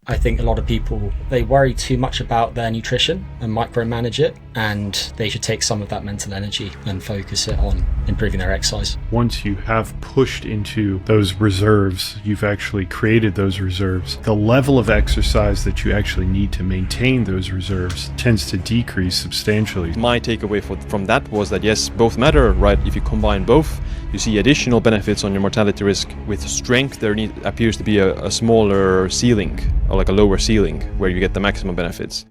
I think a lot of people, they worry too much about their nutrition and micromanage it, and they should take some of that mental energy and focus it on improving their exercise. Once you have pushed into those reserves, you've actually created those reserves, the level of exercise that you actually need to maintain those reserves tends to decrease substantially. My takeaway from that was that yes, both matter, right? If you combine both, you see additional benefits on your mortality risk. With strength, there appears to be a smaller ceiling, or like a lower ceiling, where you get the maximum benefits.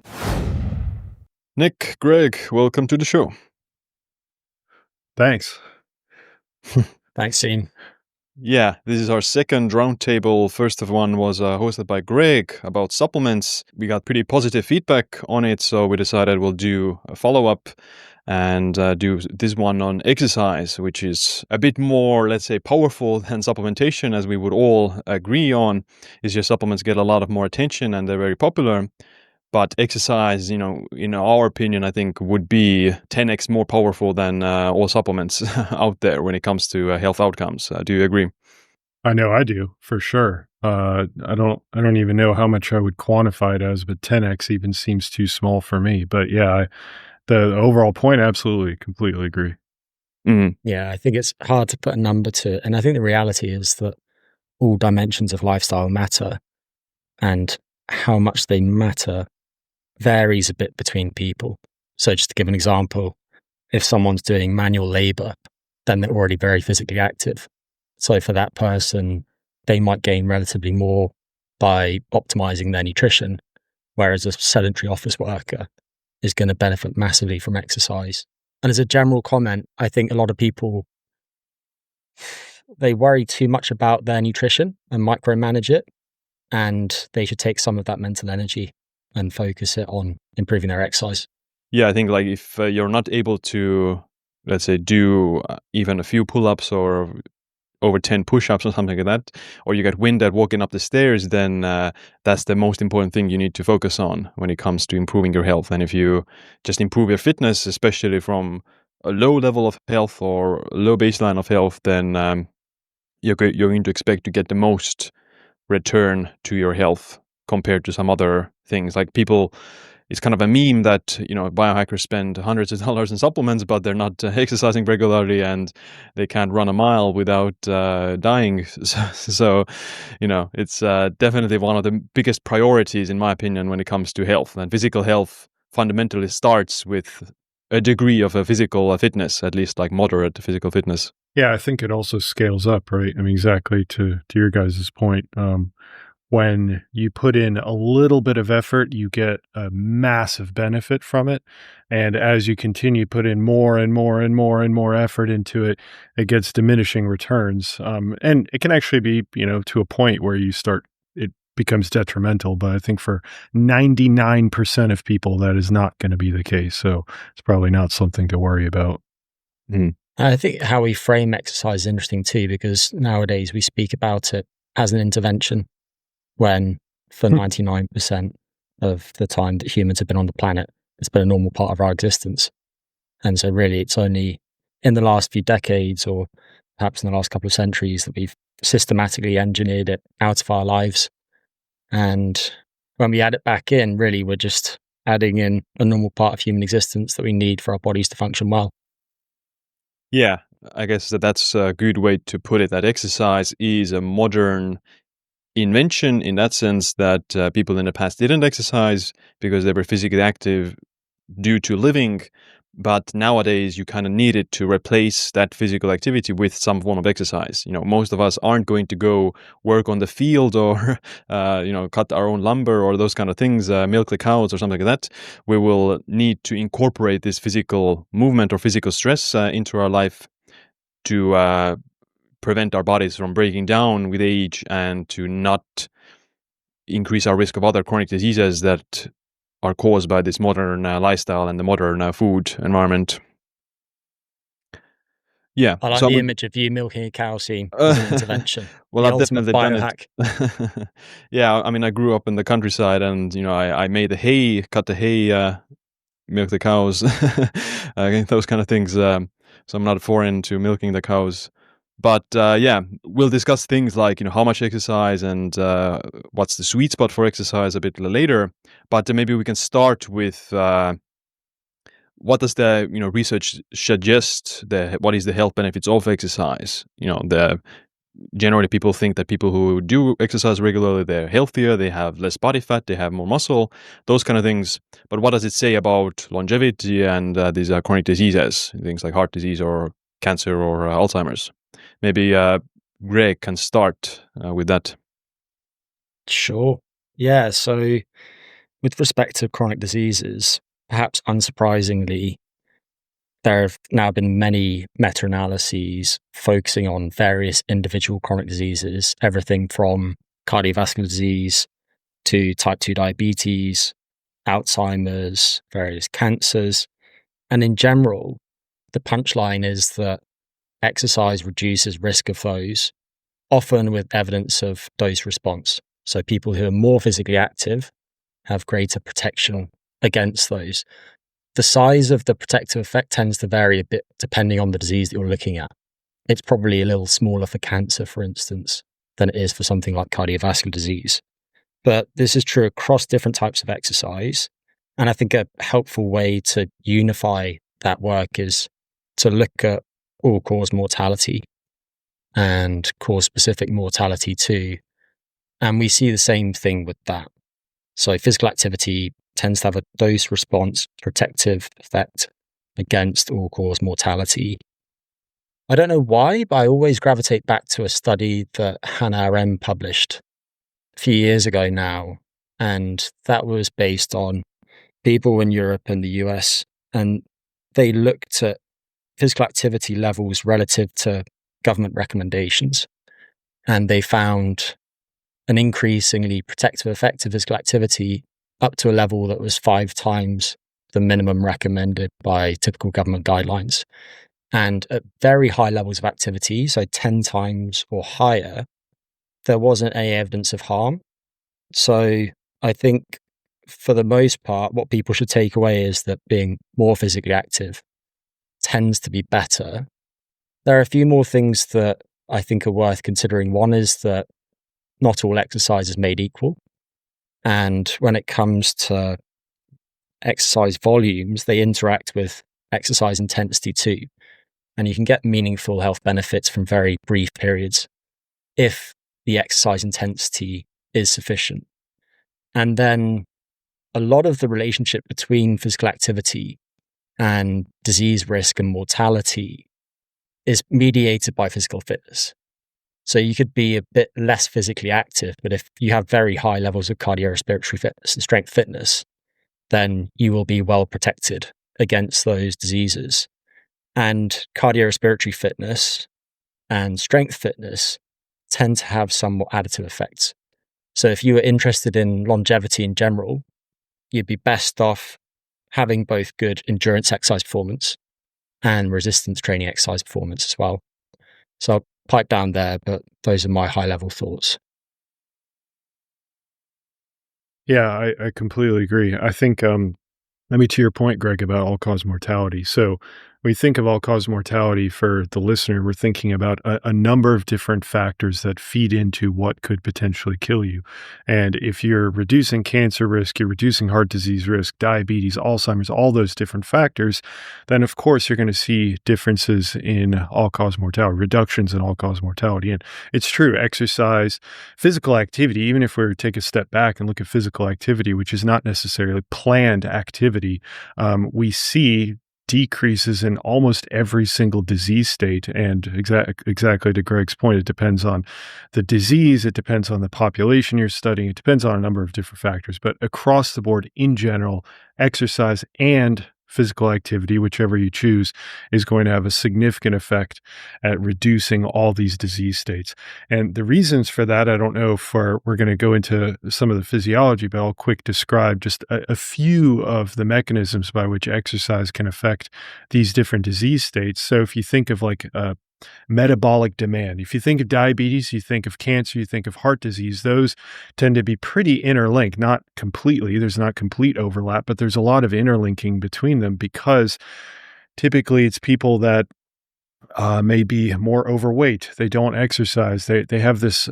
Nick, Greg, welcome to the show. Thanks. Thanks, Siim. Yeah, this is our second roundtable. First of one was hosted by Greg about supplements. We got pretty positive feedback on it, so we decided we'll do a follow-up and do this one on exercise, which is a bit more, let's say, powerful than supplementation, as we would all agree on. Is just supplements get a lot of more attention and they're very popular. But exercise, in our opinion, I think would be 10x more powerful than all supplements out there when it comes to health outcomes. Do you agree? I know I do, for sure. I don't even know how much I would quantify it as, but 10x even seems too small for me. But yeah, the overall point, absolutely, completely agree. Mm-hmm. Yeah, I think it's hard to put a number to it. And I think the reality is that all dimensions of lifestyle matter, and how much they matter varies a bit between people. So just to give an example, if someone's doing manual labor, then they're already very physically active. So for that person, they might gain relatively more by optimizing their nutrition, whereas a sedentary office worker is going to benefit massively from exercise. And as a general comment, I think a lot of people, they worry too much about their nutrition and micromanage it, and they should take some of that mental energy and focus it on improving their exercise. Yeah, I think like if you're not able to, let's say, do even a few pull-ups or over 10 push-ups or something like that, or you get wind at walking up the stairs, then that's the most important thing you need to focus on when it comes to improving your health. And if you just improve your fitness, especially from a low level of health or low baseline of health, then you're going to expect to get the most return to your health compared to some other things. Like people, it's kind of a meme that, biohackers spend hundreds of dollars in supplements, but they're not exercising regularly and they can't run a mile without dying. So, it's definitely one of the biggest priorities, in my opinion, when it comes to health. And physical health fundamentally starts with a degree of a physical fitness, at least like moderate physical fitness. Yeah, I think it also scales up, right? I mean, exactly to your guys' point. When you put in a little bit of effort, you get a massive benefit from it. And as you continue to put in more and more and more and more effort into it, it gets diminishing returns. And it can actually be, to a point where it becomes detrimental. But I think for 99% of people, that is not going to be the case. So it's probably not something to worry about. Mm. I think how we frame exercise is interesting too, because nowadays we speak about it as an intervention, when for 99% of the time that humans have been on the planet, it's been a normal part of our existence. And so really it's only in the last few decades, or perhaps in the last couple of centuries, that we've systematically engineered it out of our lives. And when we add it back in, really we're just adding in a normal part of human existence that we need for our bodies to function well. Yeah, I guess that's a good way to put it, that exercise is a modern invention in that sense that people in the past didn't exercise because they were physically active due to living, but nowadays you kind of need it to replace that physical activity with some form of exercise. Most of us aren't going to go work on the field or cut our own lumber or those kind of things, milk the cows or something like that. We will need to incorporate this physical movement or physical stress into our life to prevent our bodies from breaking down with age and to not increase our risk of other chronic diseases that are caused by this modern lifestyle and the modern food environment. Yeah. I like the image of you milking a cow, Siim, as an intervention. Well, I've definitely done biohack. Yeah, I mean, I grew up in the countryside and, I made the hay, cut the hay, milk the cows, those kind of things. So I'm not foreign to milking the cows. But yeah, we'll discuss things like how much exercise and what's the sweet spot for exercise a bit later. But maybe we can start with what does the research suggest? What is the health benefits of exercise? Generally people think that people who do exercise regularly, they're healthier, they have less body fat, they have more muscle, those kind of things. But what does it say about longevity and these chronic diseases, things like heart disease or cancer or Alzheimer's? Maybe Greg can start with that. Sure. Yeah. So, with respect to chronic diseases, perhaps unsurprisingly, there have now been many meta-analyses focusing on various individual chronic diseases, everything from cardiovascular disease to type 2 diabetes, Alzheimer's, various cancers. And in general, the punchline is that exercise reduces risk of those, often with evidence of dose response. So people who are more physically active have greater protection against those. The size of the protective effect tends to vary a bit depending on the disease that you're looking at. It's probably a little smaller for cancer, for instance, than it is for something like cardiovascular disease. But this is true across different types of exercise. And I think a helpful way to unify that work is to look at all-cause mortality and cause-specific mortality too. And we see the same thing with that. So physical activity tends to have a dose-response protective effect against all-cause mortality. I don't know why, but I always gravitate back to a study that Hannah RM published a few years ago now, and that was based on people in Europe and the US, and they looked at physical activity levels relative to government recommendations, and they found an increasingly protective effect of physical activity up to a level that was 5 times the minimum recommended by typical government guidelines. And at very high levels of activity, so 10 times or higher, there wasn't any evidence of harm. So I think for the most part, what people should take away is that being more physically active tends to be better. There are a few more things that I think are worth considering. One is that not all exercise is made equal. And when it comes to exercise volumes, they interact with exercise intensity too. And you can get meaningful health benefits from very brief periods if the exercise intensity is sufficient. And then a lot of the relationship between physical activity and disease risk and mortality is mediated by physical fitness. So you could be a bit less physically active, but if you have very high levels of cardiorespiratory fitness and strength fitness, then you will be well protected against those diseases. And cardiorespiratory fitness and strength fitness tend to have somewhat additive effects. So if you were interested in longevity in general, you'd be best off having both good endurance exercise performance and resistance training exercise performance as well. So I'll pipe down there, but those are my high-level thoughts. Yeah, I completely agree. I think, to your point, Greg, about all-cause mortality. So when we think of all-cause mortality for the listener, we're thinking about a number of different factors that feed into what could potentially kill you. And if you're reducing cancer risk, you're reducing heart disease risk, diabetes, Alzheimer's, all those different factors, then of course you're going to see differences in all-cause mortality, reductions in all-cause mortality. And it's true, exercise, physical activity, even if we were to take a step back and look at physical activity, which is not necessarily planned activity, we see decreases in almost every single disease state. And exactly to Greg's point, it depends on the disease, it depends on the population you're studying, it depends on a number of different factors. But across the board, in general, exercise and physical activity, whichever you choose, is going to have a significant effect at reducing all these disease states. And the reasons for that, I don't know if we're going to go into some of the physiology, but I'll quick describe just a few of the mechanisms by which exercise can affect these different disease states. So if you think of like metabolic demand. If you think of diabetes, you think of cancer, you think of heart disease, those tend to be pretty interlinked, not completely. There's not complete overlap, but there's a lot of interlinking between them because typically it's people that may be more overweight. They don't exercise. They have this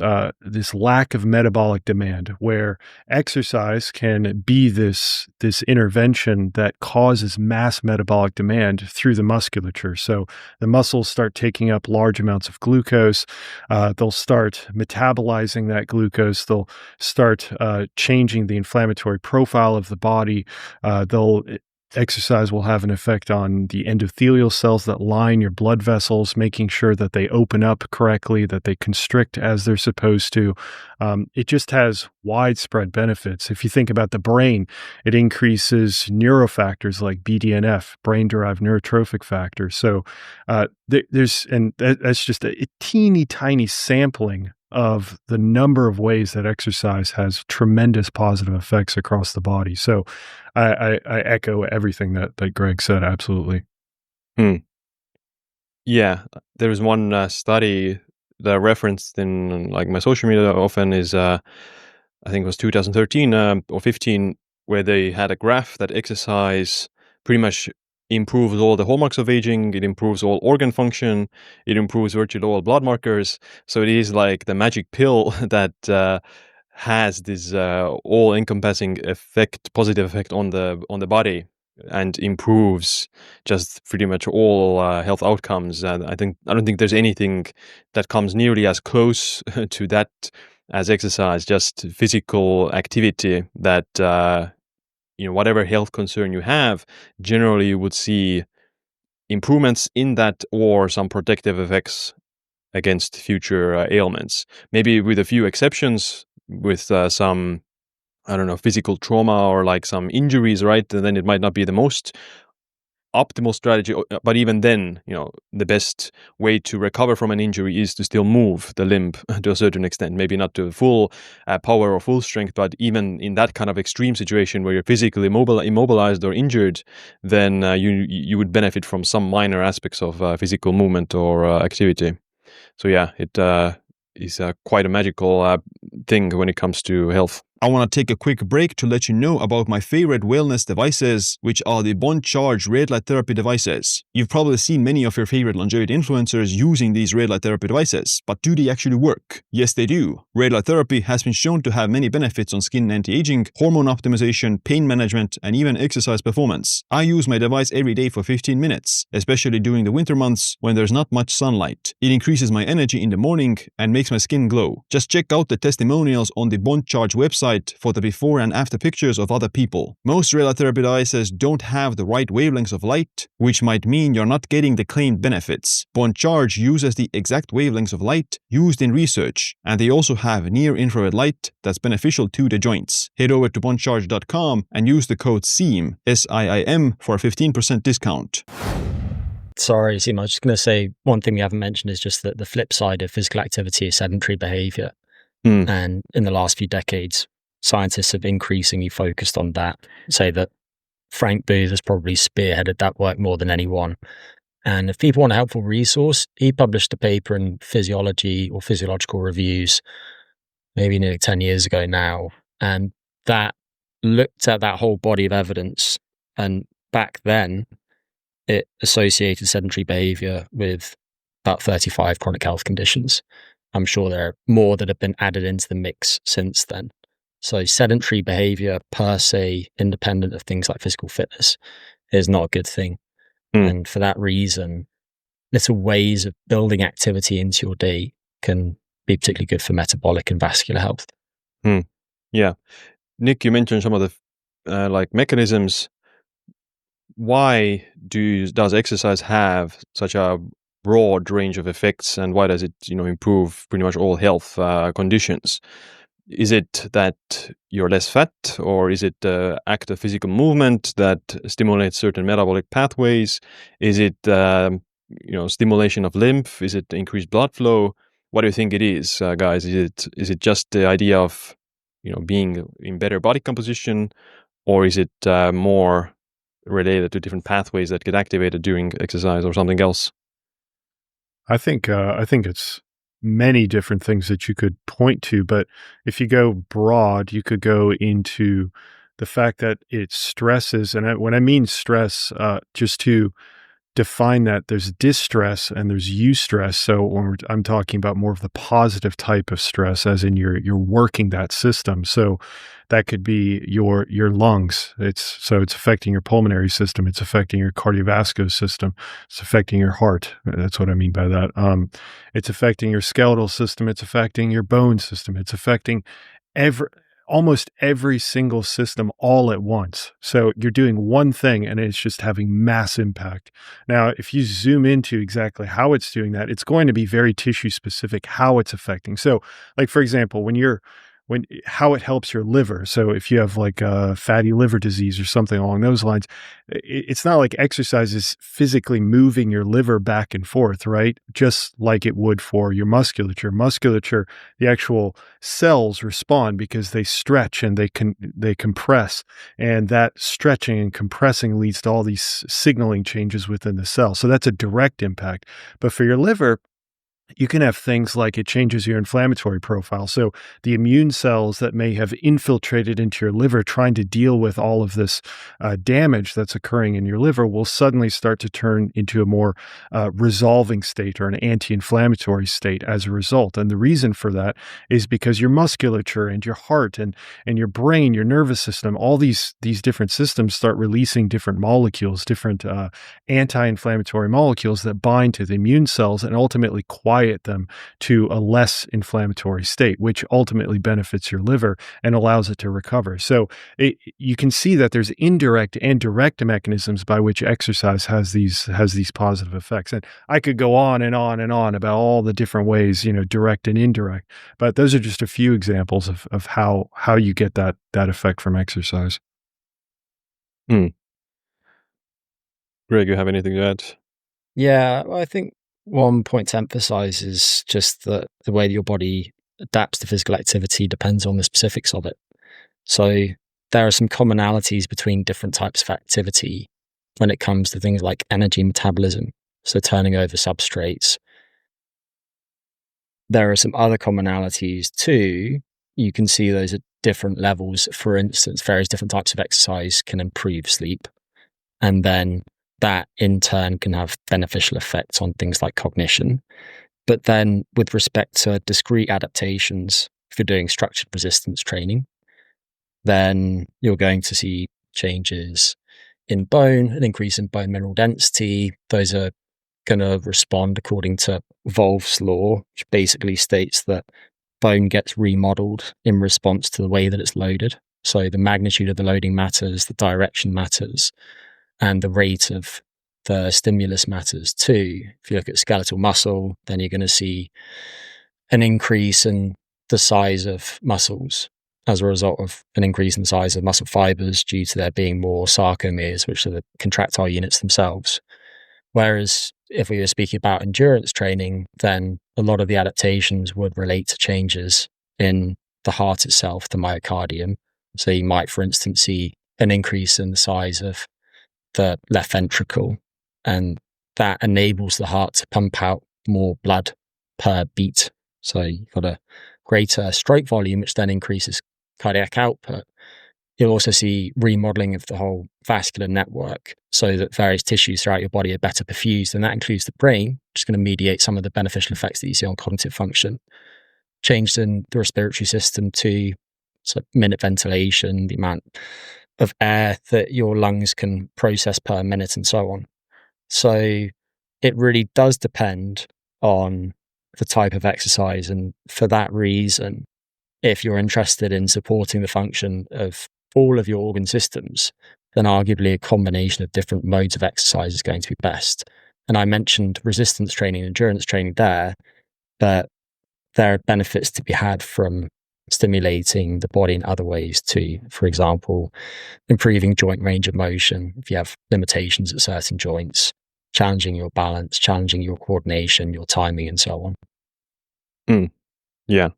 lack of metabolic demand, where exercise can be this intervention that causes mass metabolic demand through the musculature. So the muscles start taking up large amounts of glucose. They'll start metabolizing that glucose. They'll start changing the inflammatory profile of the body. Exercise will have an effect on the endothelial cells that line your blood vessels, making sure that they open up correctly, that they constrict as they're supposed to. It just has widespread benefits. If you think about the brain, it increases neurofactors like BDNF, brain-derived neurotrophic factor. So that's just a teeny tiny sampling of the number of ways that exercise has tremendous positive effects across the body. So I echo everything that Greg said. Absolutely. Yeah, there was one study that I referenced in like my social media often is I think it was 2013 or 15, where they had a graph that exercise pretty much improves all the hallmarks of aging. It improves all organ function. It improves virtually all blood markers. So it is like the magic pill that has this all-encompassing effect, positive effect on the body, and improves just pretty much all health outcomes. And I don't think there's anything that comes nearly as close to that as exercise. Just physical activity that whatever health concern you have, generally you would see improvements in that or some protective effects against future ailments. Maybe with a few exceptions, with some, I don't know, physical trauma or like some injuries, right? And then it might not be the most optimal strategy, but even then, the best way to recover from an injury is to still move the limb to a certain extent. Maybe not to full power or full strength, but even in that kind of extreme situation where you're physically immobilized or injured, then you would benefit from some minor aspects of physical movement or activity. So yeah, it is quite a magical thing when it comes to health. I want to take a quick break to let you know about my favorite wellness devices, which are the Bond Charge red light therapy devices. You've probably seen many of your favorite longevity influencers using these red light therapy devices, but do they actually work? Yes, they do. Red light therapy has been shown to have many benefits on skin anti-aging, hormone optimization, pain management, and even exercise performance. I use my device every day for 15 minutes, especially during the winter months when there's not much sunlight. It increases my energy in the morning and makes my skin glow. Just check out the testimonials on the Bond Charge website for the before and after pictures of other people. Most radiotherapy devices don't have the right wavelengths of light, which might mean you're not getting the claimed benefits. Bond Charge uses the exact wavelengths of light used in research, and they also have near-infrared light that's beneficial to the joints. Head over to bondcharge.com and use the code SIIM, SIIM, for a 15% discount. Sorry, Siim, I was just going to say one thing we haven't mentioned is just that the flip side of physical activity is sedentary behavior. And in the last few decades, scientists have increasingly focused on that. Say that Frank Booth has probably spearheaded that work more than anyone. And if people want a helpful resource, he published a paper in Physiology or Physiological Reviews, maybe nearly 10 years ago now. And that looked at that whole body of evidence. And back then, it associated sedentary behavior with about 35 chronic health conditions. I'm sure there are more that have been added into the mix since then. So sedentary behavior per se, independent of things like physical fitness, is not a good thing. And for that reason, little ways of building activity into your day can be particularly good for metabolic and vascular health. Yeah. Nick, you mentioned some of the like mechanisms. Why does exercise have such a broad range of effects, and why does it improve pretty much all health conditions? Is it that you're less fat, or is it act of physical movement that stimulates certain metabolic pathways? Is it stimulation of lymph? Is it increased blood flow? What do you think it is, guys? Is it just the idea of being in better body composition, or is it more related to different pathways that get activated during exercise, or something else? I think it's many different things that you could point to, but if you go broad, you could go into the fact that it stresses, and when I mean stress, just to define that there's distress and there's eustress. So when I'm talking about more of the positive type of stress, as in you're working that system. So that could be your lungs. It's affecting your pulmonary system. It's affecting your cardiovascular system. It's affecting your heart. That's what I mean by that. It's affecting your skeletal system. It's affecting your bone system. It's affecting almost every single system all at once. So you're doing one thing and it's just having mass impact. Now, if you zoom into exactly how it's doing that, it's going to be very tissue specific how it's affecting. So, like for example, how it helps your liver. So if you have like a fatty liver disease or something along those lines, it's not like exercise is physically moving your liver back and forth, right? Just like it would for your musculature. Musculature, the actual cells respond because they stretch and they compress, and that stretching and compressing leads to all these signaling changes within the cell. So that's a direct impact. But for your liver, you can have things like it changes your inflammatory profile. So the immune cells that may have infiltrated into your liver trying to deal with all of this damage that's occurring in your liver will suddenly start to turn into a more resolving state or an anti-inflammatory state as a result. And the reason for that is because your musculature and your heart and your brain, your nervous system, all these different systems start releasing different molecules, different anti-inflammatory molecules that bind to the immune cells and ultimately quiet them to a less inflammatory state, which ultimately benefits your liver and allows it to recover. So you can see that there's indirect and direct mechanisms by which exercise has these positive effects. And I could go on and on and on about all the different ways, direct and indirect, but those are just a few examples of how you get that effect from exercise. Greg, you have anything to add? Yeah, well, I think one point to emphasize is just that the way that your body adapts to physical activity depends on the specifics of it. So there are some commonalities between different types of activity when it comes to things like energy metabolism, so turning over substrates. There are some other commonalities too. You can see those at different levels. For instance, various different types of exercise can improve sleep, and then that in turn can have beneficial effects on things like cognition. But then with respect to discrete adaptations, if you're doing structured resistance training, then you're going to see changes in bone, an increase in bone mineral density. Those are going to respond according to Wolff's law, which basically states that bone gets remodeled in response to the way that it's loaded. So the magnitude of the loading matters, the direction matters, and the rate of the stimulus matters too. If you look at skeletal muscle, then you're going to see an increase in the size of muscles as a result of an increase in the size of muscle fibers due to there being more sarcomeres, which are the contractile units themselves. Whereas if we were speaking about endurance training, then a lot of the adaptations would relate to changes in the heart itself, the myocardium. So you might, for instance, see an increase in the size of the left ventricle, and that enables the heart to pump out more blood per beat. So you've got a greater stroke volume, which then increases cardiac output. You'll also see remodeling of the whole vascular network so that various tissues throughout your body are better perfused, and that includes the brain, which is going to mediate some of the beneficial effects that you see on cognitive function. Changes in the respiratory system too, so minute ventilation, the amount of air that your lungs can process per minute and so on. So it really does depend on the type of exercise. And for that reason, if you're interested in supporting the function of all of your organ systems, then arguably a combination of different modes of exercise is going to be best. And I mentioned resistance training and endurance training there, but there are benefits to be had from stimulating the body in other ways too. For example, improving joint range of motion if you have limitations at certain joints, challenging your balance, challenging your coordination, your timing, and so on. Yeah.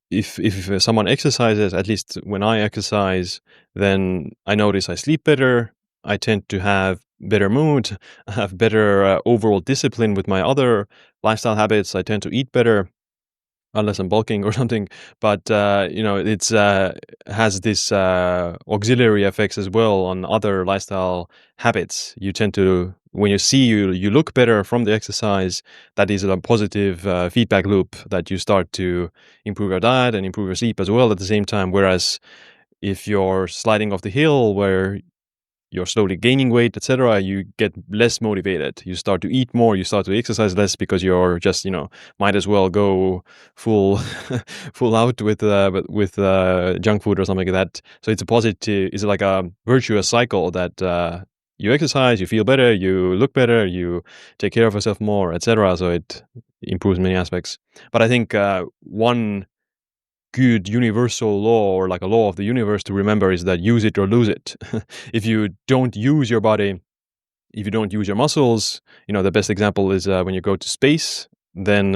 If someone exercises, at least when I exercise, then I notice I sleep better. I tend to have better mood, have better overall discipline with my other lifestyle habits. I tend to eat better. unless I'm bulking or something. But it's has this auxiliary effects as well on other lifestyle habits. You tend to, when you look better from the exercise, that is a positive feedback loop that you start to improve your diet and improve your sleep as well at the same time. Whereas if you're sliding off the hill where you're slowly gaining weight, etc., you get less motivated. You start to eat more, you start to exercise less because you're just, might as well go full full out with junk food or something like that. So it's a positive, it's like a virtuous cycle that you exercise, you feel better, you look better, you take care of yourself more, etc. So it improves many aspects. But I think one good universal law, or like a law of the universe to remember, is that use it or lose it. If you don't use your body, if you don't use your muscles, the best example is when you go to space, then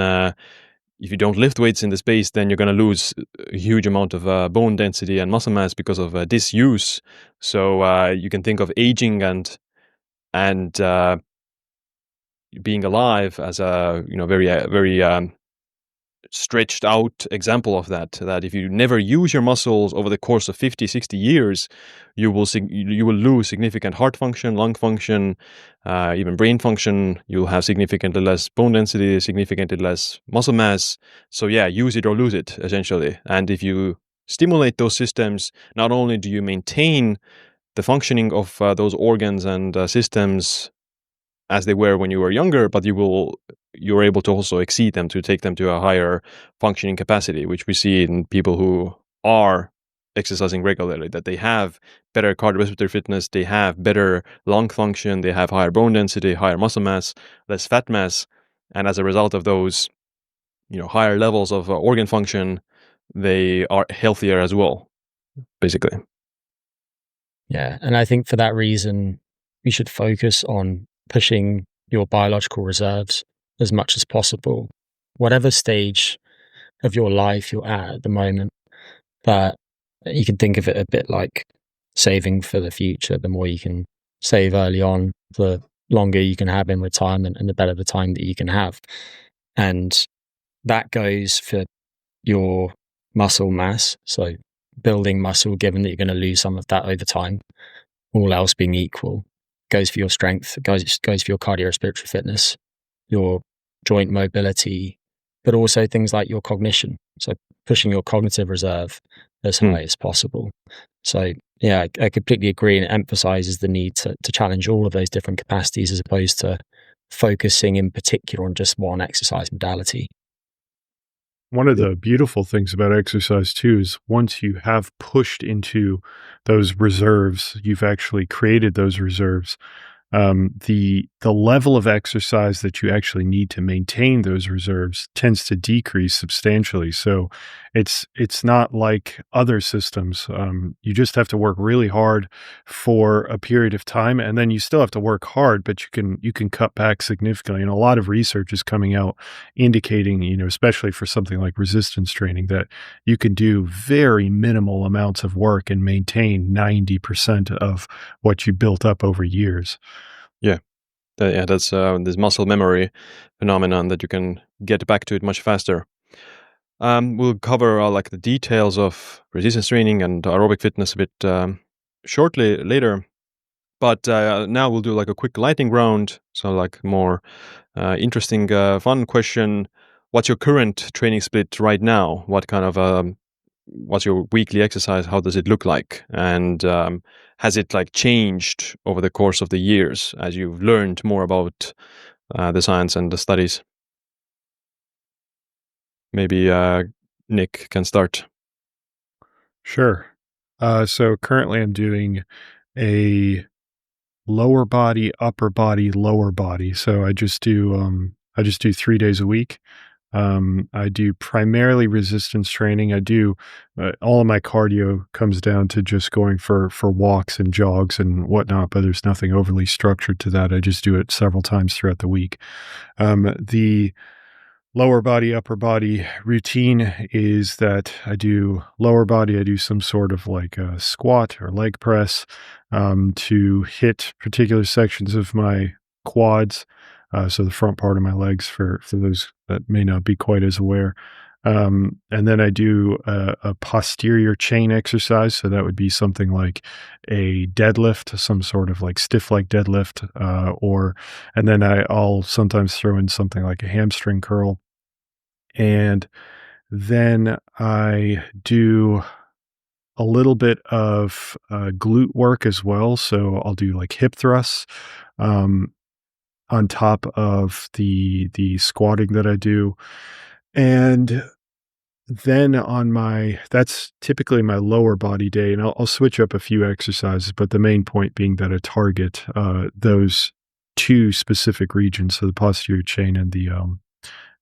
if you don't lift weights in the space, then you're going to lose a huge amount of bone density and muscle mass because of disuse. So you can think of aging and being alive as a very stretched out example of that if you never use your muscles over the course of 50, 60 years, you will lose significant heart function, lung function, even brain function. You'll have significantly less bone density, significantly less muscle mass. So yeah, use it or lose it, essentially. And if you stimulate those systems, not only do you maintain the functioning of those organs and systems as they were when you were younger, but you're able to also exceed them, to take them to a higher functioning capacity, which we see in people who are exercising regularly, that they have better cardiorespiratory fitness, they have better lung function, they have higher bone density, higher muscle mass, less fat mass. And as a result of those, higher levels of organ function, they are healthier as well, basically. Yeah. And I think for that reason, we should focus on pushing your biological reserves as much as possible, whatever stage of your life you're at the moment. But you can think of it a bit like saving for the future. The more you can save early on, the longer you can have in retirement and the better the time that you can have. And that goes for your muscle mass. So building muscle, given that you're going to lose some of that over time, all else being equal, goes for your strength, goes for your cardiorespiratory fitness, your joint mobility, but also things like your cognition. So pushing your cognitive reserve as high as possible. So yeah, I completely agree, and it emphasizes the need to challenge all of those different capacities as opposed to focusing in particular on just one exercise modality. One of the beautiful things about exercise too is once you have pushed into those reserves, you've actually created those reserves. The level of exercise that you actually need to maintain those reserves tends to decrease substantially. So it's not like other systems. You just have to work really hard for a period of time, and then you still have to work hard, but you can cut back significantly. And a lot of research is coming out indicating, especially for something like resistance training, that you can do very minimal amounts of work and maintain 90% of what you built up over years. Yeah. That's this muscle memory phenomenon that you can get back to it much faster. We'll cover like the details of resistance training and aerobic fitness a bit shortly later. But now we'll do like a quick lightning round. So like more interesting, fun question. What's your current training split right now? What kind of what's your weekly exercise? How does it look like? And has it like changed over the course of the years as you've learned more about the science and the studies? Maybe Nick can start. Sure. So currently I'm doing a lower body, upper body, lower body. So I just do 3 days a week. I do primarily resistance training. I do all of my cardio comes down to just going for walks and jogs and whatnot, but there's nothing overly structured to that. I just do it several times throughout the week. The lower body, upper body routine is that I do lower body, I do some sort of like a squat or leg press to hit particular sections of my quads. So the front part of my legs for those that may not be quite as aware. And then I do a posterior chain exercise. So that would be something like a deadlift, some sort of like stiff leg deadlift, and then I'll sometimes throw in something like a hamstring curl. And then I do a little bit of glute work as well. So I'll do like hip thrusts on top of the squatting that I do. And then that's typically my lower body day, and I'll switch up a few exercises, but the main point being that I target those two specific regions, so the posterior chain and the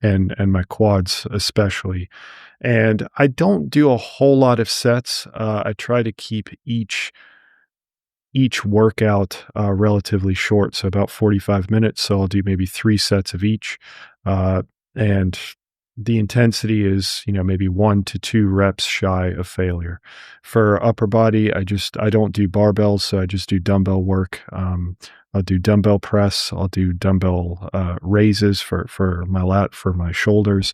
and my quads especially. And I don't do a whole lot of sets. I try to keep each workout relatively short, so about 45 minutes. So I'll do maybe 3 sets of each, and the intensity is, maybe 1 to 2 reps shy of failure. For upper body, I don't do barbells, so I just do dumbbell work. I'll do dumbbell press. I'll do dumbbell raises for my shoulders.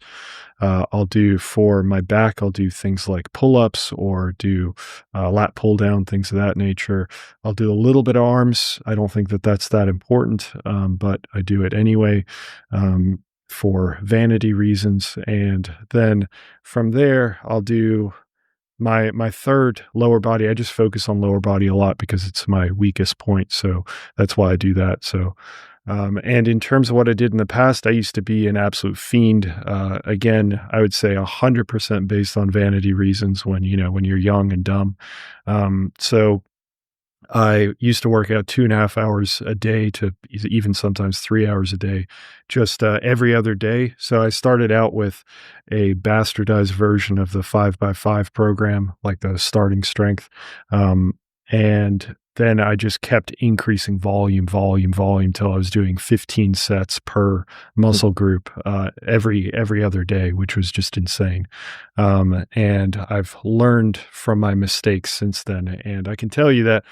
I'll do for my back. I'll do things like pull-ups or do lat pull down, things of that nature. I'll do a little bit of arms. I don't think that that's that important, but I do it anyway. For vanity reasons. And then from there, I'll do my third lower body. I just focus on lower body a lot because it's my weakest point. So that's why I do that. So, and in terms of what I did in the past, I used to be an absolute fiend. Again, I would say 100% based on vanity reasons when you're young and dumb. So I used to work out 2.5 hours a day to even sometimes 3 hours a day, just every other day. So I started out with a bastardized version of the 5x5 program, like the starting strength. And then I just kept increasing volume till I was doing 15 sets per muscle group every other day, which was just insane. And I've learned from my mistakes since then. And I can tell you that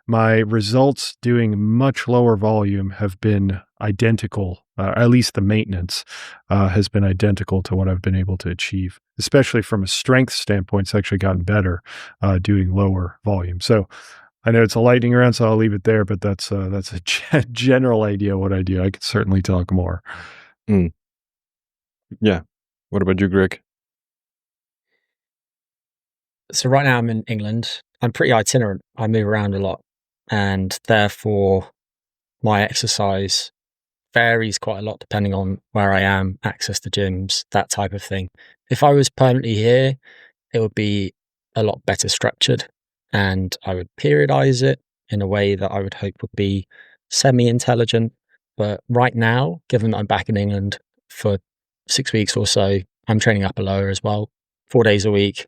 my results doing much lower volume have been identical, at least the maintenance has been identical to what I've been able to achieve, especially from a strength standpoint. It's actually gotten better doing lower volume. So I know it's a lightning round, so I'll leave it there, but that's a general idea of what I do. I could certainly talk more. Mm. Yeah. What about you, Greg? So right now I'm in England. I'm pretty itinerant. I move around a lot, and therefore my exercise varies quite a lot depending on where I am, access to gyms, that type of thing. If I was permanently here, it would be a lot better structured, and I would periodize it in a way that I would hope would be semi-intelligent. But right now, given that I'm back in England for 6 weeks or so, I'm training upper lower as well, 4 days a week.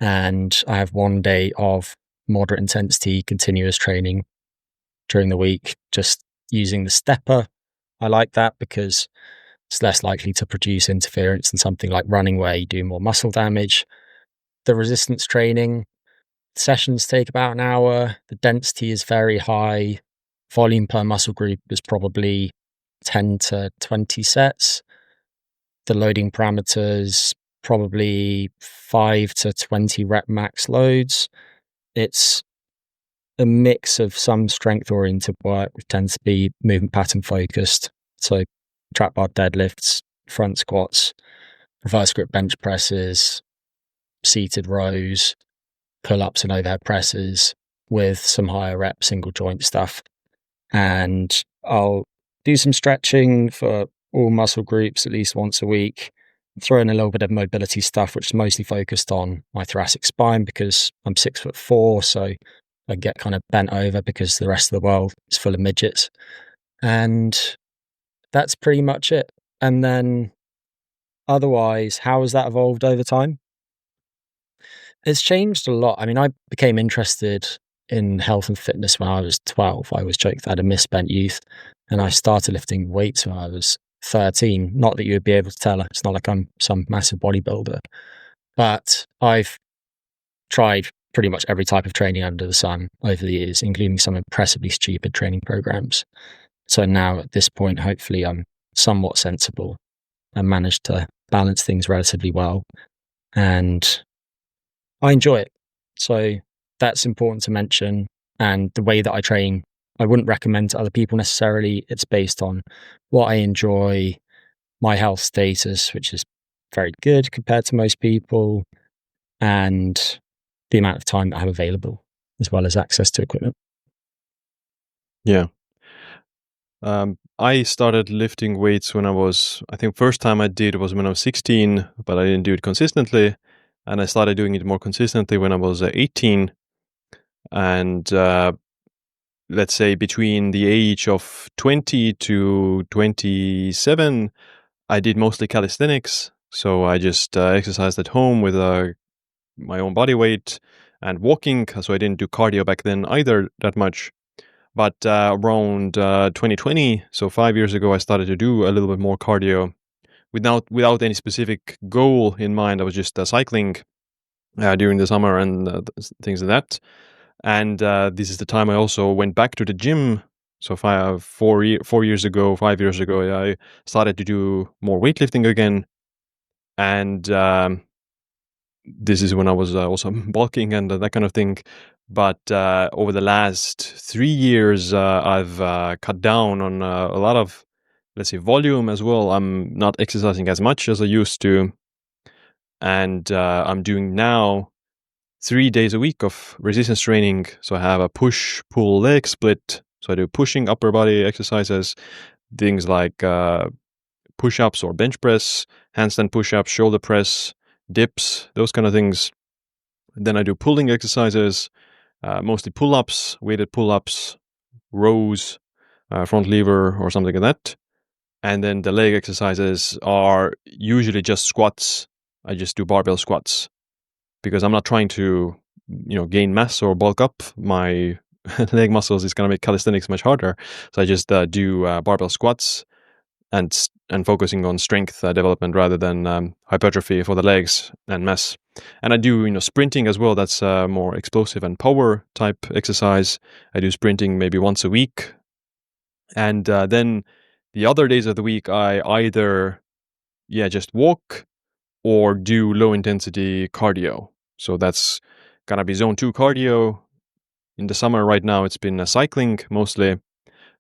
And I have 1 day of moderate intensity continuous training during the week, just using the stepper. I like that because it's less likely to produce interference than something like running where you do more muscle damage. The resistance training sessions take about an hour. The density is very high. Volume per muscle group is probably 10 to 20 sets. The loading parameters, probably 5 to 20 rep max loads. It's a mix of some strength oriented work, which tends to be movement pattern focused. So trap bar deadlifts, front squats, reverse grip bench presses, seated rows, pull-ups and overhead presses with some higher rep single joint stuff. And I'll do some stretching for all muscle groups at least once a week. Throw in a little bit of mobility stuff, which is mostly focused on my thoracic spine because I'm 6'4", so I get kind of bent over because the rest of the world is full of midgets. And that's pretty much it. And then otherwise, how has that evolved over time? It's changed a lot. I mean, I became interested in health and fitness when I was 12. I always joked that I had a misspent youth, and I started lifting weights when I was 13. Not that you would be able to tell. It's not like I'm some massive bodybuilder, but I've tried pretty much every type of training under the sun over the years, including some impressively stupid training programs. So now at this point, hopefully I'm somewhat sensible and managed to balance things relatively well, and I enjoy it. So that's important to mention. And the way that I train, I wouldn't recommend to other people necessarily. It's based on what I enjoy, my health status, which is very good compared to most people, and the amount of time that I have available, as well as access to equipment. Yeah. I started lifting weights when I think first time I did was when I was 16, but I didn't do it consistently. And I started doing it more consistently when I was 18. And let's say between the age of 20 to 27, I did mostly calisthenics. So I just exercised at home with my own body weight and walking. So I didn't do cardio back then either that much. But around 2020, so 5 years ago, I started to do a little bit more cardio without any specific goal in mind. I was just cycling during the summer and things like that. And this is the time I also went back to the gym. So 5 years ago, I started to do more weightlifting again. And this is when I was also bulking and that kind of thing. But over the last 3 years, I've cut down on a lot of, let's say, volume as well. I'm not exercising as much as I used to. And I'm doing now 3 days a week of resistance training. So I have a push, pull, leg split. So I do pushing upper body exercises, things like push-ups or bench press, handstand push-ups, shoulder press, dips, those kind of things. Then I do pulling exercises, mostly pull-ups, weighted pull-ups, rows, front lever or something like that. And then the leg exercises are usually just squats. I just do barbell squats because I'm not trying to, gain mass or bulk up my leg muscles. It's going to make calisthenics much harder. So I just do barbell squats and focusing on strength development rather than hypertrophy for the legs and mass. And I do, sprinting as well. That's more explosive and power type exercise. I do sprinting maybe once a week. And then the other days of the week, I either, just walk or do low intensity cardio. So that's gonna be zone 2 cardio. In the summer right now, it's been cycling mostly.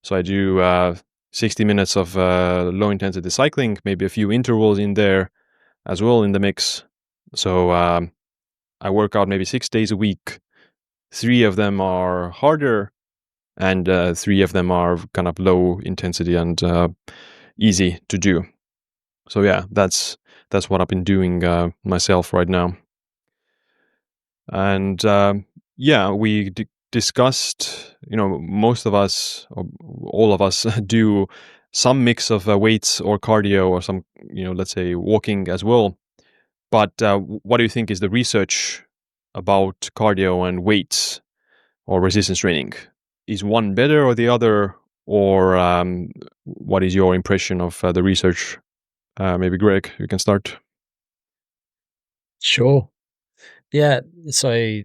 So I do 60 minutes of low intensity cycling, maybe a few intervals in there as well in the mix. So I work out maybe 6 days a week. 3 of them are harder and 3 of them are kind of low intensity and easy to do. So yeah, that's what I've been doing myself right now. And we discussed, most of us, or all of us, do some mix of weights or cardio or some, let's say walking as well. But what do you think is the research about cardio and weights or resistance training? Is one better or the other? Or what is your impression of the research? Maybe Greg, you can start. Sure. Yeah. So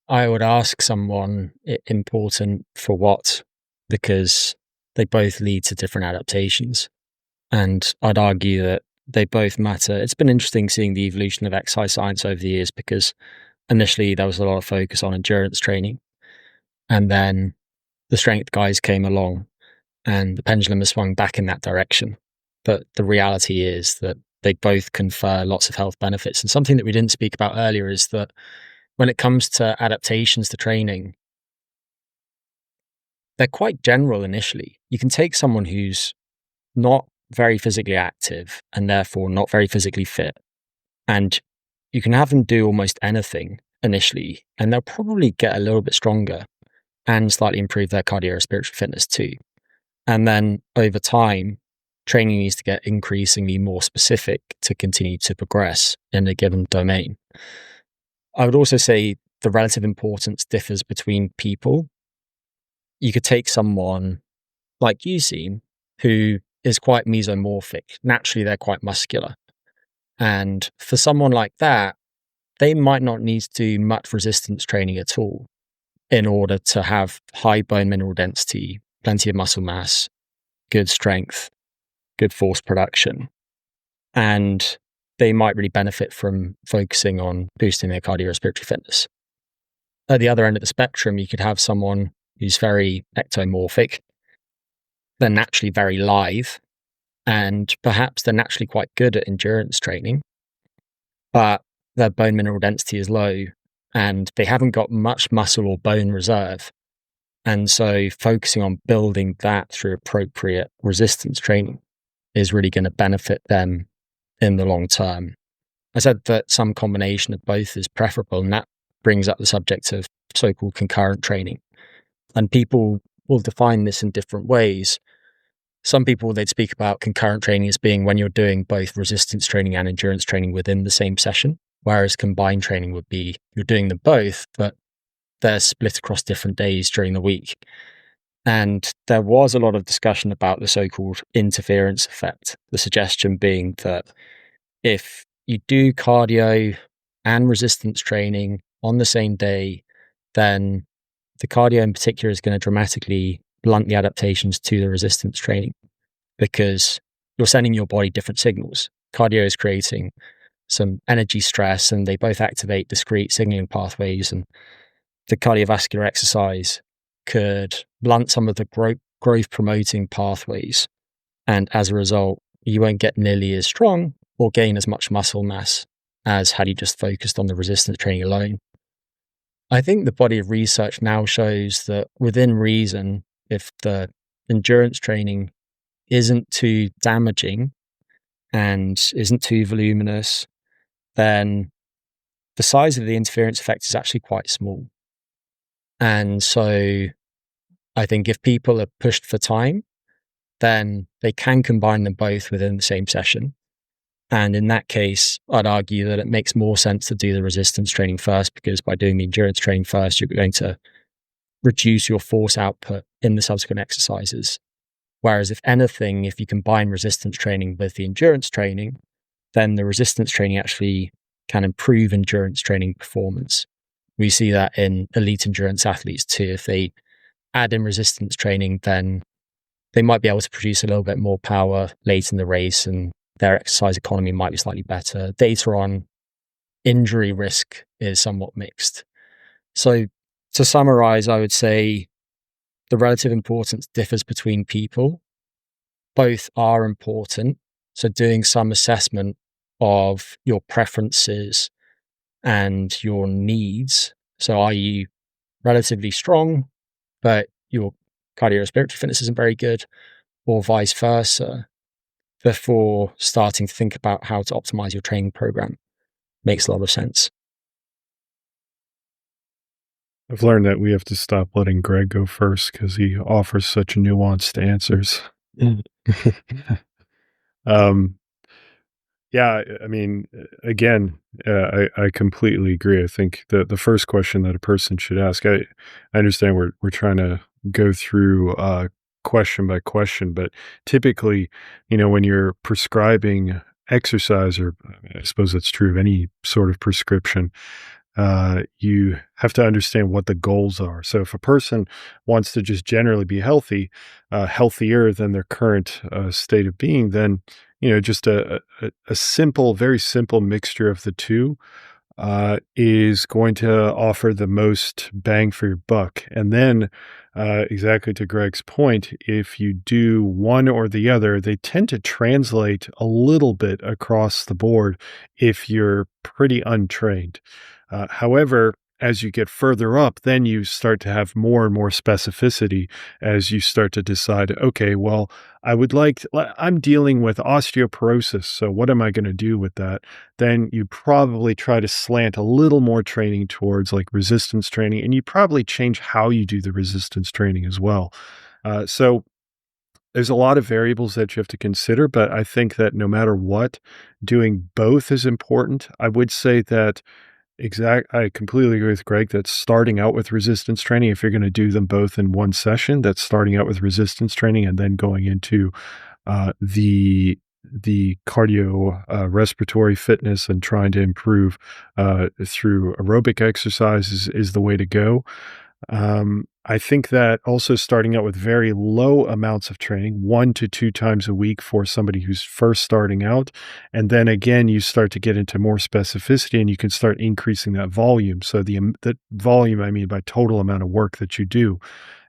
I would ask someone important for what, because they both lead to different adaptations. And I'd argue that they both matter. It's been interesting seeing the evolution of exercise science over the years, because initially there was a lot of focus on endurance training. And then the strength guys came along and the pendulum has swung back in that direction. But the reality is that they both confer lots of health benefits. And something that we didn't speak about earlier is that when it comes to adaptations to training, they're quite general initially. You can take someone who's not very physically active and therefore not very physically fit, and you can have them do almost anything initially, and they'll probably get a little bit stronger and slightly improve their cardiorespiratory fitness too. And then over time, training needs to get increasingly more specific to continue to progress in a given domain. I would also say the relative importance differs between people. You could take someone like you, Siim, who is quite mesomorphic. Naturally, they're quite muscular. And for someone like that, they might not need to do much resistance training at all in order to have high bone mineral density, plenty of muscle mass, good strength, good force production. and they might really benefit from focusing on boosting their cardiorespiratory fitness. At the other end of the spectrum, you could have someone who's very ectomorphic, they're naturally very lithe, and perhaps they're naturally quite good at endurance training, but their bone mineral density is low and they haven't got much muscle or bone reserve. And so focusing on building that through appropriate resistance training is really going to benefit them in the long term. I said that some combination of both is preferable, and that brings up the subject of so-called concurrent training. And people will define this in different ways. Some people, they'd speak about concurrent training as being when you're doing both resistance training and endurance training within the same session, whereas combined training would be you're doing them both, but they're split across different days during the week. And there was a lot of discussion about the so-called interference effect, the suggestion being that if you do cardio and resistance training on the same day, then the cardio in particular is going to dramatically blunt the adaptations to the resistance training because you're sending your body different signals. Cardio is creating some energy stress and they both activate discrete signaling pathways, and the cardiovascular exercise could blunt some of the growth promoting pathways. And as a result, you won't get nearly as strong or gain as much muscle mass as had you just focused on the resistance training alone. I think the body of research now shows that within reason, if the endurance training isn't too damaging and isn't too voluminous, then the size of the interference effect is actually quite small. And so I think if people are pushed for time, then they can combine them both within the same session. And in that case, I'd argue that it makes more sense to do the resistance training first, because by doing the endurance training first, you're going to reduce your force output in the subsequent exercises. Whereas if anything, if you combine resistance training with the endurance training, then the resistance training actually can improve endurance training performance. We see that in elite endurance athletes too. If they add in resistance training, then they might be able to produce a little bit more power late in the race and their exercise economy might be slightly better. Data on injury risk is somewhat mixed. So to summarize, I would say the relative importance differs between people. Both are important. So doing some assessment of your preferences and your needs. So are you relatively strong, but your cardiorespiratory fitness isn't very good, or vice versa, before starting to think about how to optimize your training program makes a lot of sense. I've learned that we have to stop letting Greg go first because he offers such nuanced answers. Yeah, I mean, again, I completely agree. I think the first question that a person should ask, I understand we're trying to go through question by question, but typically, when you're prescribing exercise, or I suppose that's true of any sort of prescription, you have to understand what the goals are. So if a person wants to just generally be healthy, healthier than their current state of being, then just a simple, very simple mixture of the two is going to offer the most bang for your buck. And then, exactly to Greg's point, if you do one or the other, they tend to translate a little bit across the board if you're pretty untrained. However, as you get further up, then you start to have more and more specificity as you start to decide, okay, well, I'm dealing with osteoporosis, so what am I going to do with that? Then you probably try to slant a little more training towards like resistance training, and you probably change how you do the resistance training as well. So there's a lot of variables that you have to consider, but I think that no matter what, doing both is important. I would say that I completely agree with Greg that starting out with resistance training, if you're going to do them both in one session, that's starting out with resistance training and then going into the cardio respiratory fitness and trying to improve through aerobic exercises is the way to go. I think that also starting out with very low amounts of training, 1 to 2 times a week for somebody who's first starting out, and then again, you start to get into more specificity and you can start increasing that volume. So the volume, I mean by total amount of work that you do.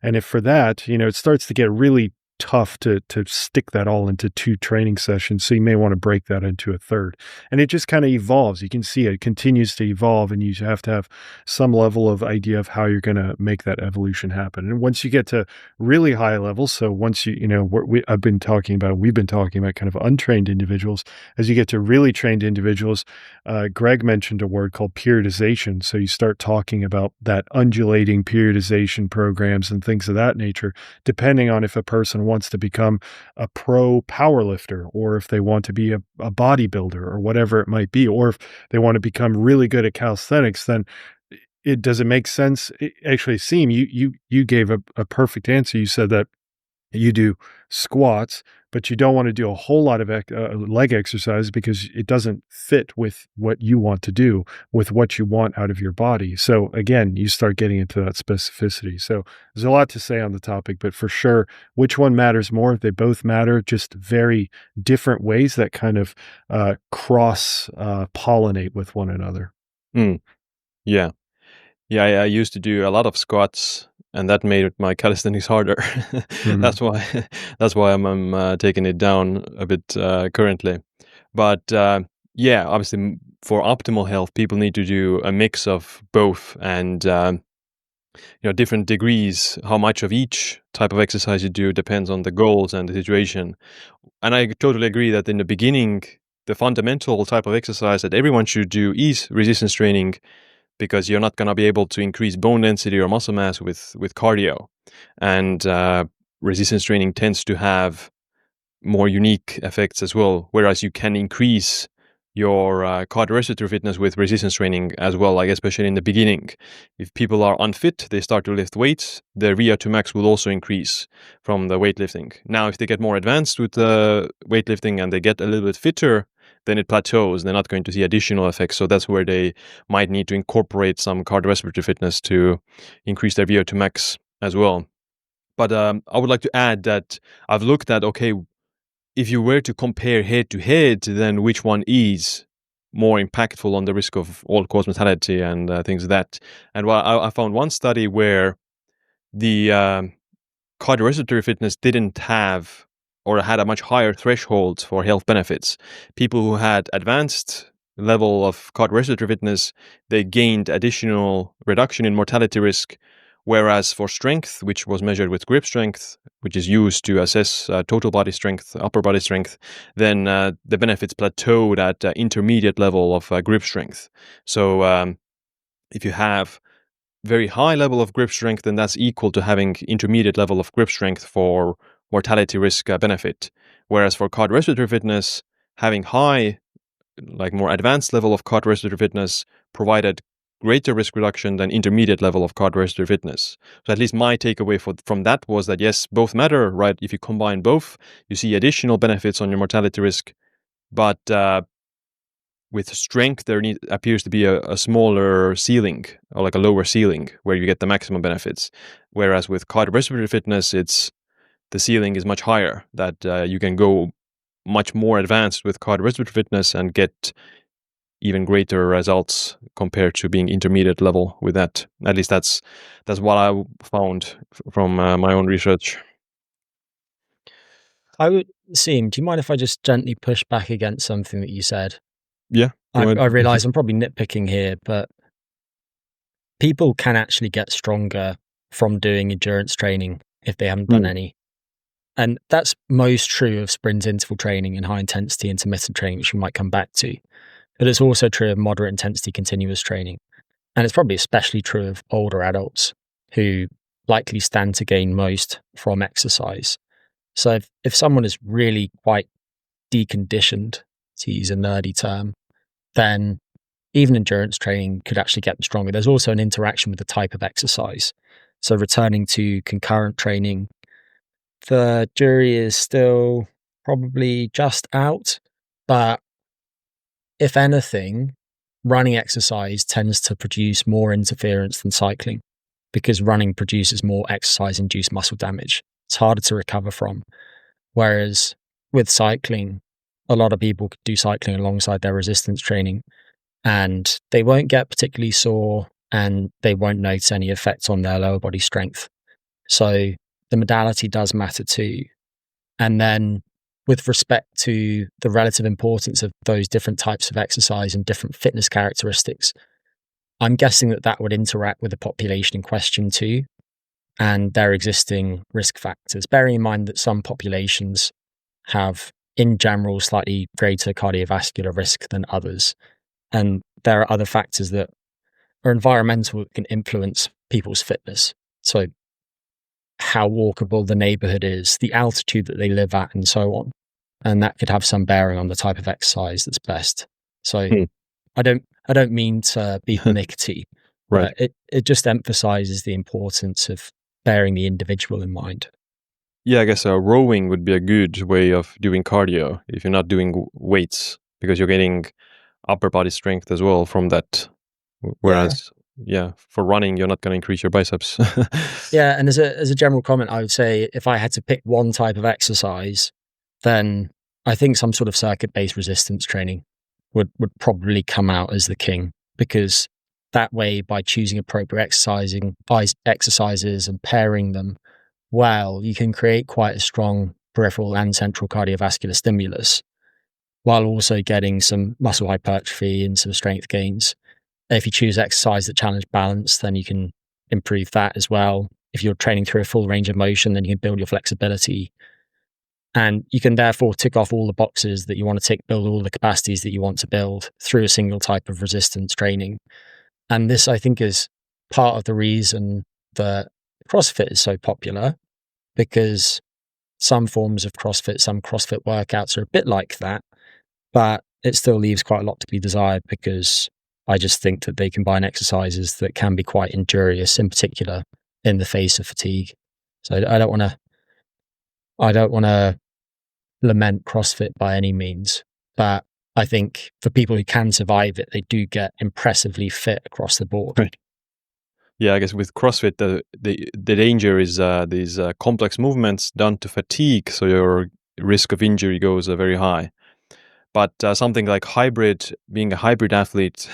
And if for that, it starts to get really tough to stick that all into 2 training sessions. So you may want to break that into a third. And it just kind of evolves. You can see it continues to evolve, and you have to have some level of idea of how you're going to make that evolution happen. And once you get to really high levels, so once we've been talking about kind of untrained individuals. As you get to really trained individuals, Greg mentioned a word called periodization. So you start talking about that undulating periodization programs and things of that nature, depending on if a person wants to become a pro powerlifter, or if they want to be a bodybuilder, or whatever it might be, or if they want to become really good at calisthenics. Then does it make sense? Actually, Siim, you gave a perfect answer. You said that you do squats, but you don't want to do a whole lot of leg exercise because it doesn't fit with what you want to do, with what you want out of your body. So again, you start getting into that specificity. So there's a lot to say on the topic, but for sure, which one matters more? They both matter, just very different ways that kind of cross pollinate with one another. Yeah. Yeah, I used to do a lot of squats, and that made my calisthenics harder. That's why I'm taking it down a bit currently. But yeah, obviously for optimal health, people need to do a mix of both, and different degrees. How much of each type of exercise you do depends on the goals and the situation. And I totally agree that in the beginning, the fundamental type of exercise that everyone should do is resistance training, because you're not going to be able to increase bone density or muscle mass with cardio. And resistance training tends to have more unique effects as well, whereas you can increase your cardiorespiratory fitness with resistance training as well, like especially in the beginning. If people are unfit, they start to lift weights, their VO2 max will also increase from the weightlifting. Now, if they get more advanced with weightlifting and they get a little bit fitter, then it plateaus. They're not going to see additional effects. So that's where they might need to incorporate some cardiorespiratory fitness to increase their VO2 max as well. But I would like to add that I've looked at, okay, if you were to compare head to head, then which one is more impactful on the risk of all-cause mortality and things like that. And I found one study where the cardiorespiratory fitness didn't have, or had a much higher threshold for health benefits. People who had advanced level of cardiorespiratory fitness, they gained additional reduction in mortality risk, whereas for strength, which was measured with grip strength, which is used to assess total body strength, upper body strength, then the benefits plateaued at intermediate level of grip strength. So if you have very high level of grip strength, then that's equal to having intermediate level of grip strength for mortality risk benefit. Whereas for cardiorespiratory fitness, having high, like more advanced level of cardiorespiratory fitness provided greater risk reduction than intermediate level of cardiorespiratory fitness. So at least my takeaway from that was that yes, both matter, right? If you combine both, you see additional benefits on your mortality risk, but with strength, there appears to be a smaller ceiling, or like a lower ceiling, where you get the maximum benefits. Whereas with cardiorespiratory fitness, the ceiling is much higher, that you can go much more advanced with cardiorespiratory fitness and get even greater results compared to being intermediate level with that. At least that's what I found from my own research. Siim, do you mind if I just gently push back against something that you said? Yeah. I realize I'm probably nitpicking here, but people can actually get stronger from doing endurance training if they haven't done any. And that's most true of sprint interval training and high intensity intermittent training, which we might come back to. But it's also true of moderate intensity continuous training. And it's probably especially true of older adults who likely stand to gain most from exercise. So if someone is really quite deconditioned, to use a nerdy term, then even endurance training could actually get them stronger. There's also an interaction with the type of exercise. So returning to concurrent training, the jury is still probably just out, but if anything, running exercise tends to produce more interference than cycling. because running produces more exercise-induced muscle damage. It's harder to recover from. Whereas with cycling, a lot of people could do cycling alongside their resistance training, and they won't get particularly sore, and they won't notice any effects on their lower body strength. So the modality does matter too. And then with respect to the relative importance of those different types of exercise and different fitness characteristics, I'm guessing that would interact with the population in question too, and their existing risk factors, bearing in mind that some populations have, in general, slightly greater cardiovascular risk than others. And there are other factors that are environmental that can influence people's fitness. So how walkable the neighborhood is, the altitude that they live at, and so on. And that could have some bearing on the type of exercise that's best. So I don't mean to be pernickety, Right. but it just emphasizes the importance of bearing the individual in mind. Yeah, I guess rowing would be a good way of doing cardio if you're not doing weights, because you're getting upper body strength as well from that. Whereas, for running, you're not going to increase your biceps. Yeah, and as a general comment, I would say if I had to pick one type of exercise, then I think some sort of circuit-based resistance training would probably come out as the king, because that way, by choosing appropriate exercises and pairing them well, you can create quite a strong peripheral and central cardiovascular stimulus, while also getting some muscle hypertrophy and some strength gains. If you choose exercise that challenge balance, then you can improve that as well. If you're training through a full range of motion, then you can build your flexibility. And you can therefore tick off all the boxes that you want to tick, build all the capacities that you want to build through a single type of resistance training. And this, I think, is part of the reason that CrossFit is so popular, because some forms of CrossFit, some CrossFit workouts are a bit like that, but it still leaves quite a lot to be desired, because I just think that they combine exercises that can be quite injurious, in particular in the face of fatigue. So I don't want to lament CrossFit by any means, but I think for people who can survive it, they do get impressively fit across the board. Right. Yeah, I guess with CrossFit, the danger is these complex movements done to fatigue, so your risk of injury goes very high. But something like being a hybrid athlete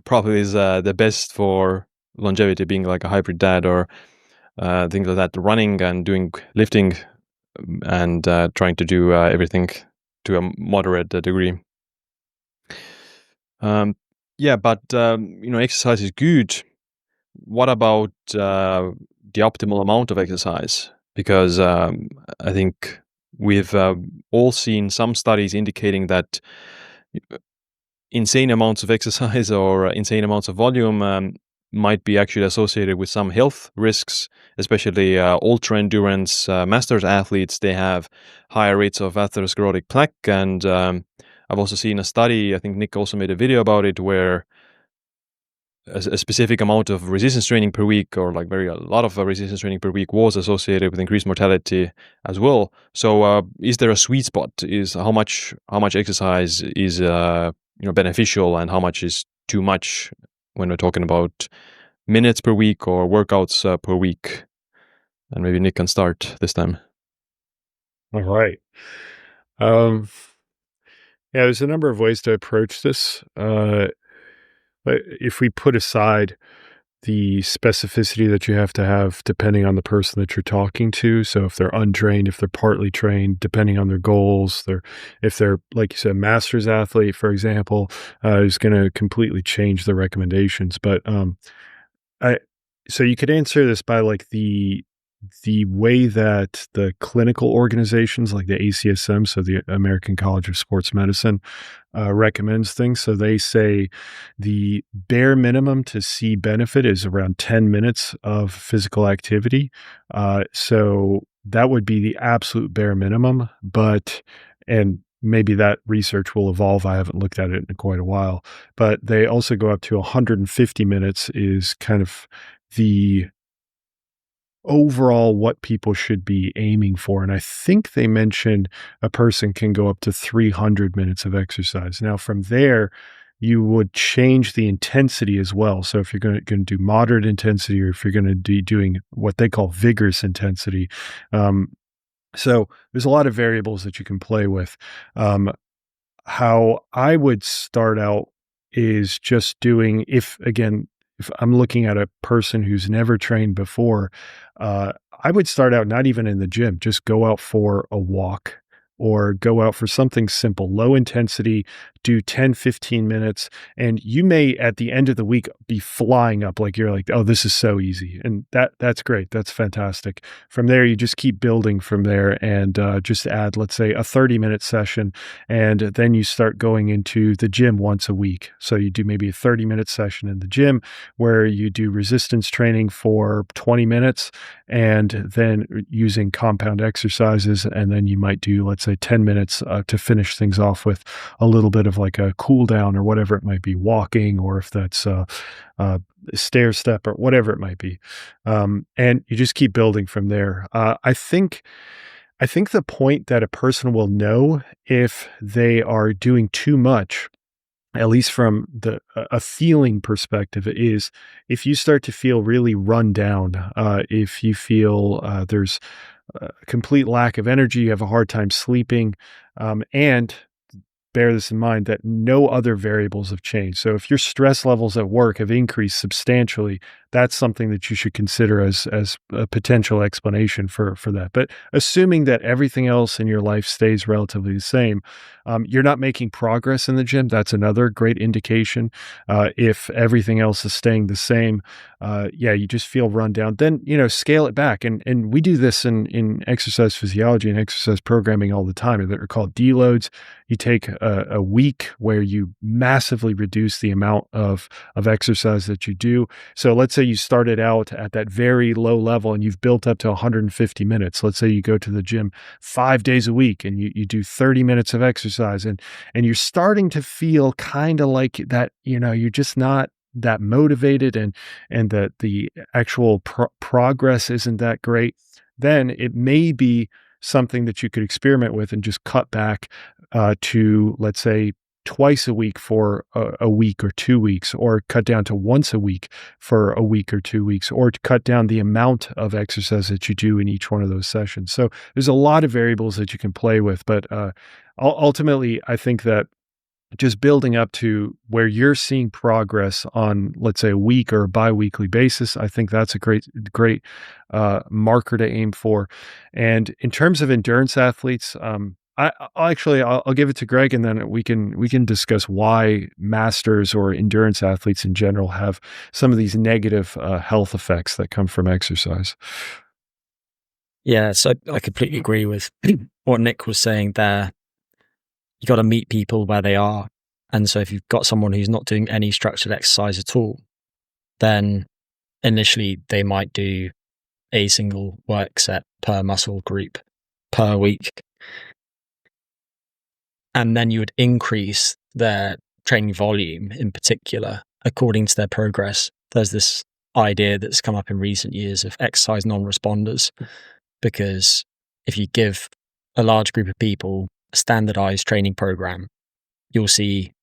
probably is the best for longevity, being like a hybrid dad or things like that, running and doing lifting and trying to do everything to a moderate degree. But exercise is good. What about the optimal amount of exercise? Because I think we've all seen some studies indicating that insane amounts of exercise or insane amounts of volume might be actually associated with some health risks, especially ultra-endurance masters athletes. They have higher rates of atherosclerotic plaque. And I've also seen a study, I think Nick also made a video about it, where a specific amount of resistance training per week, or like a lot of resistance training per week, was associated with increased mortality as well. So is there a sweet spot? Is how much exercise is beneficial, and how much is too much when we're talking about minutes per week or workouts per week? And maybe Nick can start this time. All right. There's a number of ways to approach this. If we put aside the specificity that you have to have depending on the person that you're talking to, so if they're untrained, if they're partly trained, depending on their goals, if they're, like you said, master's athlete, for example, is going to completely change the recommendations. But so you could answer this by like the way that the clinical organizations like the ACSM, so the American College of Sports Medicine, recommends things. So they say the bare minimum to see benefit is around 10 minutes of physical activity. So that would be the absolute bare minimum, and maybe that research will evolve. I haven't looked at it in quite a while, but they also go up to 150 minutes is kind of the overall what people should be aiming for. And I think they mentioned a person can go up to 300 minutes of exercise. Now from there, you would change the intensity as well. So if you're going to do moderate intensity, or if you're going to be doing what they call vigorous intensity. So there's a lot of variables that you can play with. How I would start out is just doing, if I'm looking at a person who's never trained before, I would start out not even in the gym, just go out for a walk or go out for something simple, low intensity, do 10, 15 minutes. And you may, at the end of the week, be flying up. Like you're like, oh, this is so easy. And that's great. That's fantastic. From there, you just keep building from there and just add, let's say, a 30-minute session. And then you start going into the gym once a week. So you do maybe a 30-minute session in the gym where you do resistance training for 20 minutes and then using compound exercises. And then you might do, let's say, 10 minutes to finish things off with a little bit of like a cool down or whatever it might be, walking, or if that's stair step or whatever it might be. And you just keep building from there. I think the point that a person will know if they are doing too much, at least from a feeling perspective, is if you start to feel really run down, if you feel there's a complete lack of energy, you have a hard time sleeping, and bear this in mind that no other variables have changed. So if your stress levels at work have increased substantially, that's something that you should consider as a potential explanation for that. But assuming that everything else in your life stays relatively the same, you're not making progress in the gym. That's another great indication. If everything else is staying the same, you just feel run down, then, scale it back. And we do this in exercise physiology and exercise programming all the time. They're called deloads. You take a week where you massively reduce the amount of exercise that you do. So let's say you started out at that very low level and you've built up to 150 minutes. Let's say you go to the gym 5 days a week and you do 30 minutes of exercise and you're starting to feel kind of like that, you're just not that motivated and that the actual progress isn't that great. Then it may be something that you could experiment with and just cut back to, let's say, twice a week for a week or 2 weeks, or cut down to once a week for a week or 2 weeks, or to cut down the amount of exercise that you do in each one of those sessions. So there's a lot of variables that you can play with, but ultimately, I think that just building up to where you're seeing progress on, let's say, a week or a bi-weekly basis, I think that's a great marker to aim for. And in terms of endurance athletes, I'll give it to Greg, and then we can discuss why masters or endurance athletes in general have some of these negative health effects that come from exercise. Yeah, so I completely agree with what Nick was saying there. You got to meet people where they are. And so if you've got someone who's not doing any structured exercise at all, then initially they might do a single work set per muscle group per week. And then you would increase their training volume in particular according to their progress. There's this idea that's come up in recent years of exercise non-responders, because if you give a large group of people a standardized training program, you'll see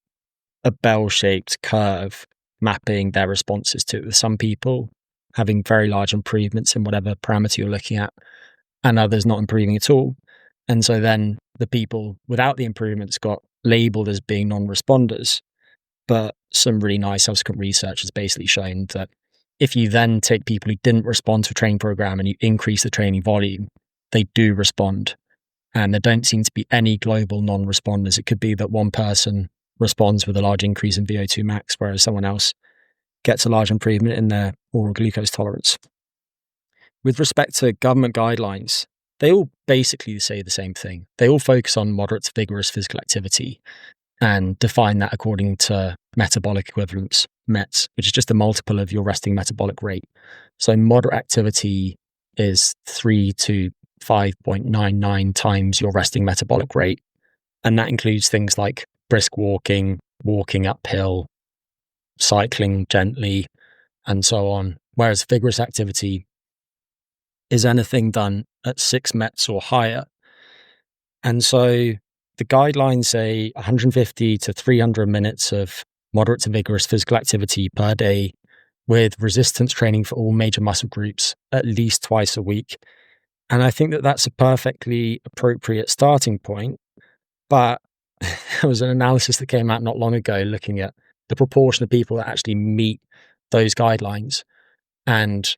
a bell-shaped curve mapping their responses to it, with some people having very large improvements in whatever parameter you're looking at, and others not improving at all. And so then the people without the improvements got labeled as being non-responders. But some really nice subsequent research has basically shown that if you then take people who didn't respond to a training program and you increase the training volume, they do respond. And there don't seem to be any global non-responders. It could be that one person responds with a large increase in VO2 max, whereas someone else gets a large improvement in their oral glucose tolerance. With respect to government guidelines, they all basically say the same thing. They all focus on moderate to vigorous physical activity and define that according to metabolic equivalence, METs, which is just a multiple of your resting metabolic rate. So moderate activity is 3 to 5.99 times your resting metabolic rate. And that includes things like brisk walking, walking uphill, cycling gently, and so on. Whereas vigorous activity is anything done at 6 METs or higher. And so the guidelines say 150 to 300 minutes of moderate to vigorous physical activity per day with resistance training for all major muscle groups at least twice a week. And I think that that's a perfectly appropriate starting point. But there was an analysis that came out not long ago looking at the proportion of people that actually meet those guidelines. And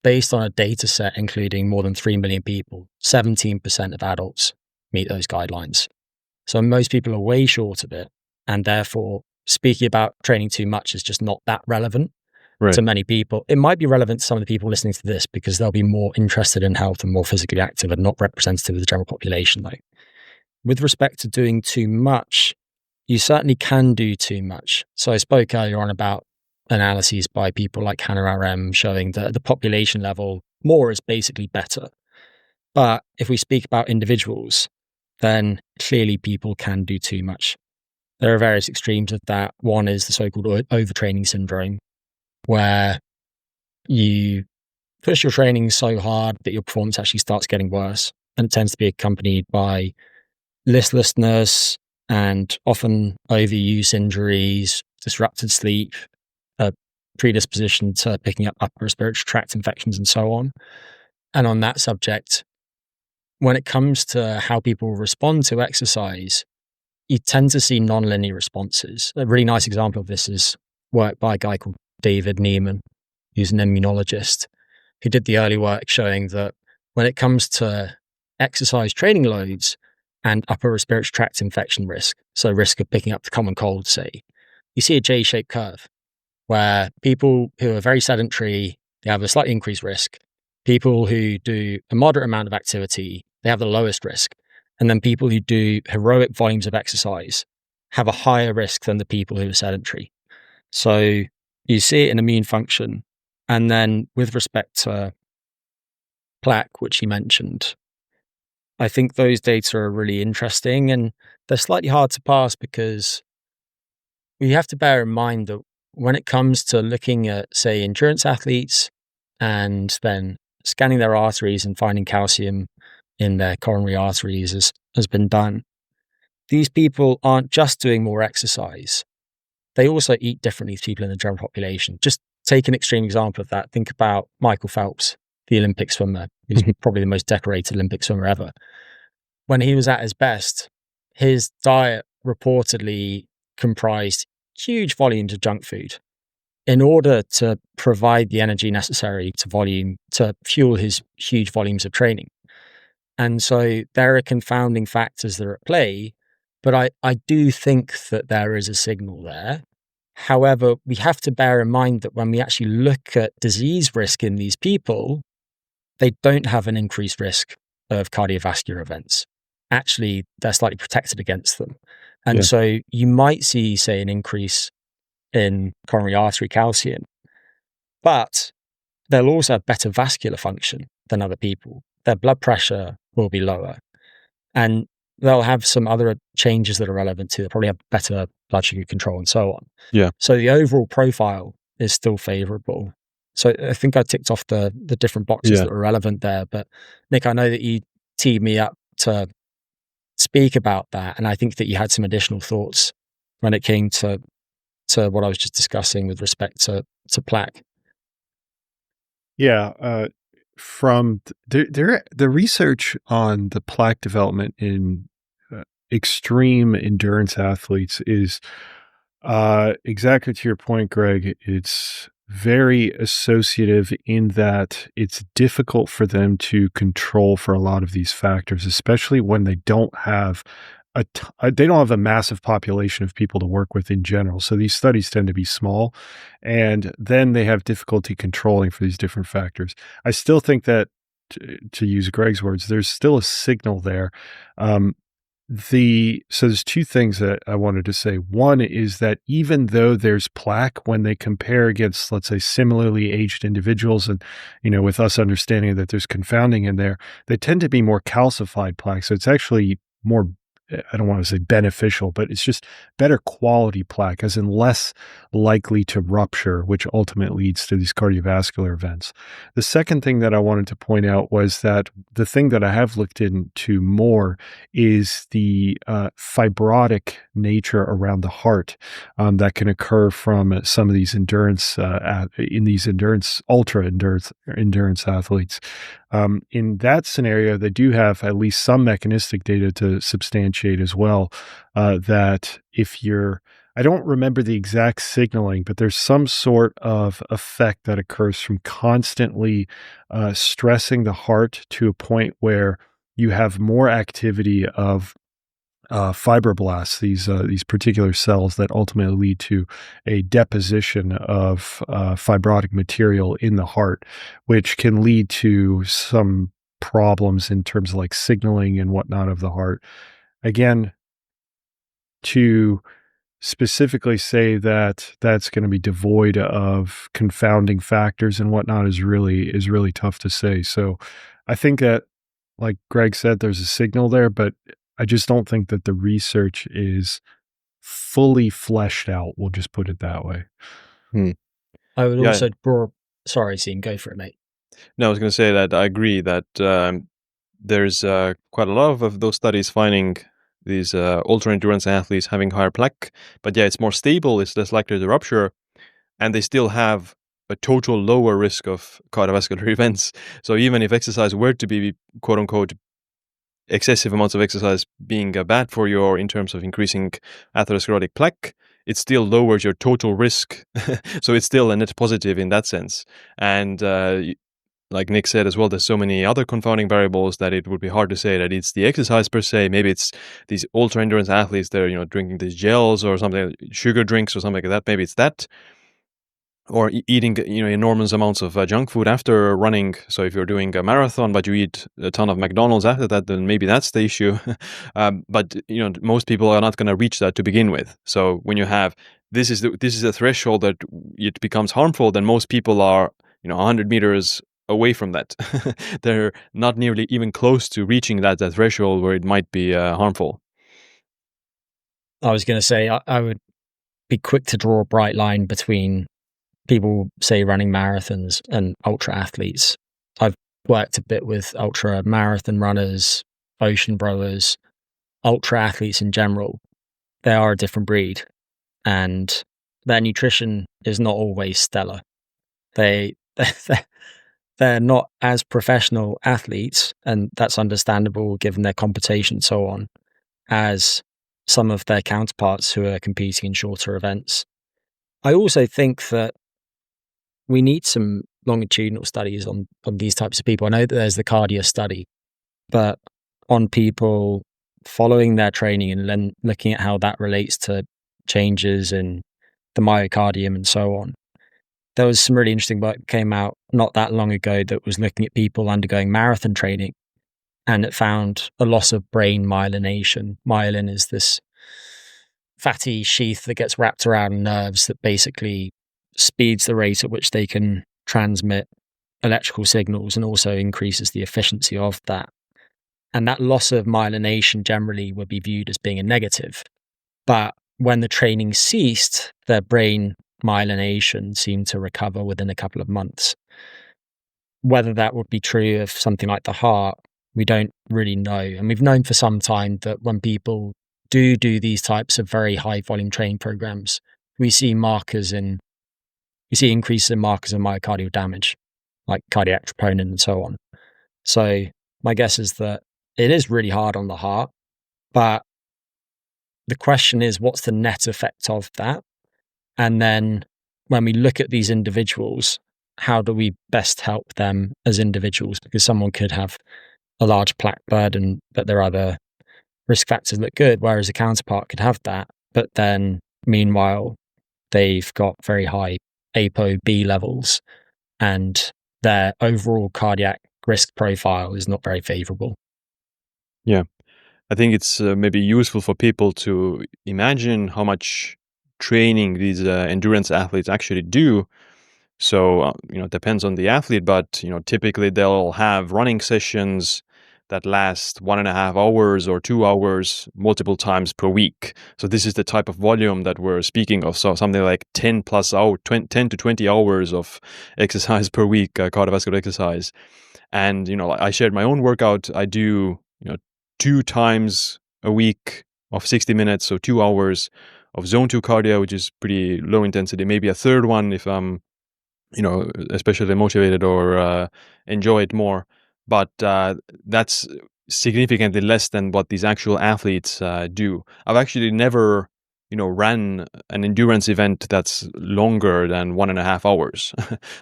based on a data set including more than 3 million people, 17% of adults meet those guidelines. So most people are way short of it. And therefore, speaking about training too much is just not that relevant to many people. It might be relevant to some of the people listening to this because they'll be more interested in health and more physically active and not representative of the general population, though. With respect to doing too much, you certainly can do too much. So I spoke earlier on about analyses by people like Hannah RM showing that at the population level, more is basically better. But if we speak about individuals, then clearly people can do too much. There are various extremes of that. One is the so-called overtraining syndrome, where you push your training so hard that your performance actually starts getting worse. And it tends to be accompanied by listlessness and often overuse injuries, disrupted sleep, a predisposition to picking up upper respiratory tract infections and so on. And on that subject, when it comes to how people respond to exercise, you tend to see nonlinear responses. A really nice example of this is work by a guy called David Neiman, who's an immunologist, who did the early work showing that when it comes to exercise training loads and upper respiratory tract infection risk, so risk of picking up the common cold, say, you see a J-shaped curve where people who are very sedentary, they have a slightly increased risk. People who do a moderate amount of activity, they have the lowest risk. And then people who do heroic volumes of exercise have a higher risk than the people who are sedentary. So you see it in immune function. And then with respect to plaque, which you mentioned, I think those data are really interesting and they're slightly hard to pass because we have to bear in mind that when it comes to looking at, say, endurance athletes and then scanning their arteries and finding calcium in their coronary arteries has been done, these people aren't just doing more exercise. They also eat differently to people in the general population. Just take an extreme example of that. Think about Michael Phelps, the Olympic swimmer, who's probably the most decorated Olympic swimmer ever. When he was at his best, his diet reportedly comprised huge volumes of junk food in order to provide the energy necessary to fuel his huge volumes of training. And so there are confounding factors that are at play, but I do think that there is a signal there. However, we have to bear in mind that when we actually look at disease risk in these people, they don't have an increased risk of cardiovascular events. Actually, they're slightly protected against them. And so you might see, say, an increase in coronary artery calcium, but they'll also have better vascular function than other people. Their blood pressure will be lower. And they'll have some other changes that are relevant to. They'll probably have better blood sugar control and so on. Yeah. So the overall profile is still favorable. So I think I ticked off the different boxes that were relevant there. But Nick, I know that you teed me up to speak about that. And I think that you had some additional thoughts when it came to what I was just discussing with respect to plaque. Yeah. From the research on the plaque development in extreme endurance athletes is exactly to your point, Greg. It's very associative in that it's difficult for them to control for a lot of these factors, especially when they don't have a massive population of people to work with in general. So these studies tend to be small, and then they have difficulty controlling for these different factors. I still think that, to use Greg's words, there's still a signal there. So there's two things that I wanted to say. One is that even though there's plaque, when they compare against, let's say, similarly aged individuals, and, with us understanding that there's confounding in there, they tend to be more calcified plaque. So it's actually more I don't want to say beneficial, but it's just better quality plaque, as in less likely to rupture, which ultimately leads to these cardiovascular events. The second thing that I wanted to point out was that the thing that I have looked into more is the fibrotic nature around the heart that can occur from some of these ultra endurance athletes. In that scenario, they do have at least some mechanistic data to substantiate as well that if I don't remember the exact signaling, but there's some sort of effect that occurs from constantly stressing the heart to a point where you have more activity of fibroblasts, these particular cells that ultimately lead to a deposition of fibrotic material in the heart, which can lead to some problems in terms of like signaling and whatnot of the heart. Again, to specifically say that that's going to be devoid of confounding factors and whatnot is really tough to say. So I think that, like Greg said, there's a signal there, but I just don't think that the research is fully fleshed out. We'll just put it that way. I would Yeah. also sorry, Siim, go for it, mate. No, I was going to say that I agree that there's quite a lot of those studies finding these ultra-endurance athletes having higher plaque. But yeah, it's more stable, it's less likely to rupture, and they still have a total lower risk of cardiovascular events. So even if exercise were to be, quote-unquote, excessive amounts of exercise being bad for you or in terms of increasing atherosclerotic plaque, it still lowers your total risk. So it's still a net positive in that sense. And like Nick said as well, there's so many other confounding variables that it would be hard to say that it's the exercise per se. Maybe it's these ultra endurance athletes that are, drinking these gels or something, sugar drinks or something like that. Maybe it's that. Or eating, enormous amounts of junk food after running. So if you're doing a marathon, but you eat a ton of McDonald's after that, then maybe that's the issue. But most people are not going to reach that to begin with. So when you have this is a threshold that it becomes harmful, then most people are 100 meters away from that. They're not nearly even close to reaching that threshold where it might be harmful. I was going to say I would be quick to draw a bright line between people, say, running marathons and ultra athletes. I've worked a bit with ultra marathon runners, ocean rowers, ultra athletes in general. They are a different breed, and their nutrition is not always stellar. They're not as professional athletes, and that's understandable given their competition and so on, as some of their counterparts who are competing in shorter events. I also think that we need some longitudinal studies on these types of people. I know that there's the cardio study, but on people following their training and then looking at how that relates to changes in the myocardium and so on. There was some really interesting work that came out not that long ago that was looking at people undergoing marathon training, and it found a loss of brain myelination. Myelin is this fatty sheath that gets wrapped around nerves that basically speeds the rate at which they can transmit electrical signals and also increases the efficiency of that. And that loss of myelination generally would be viewed as being a negative. But when the training ceased, their brain myelination seemed to recover within a couple of months. Whether that would be true of something like the heart, we don't really know. And we've known for some time that when people do these types of very high volume training programs, we see increases in markers of myocardial damage, like cardiac troponin and so on. So my guess is that it is really hard on the heart, but the question is, what's the net effect of that? And then when we look at these individuals, how do we best help them as individuals? Because someone could have a large plaque burden, but their other risk factors look good, whereas a counterpart could have that, but then meanwhile, they've got very high ApoB levels and their overall cardiac risk profile is not very favorable. Yeah. I think it's maybe useful for people to imagine how much training these endurance athletes actually do. So, it depends on the athlete, but, typically they'll have running sessions that last 1.5 hours or 2 hours multiple times per week. So this is the type of volume that we're speaking of. So something like 10 to 20 hours of exercise per week, cardiovascular exercise. And, I shared my own workout. I do, 2 times a week of 60 minutes, so 2 hours of zone 2 cardio, which is pretty low intensity, maybe a third one if I'm, especially motivated or enjoy it more. But that's significantly less than what these actual athletes do. I've actually never, ran an endurance event that's longer than 1.5 hours.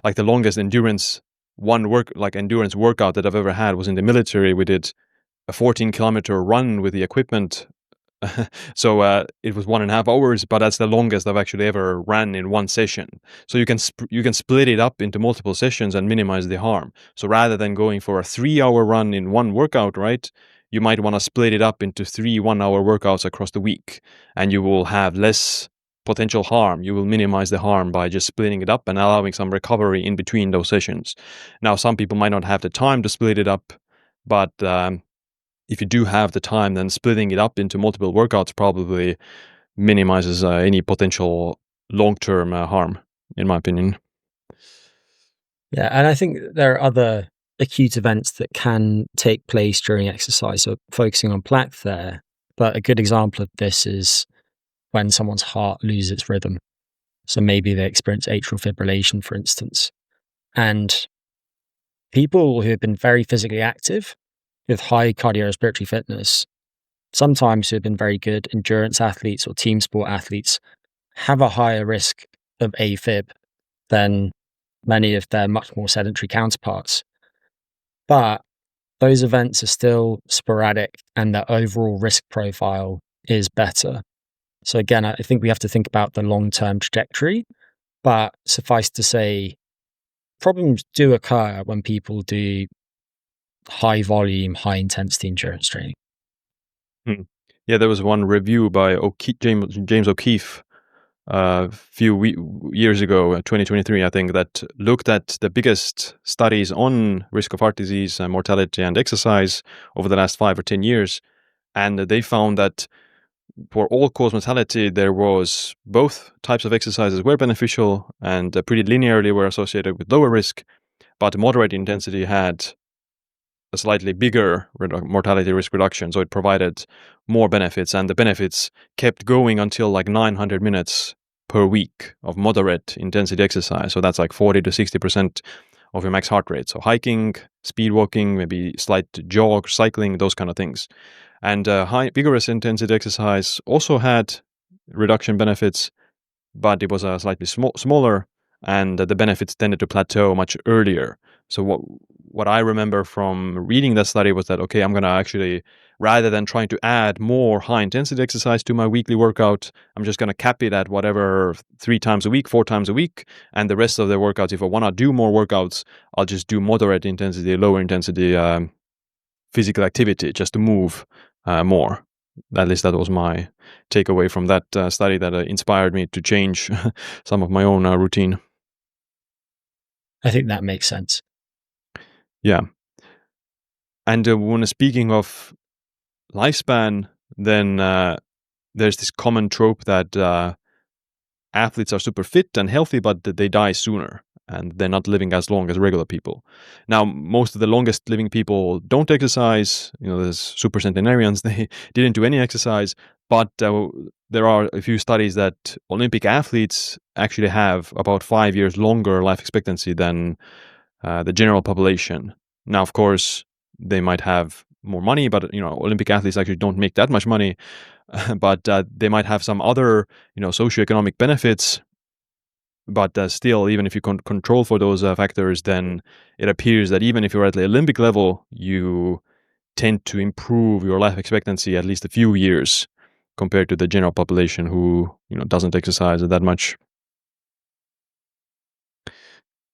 Like the longest endurance workout that I've ever had was in the military. We did a 14-kilometer run with the equipment. So it was 1.5 hours, but that's the longest I've actually ever ran in one session. So you can split it up into multiple sessions and minimize the harm. So rather than going for a 3-hour run in one workout, right, you might want to split it up into 3 1-hour workouts across the week, and you will have less potential harm. You will minimize the harm by just splitting it up and allowing some recovery in between those sessions. Now, some people might not have the time to split it up, but if you do have the time, then splitting it up into multiple workouts probably minimizes any potential long-term harm, in my opinion. Yeah, and I think there are other acute events that can take place during exercise. So focusing on plaque there, but a good example of this is when someone's heart loses its rhythm. So maybe they experience atrial fibrillation, for instance. And people who have been very physically active with high cardiorespiratory fitness, sometimes who have been very good endurance athletes or team sport athletes, have a higher risk of AFib than many of their much more sedentary counterparts. But those events are still sporadic and their overall risk profile is better. So again, I think we have to think about the long-term trajectory, but suffice to say, problems do occur when people do high volume, high intensity endurance training. Yeah, there was one review by James O'Keefe a few years ago, 2023, I think, that looked at the biggest studies on risk of heart disease, mortality, and exercise over the last 5 or 10 years. And they found that for all-cause mortality, there was both types of exercises were beneficial and pretty linearly were associated with lower risk, but moderate intensity had a slightly bigger mortality risk reduction. So it provided more benefits, and the benefits kept going until like 900 minutes per week of moderate intensity exercise. So that's like 40 to 60% of your max heart rate. So hiking, speed walking, maybe slight jog, cycling, those kind of things. And high vigorous intensity exercise also had reduction benefits, but it was slightly smaller, and the benefits tended to plateau much earlier. So what I remember from reading that study was that, okay, I'm going to actually, rather than trying to add more high intensity exercise to my weekly workout, I'm just going to cap it at whatever 3 times a week, 4 times a week. And the rest of the workouts, if I want to do more workouts, I'll just do moderate intensity, lower intensity physical activity just to move more. At least that was my takeaway from that study that inspired me to change some of my own routine. I think that makes sense. Yeah. And when speaking of lifespan, then there's this common trope that athletes are super fit and healthy, but they die sooner and they're not living as long as regular people. Now, most of the longest living people don't exercise. There's super centenarians, they didn't do any exercise, but there are a few studies that Olympic athletes actually have about 5 years longer life expectancy than the general population. Now, of course, they might have more money, but Olympic athletes actually don't make that much money. But they might have some other, socioeconomic benefits. But still, even if you control for those factors, then it appears that even if you're at the Olympic level, you tend to improve your life expectancy at least a few years compared to the general population who doesn't exercise that much.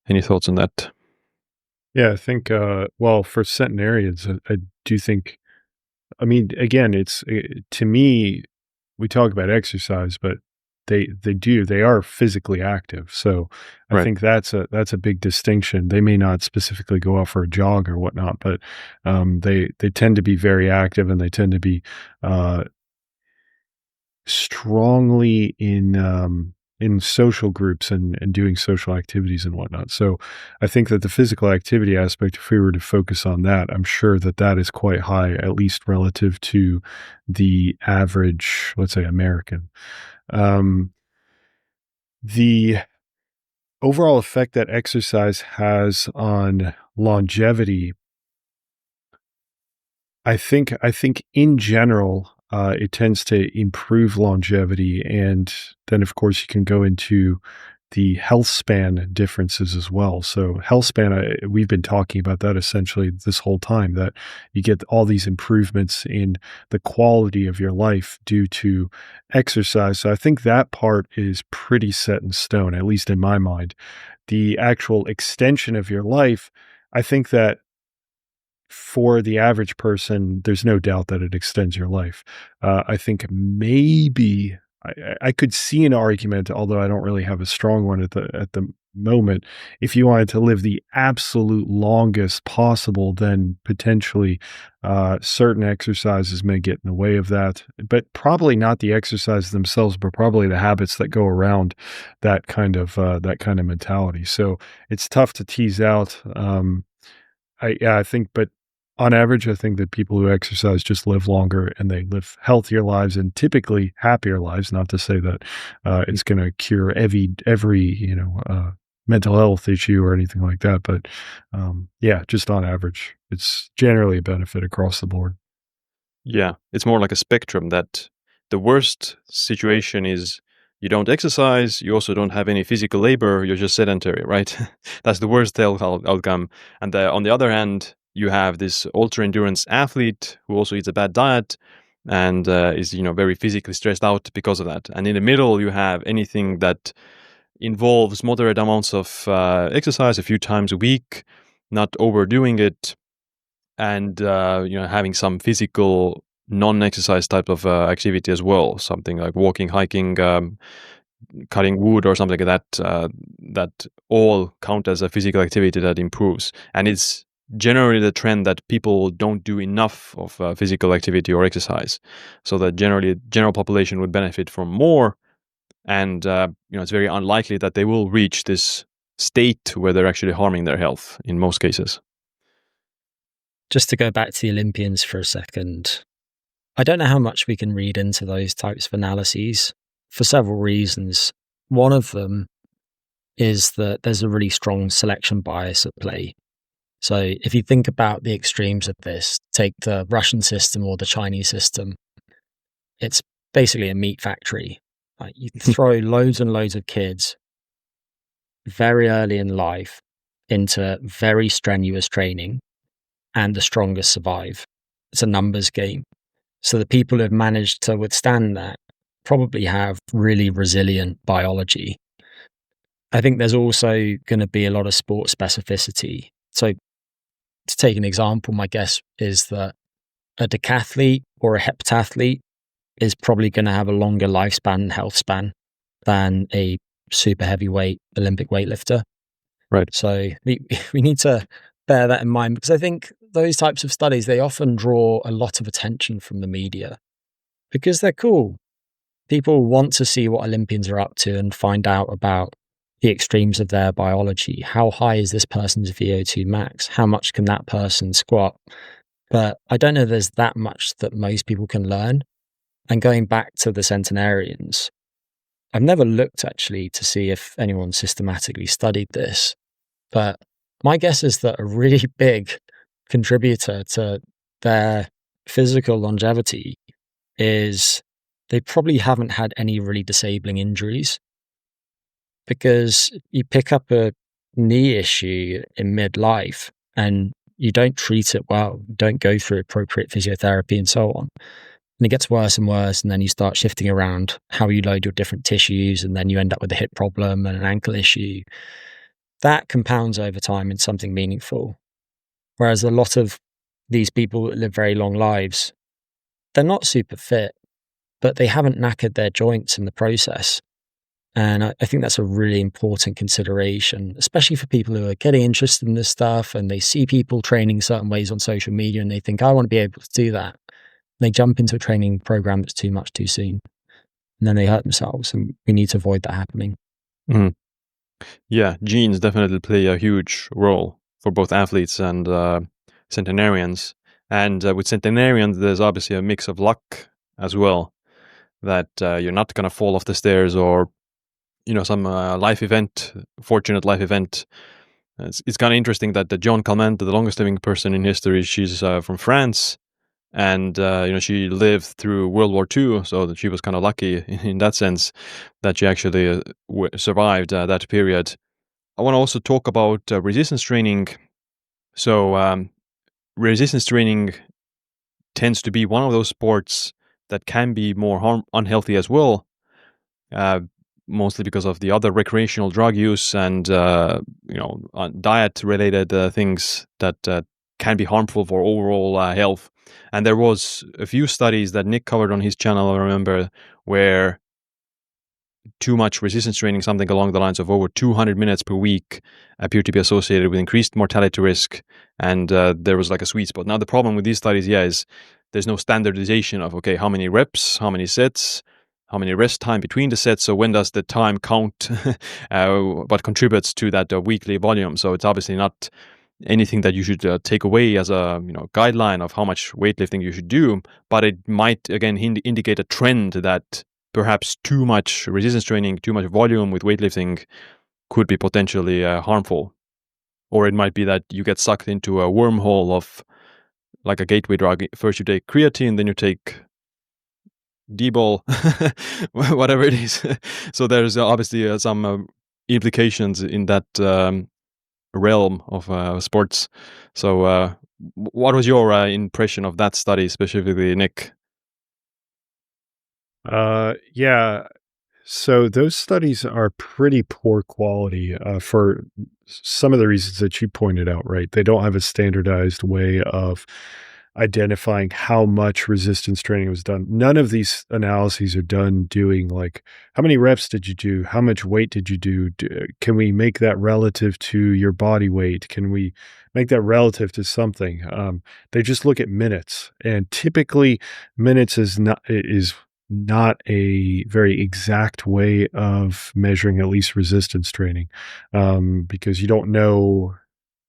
Any thoughts on that? Yeah, I think, for centenarians, I do think, I mean, again, it's to me, we talk about exercise, but they are physically active. So I Right. think that's a big distinction. They may not specifically go out for a jog or whatnot, but they tend to be very active, and they tend to be strongly in social groups and doing social activities and whatnot. So I think that the physical activity aspect, if we were to focus on that, I'm sure that that is quite high, at least relative to the average, let's say, American. The overall effect that exercise has on longevity, I think in general, it tends to improve longevity, and then of course you can go into the health span differences as well. So health span, we've been talking about that essentially this whole time, that you get all these improvements in the quality of your life due to exercise. So I think that part is pretty set in stone, at least in my mind. The actual extension of your life, I think that for the average person, there's no doubt that it extends your life. I think maybe I could see an argument, although I don't really have a strong one at the moment. If you wanted to live the absolute longest possible, then potentially certain exercises may get in the way of that. But probably not the exercises themselves, but probably the habits that go around that kind of mentality. So it's tough to tease out. I think, but on average, I think that people who exercise just live longer, and they live healthier lives and typically happier lives. Not to say that it's going to cure every mental health issue or anything like that, but yeah, just on average, it's generally a benefit across the board. Yeah, it's more like a spectrum, that the worst situation is you don't exercise, you also don't have any physical labor, you're just sedentary, right? That's the worst outcome. And on the other hand, you have this ultra-endurance athlete who also eats a bad diet and is very physically stressed out because of that. And in the middle, you have anything that involves moderate amounts of exercise a few times a week, not overdoing it, and having some physical non-exercise type of activity as well, something like walking, hiking, cutting wood or something like that, that all count as a physical activity that improves. And it's generally the trend that people don't do enough of physical activity or exercise, so that generally general population would benefit from more. And it's very unlikely that they will reach this state where they're actually harming their health in most cases. Just to go back to the Olympians for a second, I don't know how much we can read into those types of analyses for several reasons. One of them is that there's a really strong selection bias at play. So if you think about the extremes of this, take the Russian system or the Chinese system, it's basically a meat factory. Like, you throw loads and loads of kids very early in life into very strenuous training, and the strongest survive. It's a numbers game. So the people who have managed to withstand that probably have really resilient biology. I think there's also going to be a lot of sport specificity. So to take an example, my guess is that a decathlete or a heptathlete is probably going to have a longer lifespan and health span than a super heavyweight Olympic weightlifter. Right. So we need to bear that in mind, because I think those types of studies, they often draw a lot of attention from the media because they're cool. People want to see what Olympians are up to and find out about the extremes of their biology. How high is this person's VO2 max? How much can that person squat? But I don't know there's that much that most people can learn. And going back to the centenarians, I've never looked actually to see if anyone systematically studied this, but my guess is that a really big contributor to their physical longevity is they probably haven't had any really disabling injuries, because you pick up a knee issue in midlife and you don't treat it well, you don't go through appropriate physiotherapy and so on. And it gets worse and worse, and then you start shifting around how you load your different tissues, and then you end up with a hip problem and an ankle issue. That compounds over time in something meaningful. Whereas a lot of these people that live very long lives, they're not super fit, but they haven't knackered their joints in the process. And I think that's a really important consideration, especially for people who are getting interested in this stuff and they see people training certain ways on social media and they think, I want to be able to do that. They jump into a training program that's too much too soon. And then they hurt themselves, and we need to avoid that happening. Mhm. Yeah, genes definitely play a huge role for both athletes and centenarians. And with centenarians, there's obviously a mix of luck as well, that you're not going to fall off the stairs or, some fortunate life event. It's kind of interesting that Joan Calment, the longest living person in history, she's from France. And, she lived through World War II, so that she was kind of lucky in that sense that she actually survived that period. I want to also talk about resistance training. So, resistance training tends to be one of those sports that can be more unhealthy as well, mostly because of the other recreational drug use and diet-related things that can be harmful for overall health. And there was a few studies that Nick covered on his channel, I remember, where too much resistance training, something along the lines of over 200 minutes per week, appeared to be associated with increased mortality risk. And there was like a sweet spot. Now, the problem with these studies, is there's no standardization of, okay, how many reps, how many sets, how many rest time between the sets. So when does the time count what contributes to that weekly volume? So it's obviously not anything that you should take away as a guideline of how much weightlifting you should do, but it might again indicate a trend that perhaps too much resistance training, too much volume with weightlifting could be potentially harmful. Or it might be that you get sucked into a wormhole of like a gateway drug. First you take creatine, then you take D-bol, whatever it is. So there's obviously some implications in that realm of sports. So what was your impression of that study specifically, Nick? Yeah. So those studies are pretty poor quality for some of the reasons that you pointed out, right? They don't have a standardized way of identifying how much resistance training was done. None of these analyses are done doing like, how many reps did you do? How much weight did you do? Can we make that relative to your body weight? Can we make that relative to something? They just look at minutes, and typically minutes is not a very exact way of measuring at least resistance training, because you don't know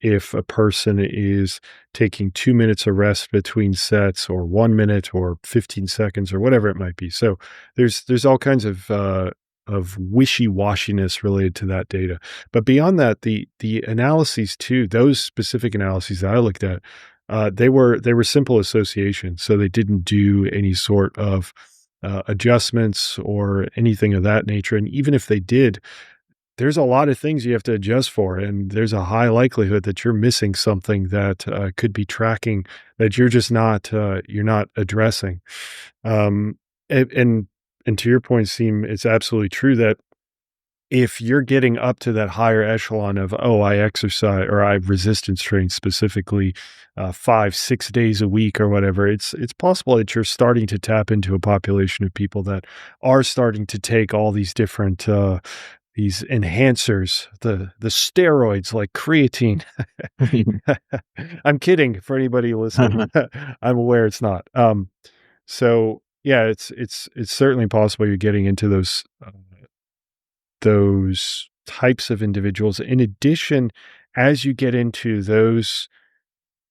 if a person is taking 2 minutes of rest between sets or 1 minute or 15 seconds or whatever it might be. So there's all kinds of wishy-washiness related to that data. But beyond that, the analyses too, those specific analyses that I looked at, they were simple associations. So they didn't do any sort of adjustments or anything of that nature. And even if they did, there's a lot of things you have to adjust for, and there's a high likelihood that you're missing something that could be tracking that you're just not you're not addressing. Um, and to your point, Siim, it's absolutely true that if you're getting up to that higher echelon of, I exercise or I resistance train specifically 5-6 days a week or whatever, it's possible that you're starting to tap into a population of people that are starting to take all these different these enhancers, the steroids like creatine. I'm kidding for anybody listening. I'm aware it's not. So yeah, it's certainly possible you're getting into those types of individuals. In addition, as you get into those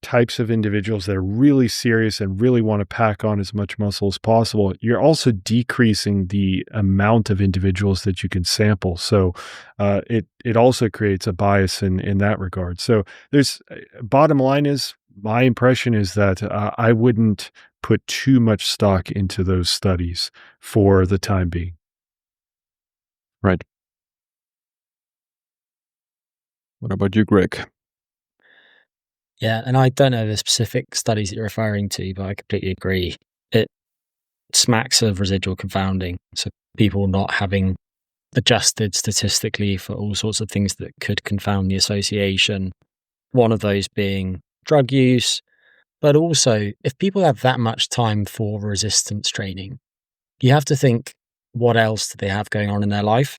types of individuals that are really serious and really want to pack on as much muscle as possible, you're also decreasing the amount of individuals that you can sample. So it also creates a bias in that regard. So there's bottom line is, my impression is that I wouldn't put too much stock into those studies for the time being. Right. What about you, Greg? Yeah, and I don't know the specific studies that you're referring to, but I completely agree. It smacks of residual confounding. So people not having adjusted statistically for all sorts of things that could confound the association. One of those being drug use, but also if people have that much time for resistance training, you have to think, what else do they have going on in their life?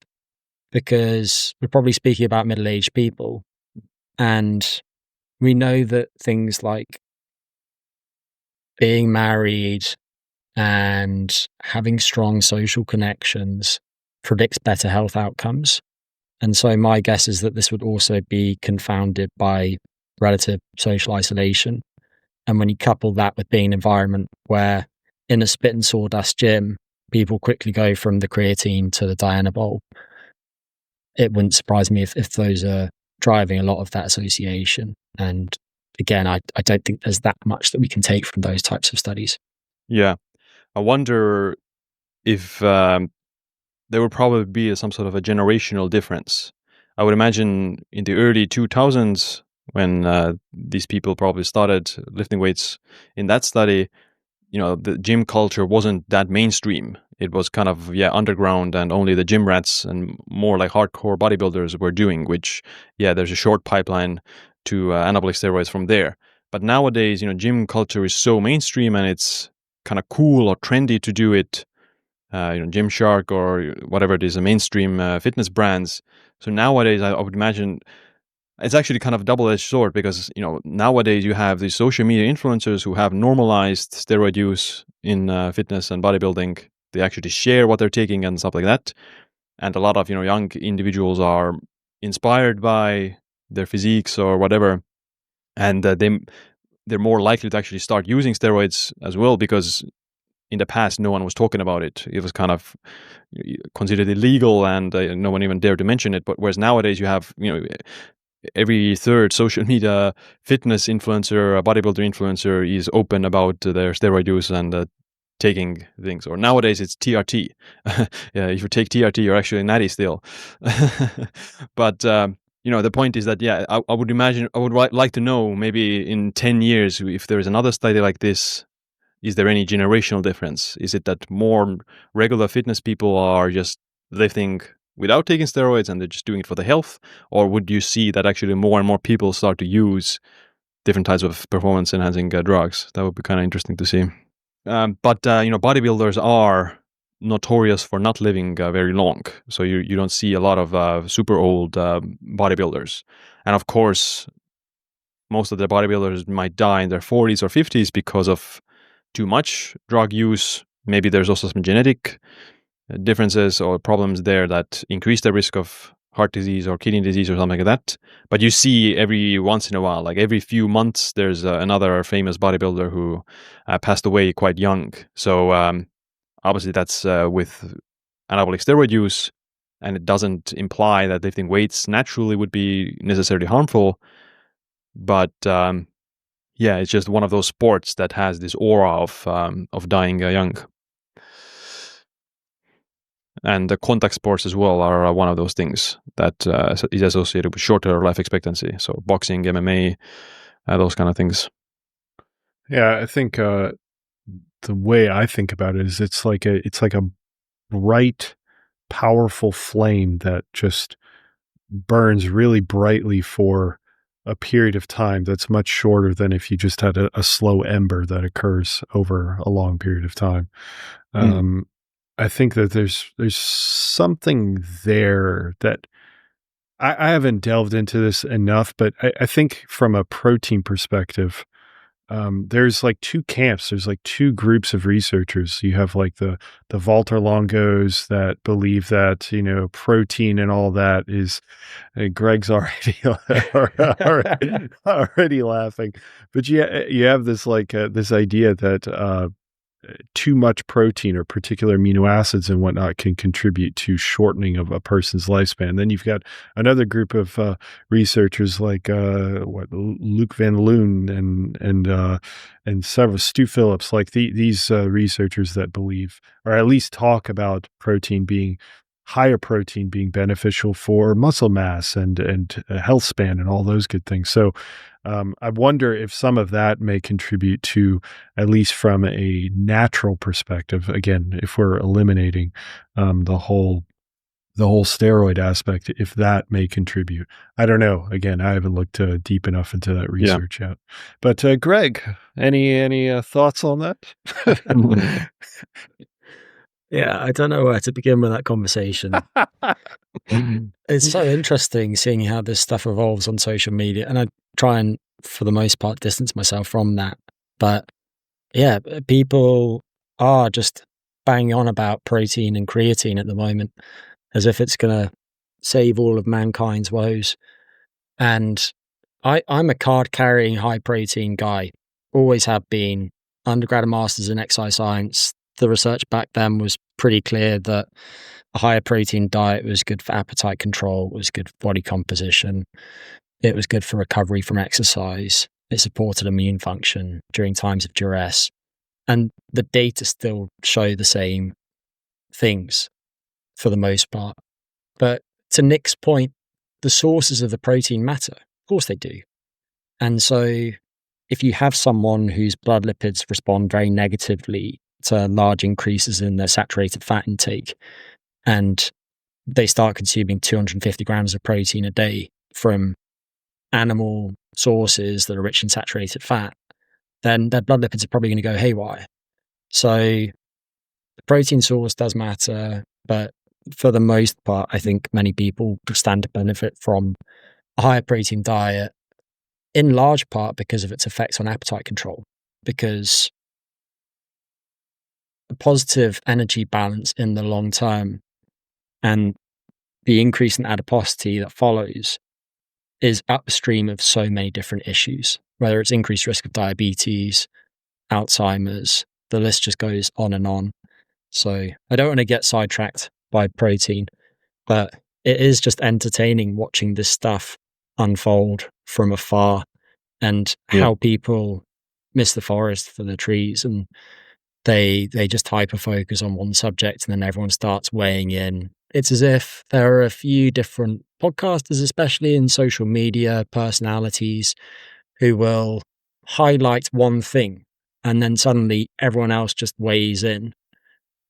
because we're probably speaking about middle-aged people, and we know that things like being married and having strong social connections predicts better health outcomes. And so my guess is that this would also be confounded by relative social isolation. And when you couple that with being an environment where in a spit and sawdust gym, people quickly go from the creatine to the Dianabol, it wouldn't surprise me if those are driving a lot of that association. And again, I don't think there's that much that we can take from those types of studies. Yeah. I wonder if there would probably be some sort of a generational difference. I would imagine in the early 2000s, when these people probably started lifting weights in that study, the gym culture wasn't that mainstream. It was kind of, underground, and only the gym rats and more like hardcore bodybuilders were doing, which, there's a short pipeline to anabolic steroids from there. But nowadays, gym culture is so mainstream, and it's kind of cool or trendy to do it. Gymshark or whatever it is, the mainstream fitness brands. So nowadays, I would imagine it's actually kind of a double-edged sword, because nowadays you have these social media influencers who have normalized steroid use in fitness and bodybuilding. They actually share what they're taking and stuff like that. And a lot of young individuals are inspired by their physiques or whatever, and they're more likely to actually start using steroids as well, because in the past, no one was talking about it. It was kind of considered illegal, and no one even dared to mention it. But whereas nowadays, you have every third social media fitness influencer, a bodybuilder influencer, is open about their steroid use and taking things. Or nowadays, it's TRT. If you take TRT, you're actually natty still. But the point is that I would imagine, I would like to know, maybe in 10 years, if there is another study like this. Is there any generational difference? Is it that more regular fitness people are just lifting without taking steroids and they're just doing it for the health? Or would you see that actually more and more people start to use different types of performance-enhancing drugs? That would be kind of interesting to see. But bodybuilders are notorious for not living very long. So you don't see a lot of super old bodybuilders. And of course, most of the bodybuilders might die in their 40s or 50s because of too much drug use. Maybe there's also some genetic differences or problems there that increase the risk of heart disease or kidney disease or something like that. But you see every once in a while, like every few months, there's another famous bodybuilder who passed away quite young. So obviously that's with anabolic steroid use, and it doesn't imply that lifting weights naturally would be necessarily harmful. But it's just one of those sports that has this aura of dying young. And the contact sports as well are one of those things that is associated with shorter life expectancy. So boxing, MMA, those kind of things. Yeah, I think the way I think about it is it's like a bright, powerful flame that just burns really brightly for a period of time that's much shorter than if you just had a slow ember that occurs over a long period of time. I think that there's something there that I haven't delved into this enough, but I think from a protein perspective, there's like two camps. There's like two groups of researchers. You have like the Walter Longos that believe that, protein and all that is, Greg's already laughing, but you have this this idea that, too much protein or particular amino acids and whatnot can contribute to shortening of a person's lifespan. Then you've got another group of researchers like Luc Van Loon and several Stu Phillips, like these researchers that believe, or at least talk about higher protein being beneficial for muscle mass and health span and all those good things. So I wonder if some of that may contribute to, at least from a natural perspective, again, if we're eliminating the whole steroid aspect, if that may contribute. I don't know. Again, I haven't looked deep enough into that research yet. But Greg, any thoughts on that? Yeah, I don't know where to begin with that conversation. It's so interesting seeing how this stuff evolves on social media, and I try and, for the most part, distance myself from that. But yeah, people are just banging on about protein and creatine at the moment as if it's going to save all of mankind's woes. And I'm a card-carrying high-protein guy, always have been. Undergrad and masters in exercise science, the research back then was pretty clear that a higher protein diet was good for appetite control, was good for body composition, it was good for recovery from exercise, it supported immune function during times of duress. And the data still show the same things for the most part. But to Nick's point, the sources of the protein matter. Of course they do. And so if you have someone whose blood lipids respond very negatively to large increases in their saturated fat intake, and they start consuming 250 grams of protein a day from animal sources that are rich in saturated fat, then their blood lipids are probably going to go haywire. So the protein source does matter, but for the most part, I think many people stand to benefit from a higher protein diet, in large part because of its effects on appetite control, because the positive energy balance in the long term and the increase in adiposity that follows is upstream of so many different issues, whether it's increased risk of diabetes, Alzheimer's, the list just goes on and on. So I don't want to get sidetracked by protein, but it is just entertaining watching this stuff unfold from afar and how people miss the forest for the trees, and they just hyper focus on one subject and then everyone starts weighing in. It's as if there are a few different podcasters, especially in social media, personalities who will highlight one thing and then suddenly everyone else just weighs in.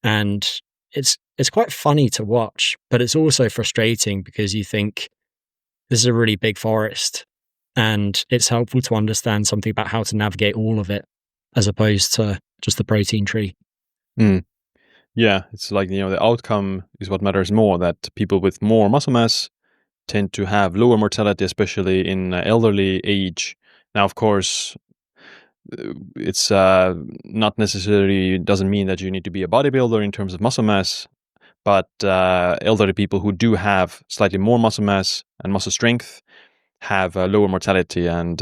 And it's quite funny to watch, but it's also frustrating because you think this is a really big forest and it's helpful to understand something about how to navigate all of it as opposed to just the protein tree. Yeah, it's like, the outcome is what matters more, that people with more muscle mass tend to have lower mortality, especially in elderly age. Now, of course, it's not necessarily doesn't mean that you need to be a bodybuilder in terms of muscle mass, but elderly people who do have slightly more muscle mass and muscle strength have lower mortality and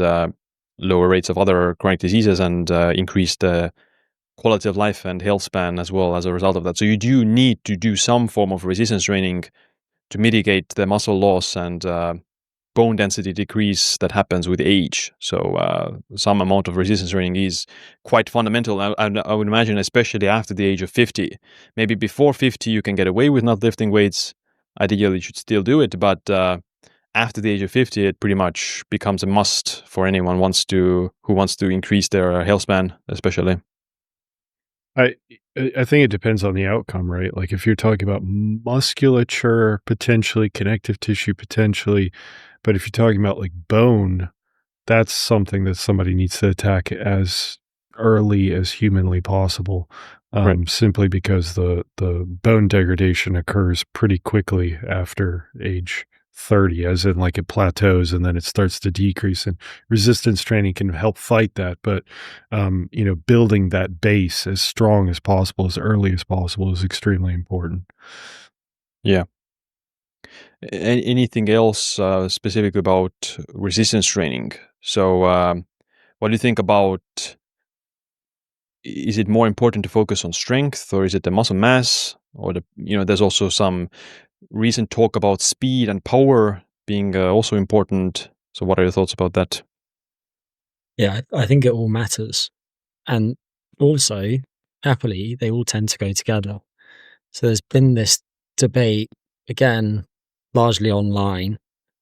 lower rates of other chronic diseases and increased quality of life and health span as well as a result of that. So you do need to do some form of resistance training to mitigate the muscle loss and bone density decrease that happens with age. So some amount of resistance training is quite fundamental. I would imagine, especially after the age of 50. Maybe before 50, you can get away with not lifting weights. Ideally, you should still do it. But after the age of 50, it pretty much becomes a must for anyone who wants to increase their health span, especially. I think it depends on the outcome, right? Like if you're talking about musculature, potentially connective tissue, potentially, but if you're talking about like bone, that's something that somebody needs to attack as early as humanly possible, Right. simply because the bone degradation occurs pretty quickly after age 30, as in like it plateaus and then it starts to decrease, and resistance training can help fight that. But, building that base as strong as possible, as early as possible is extremely important. Yeah. Anything else specific about resistance training? So what do you think about, is it more important to focus on strength, or is it the muscle mass, or there's also some recent talk about speed and power being also important. So what are your thoughts about that? Yeah, I think it all matters. And also, happily, they all tend to go together. So there's been this debate, again, largely online,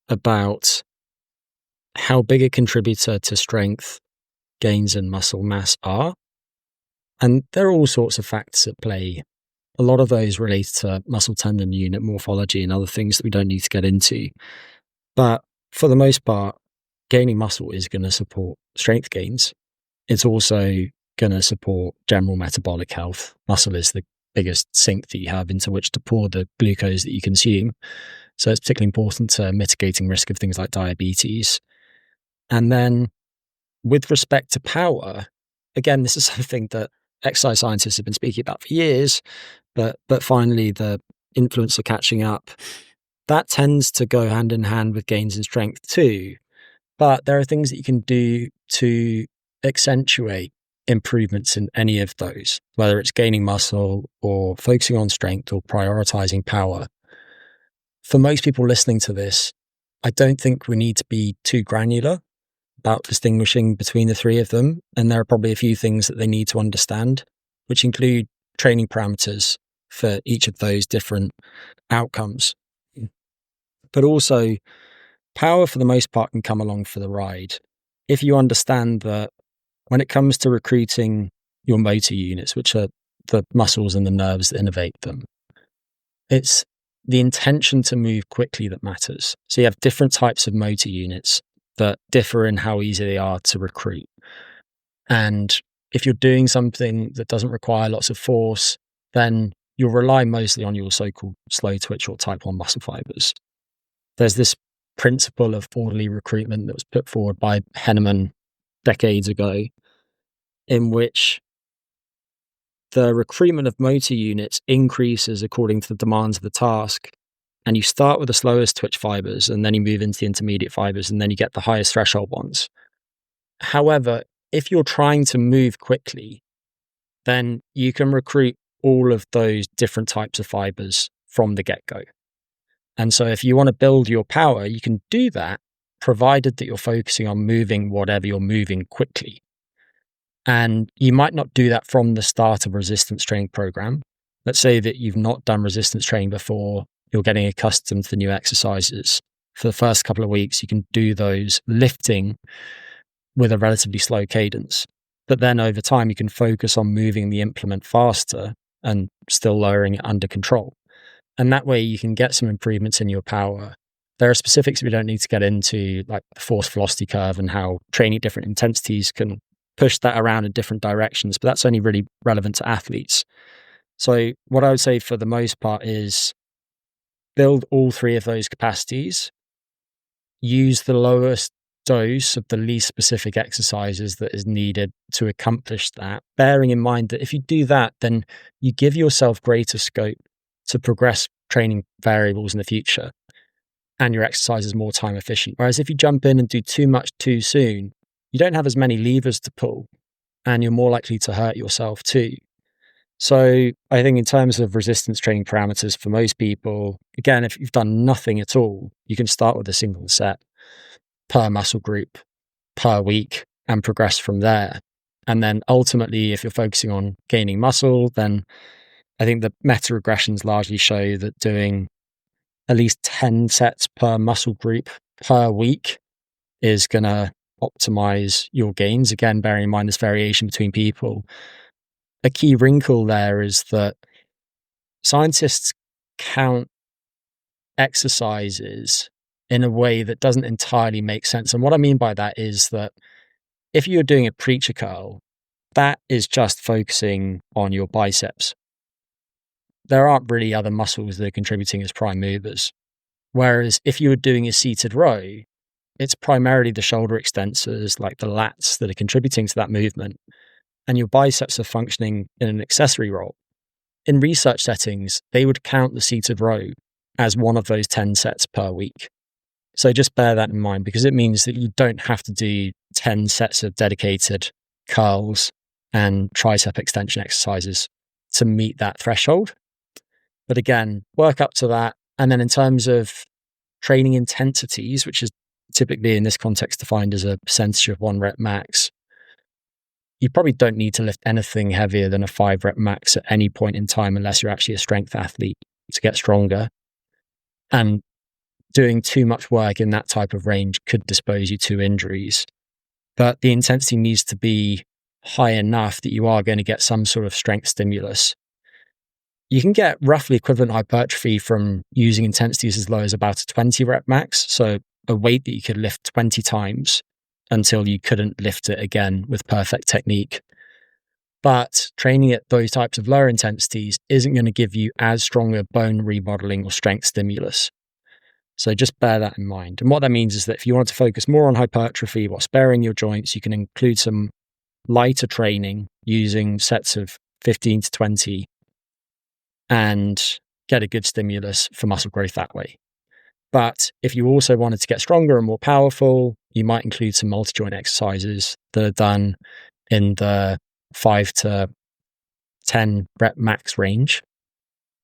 about how big a contributor to strength gains in muscle mass are. And there are all sorts of factors at play. A lot of those relate to muscle tendon unit morphology and other things that we don't need to get into. But for the most part, gaining muscle is going to support strength gains. It's also going to support general metabolic health. Muscle is the biggest sink that you have into which to pour the glucose that you consume. So it's particularly important to mitigating risk of things like diabetes. And then with respect to power, again, this is something that exercise scientists have been speaking about for years, but finally the influence of catching up, that tends to go hand in hand with gains in strength too. But there are things that you can do to accentuate improvements in any of those, whether it's gaining muscle or focusing on strength or prioritizing power. For most people listening to this, I don't think we need to be too granular about distinguishing between the three of them. And there are probably a few things that they need to understand, which include training parameters for each of those different outcomes. But also, power for the most part can come along for the ride. If you understand that when it comes to recruiting your motor units, which are the muscles and the nerves that innervate them, it's the intention to move quickly that matters. So you have different types of motor units that differ in how easy they are to recruit. And if you're doing something that doesn't require lots of force, then you'll rely mostly on your so-called slow twitch or type 1 muscle fibers. There's this principle of orderly recruitment that was put forward by Henneman decades ago, in which the recruitment of motor units increases according to the demands of the task. And you start with the slowest twitch fibers, and then you move into the intermediate fibers, and then you get the highest threshold ones. However, if you're trying to move quickly, then you can recruit all of those different types of fibers from the get-go. And so if you want to build your power, you can do that, provided that you're focusing on moving whatever you're moving quickly. And you might not do that from the start of a resistance training program. Let's say that you've not done resistance training before, you're getting accustomed to the new exercises. For the first couple of weeks, you can do those lifting with a relatively slow cadence. But then over time, you can focus on moving the implement faster and still lowering it under control. And that way you can get some improvements in your power. There are specifics we don't need to get into, like the force velocity curve and how training at different intensities can push that around in different directions, but that's only really relevant to athletes. So what I would say for the most part is build all three of those capacities, use the lowest dose of the least specific exercises that is needed to accomplish that, bearing in mind that if you do that, then you give yourself greater scope to progress training variables in the future, and your exercise is more time efficient. Whereas if you jump in and do too much too soon, you don't have as many levers to pull, and you're more likely to hurt yourself too. So I think in terms of resistance training parameters for most people, again, if you've done nothing at all, you can start with a single set per muscle group per week and progress from there. And then ultimately, if you're focusing on gaining muscle, then I think the meta regressions largely show that doing at least 10 sets per muscle group per week is going to optimize your gains. Again, bearing in mind this variation between people. A key wrinkle there is that scientists count exercises in a way that doesn't entirely make sense. And what I mean by that is that if you're doing a preacher curl, that is just focusing on your biceps. There aren't really other muscles that are contributing as prime movers. Whereas if you were doing a seated row, it's primarily the shoulder extensors, like the lats, that are contributing to that movement. And your biceps are functioning in an accessory role. In research settings, they would count the seated row as one of those 10 sets per week. So just bear that in mind, because it means that you don't have to do 10 sets of dedicated curls and tricep extension exercises to meet that threshold. But again, work up to that. And then in terms of training intensities, which is typically in this context defined as a percentage of 1 rep max, you probably don't need to lift anything heavier than a 5 rep max at any point in time unless you're actually a strength athlete to get stronger. And doing too much work in that type of range could dispose you to injuries. But the intensity needs to be high enough that you are going to get some sort of strength stimulus. You can get roughly equivalent hypertrophy from using intensities as low as about a 20 rep max. So a weight that you could lift 20 times until you couldn't lift it again with perfect technique. But training at those types of lower intensities isn't going to give you as strong a bone remodeling or strength stimulus. So just bear that in mind. And what that means is that if you want to focus more on hypertrophy while sparing your joints, you can include some lighter training using sets of 15 to 20 and get a good stimulus for muscle growth that way. But if you also wanted to get stronger and more powerful, you might include some multi-joint exercises that are done in the 5 to 10 rep max range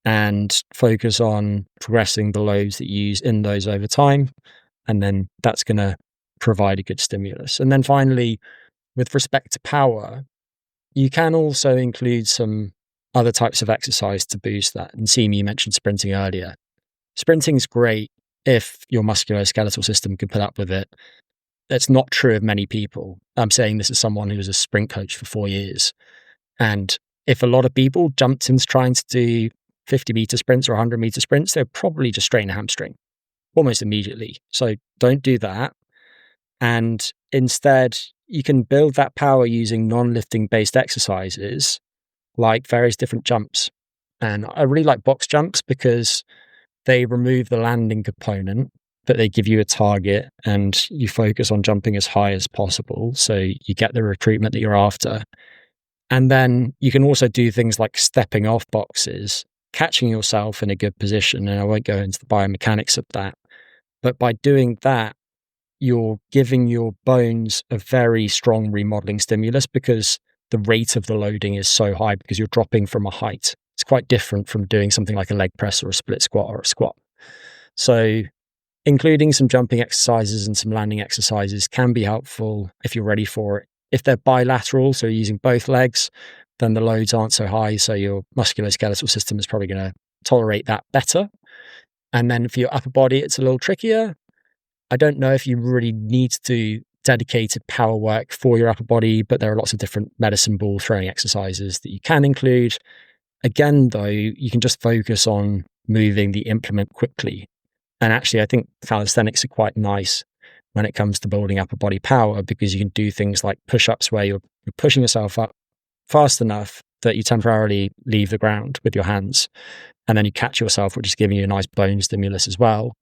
and focus on progressing the loads that you use in those over time. And then that's going to provide a good stimulus. And then finally, with respect to power, you can also include some other types of exercise to boost that. And Siim, you mentioned sprinting earlier. Sprinting's great if your musculoskeletal system can put up with it. That's not true of many people. I'm saying this as someone who was a sprint coach for 4 years. And if a lot of people jumped into trying to do 50-meter sprints or 100-meter sprints, they'd probably just strain a hamstring almost immediately. So don't do that. And instead, you can build that power using non-lifting based exercises like various different jumps. And I really like box jumps because they remove the landing component, but they give you a target and you focus on jumping as high as possible. So you get the recruitment that you're after. And then you can also do things like stepping off boxes, catching yourself in a good position. And I won't go into the biomechanics of that. But by doing that, you're giving your bones a very strong remodeling stimulus because the rate of the loading is so high because you're dropping from a height. It's quite different from doing something like a leg press or a split squat or a squat. So including some jumping exercises and some landing exercises can be helpful if you're ready for it. If they're bilateral, so using both legs, then the loads aren't so high. So your musculoskeletal system is probably going to tolerate that better. And then for your upper body, it's a little trickier. I don't know if you really need to do dedicated power work for your upper body, but there are lots of different medicine ball throwing exercises that you can include. Again, though, you can just focus on moving the implement quickly. And actually, I think calisthenics are quite nice when it comes to building upper body power because you can do things like push-ups where you're pushing yourself up fast enough that you temporarily leave the ground with your hands. And then you catch yourself, which is giving you a nice bone stimulus as well.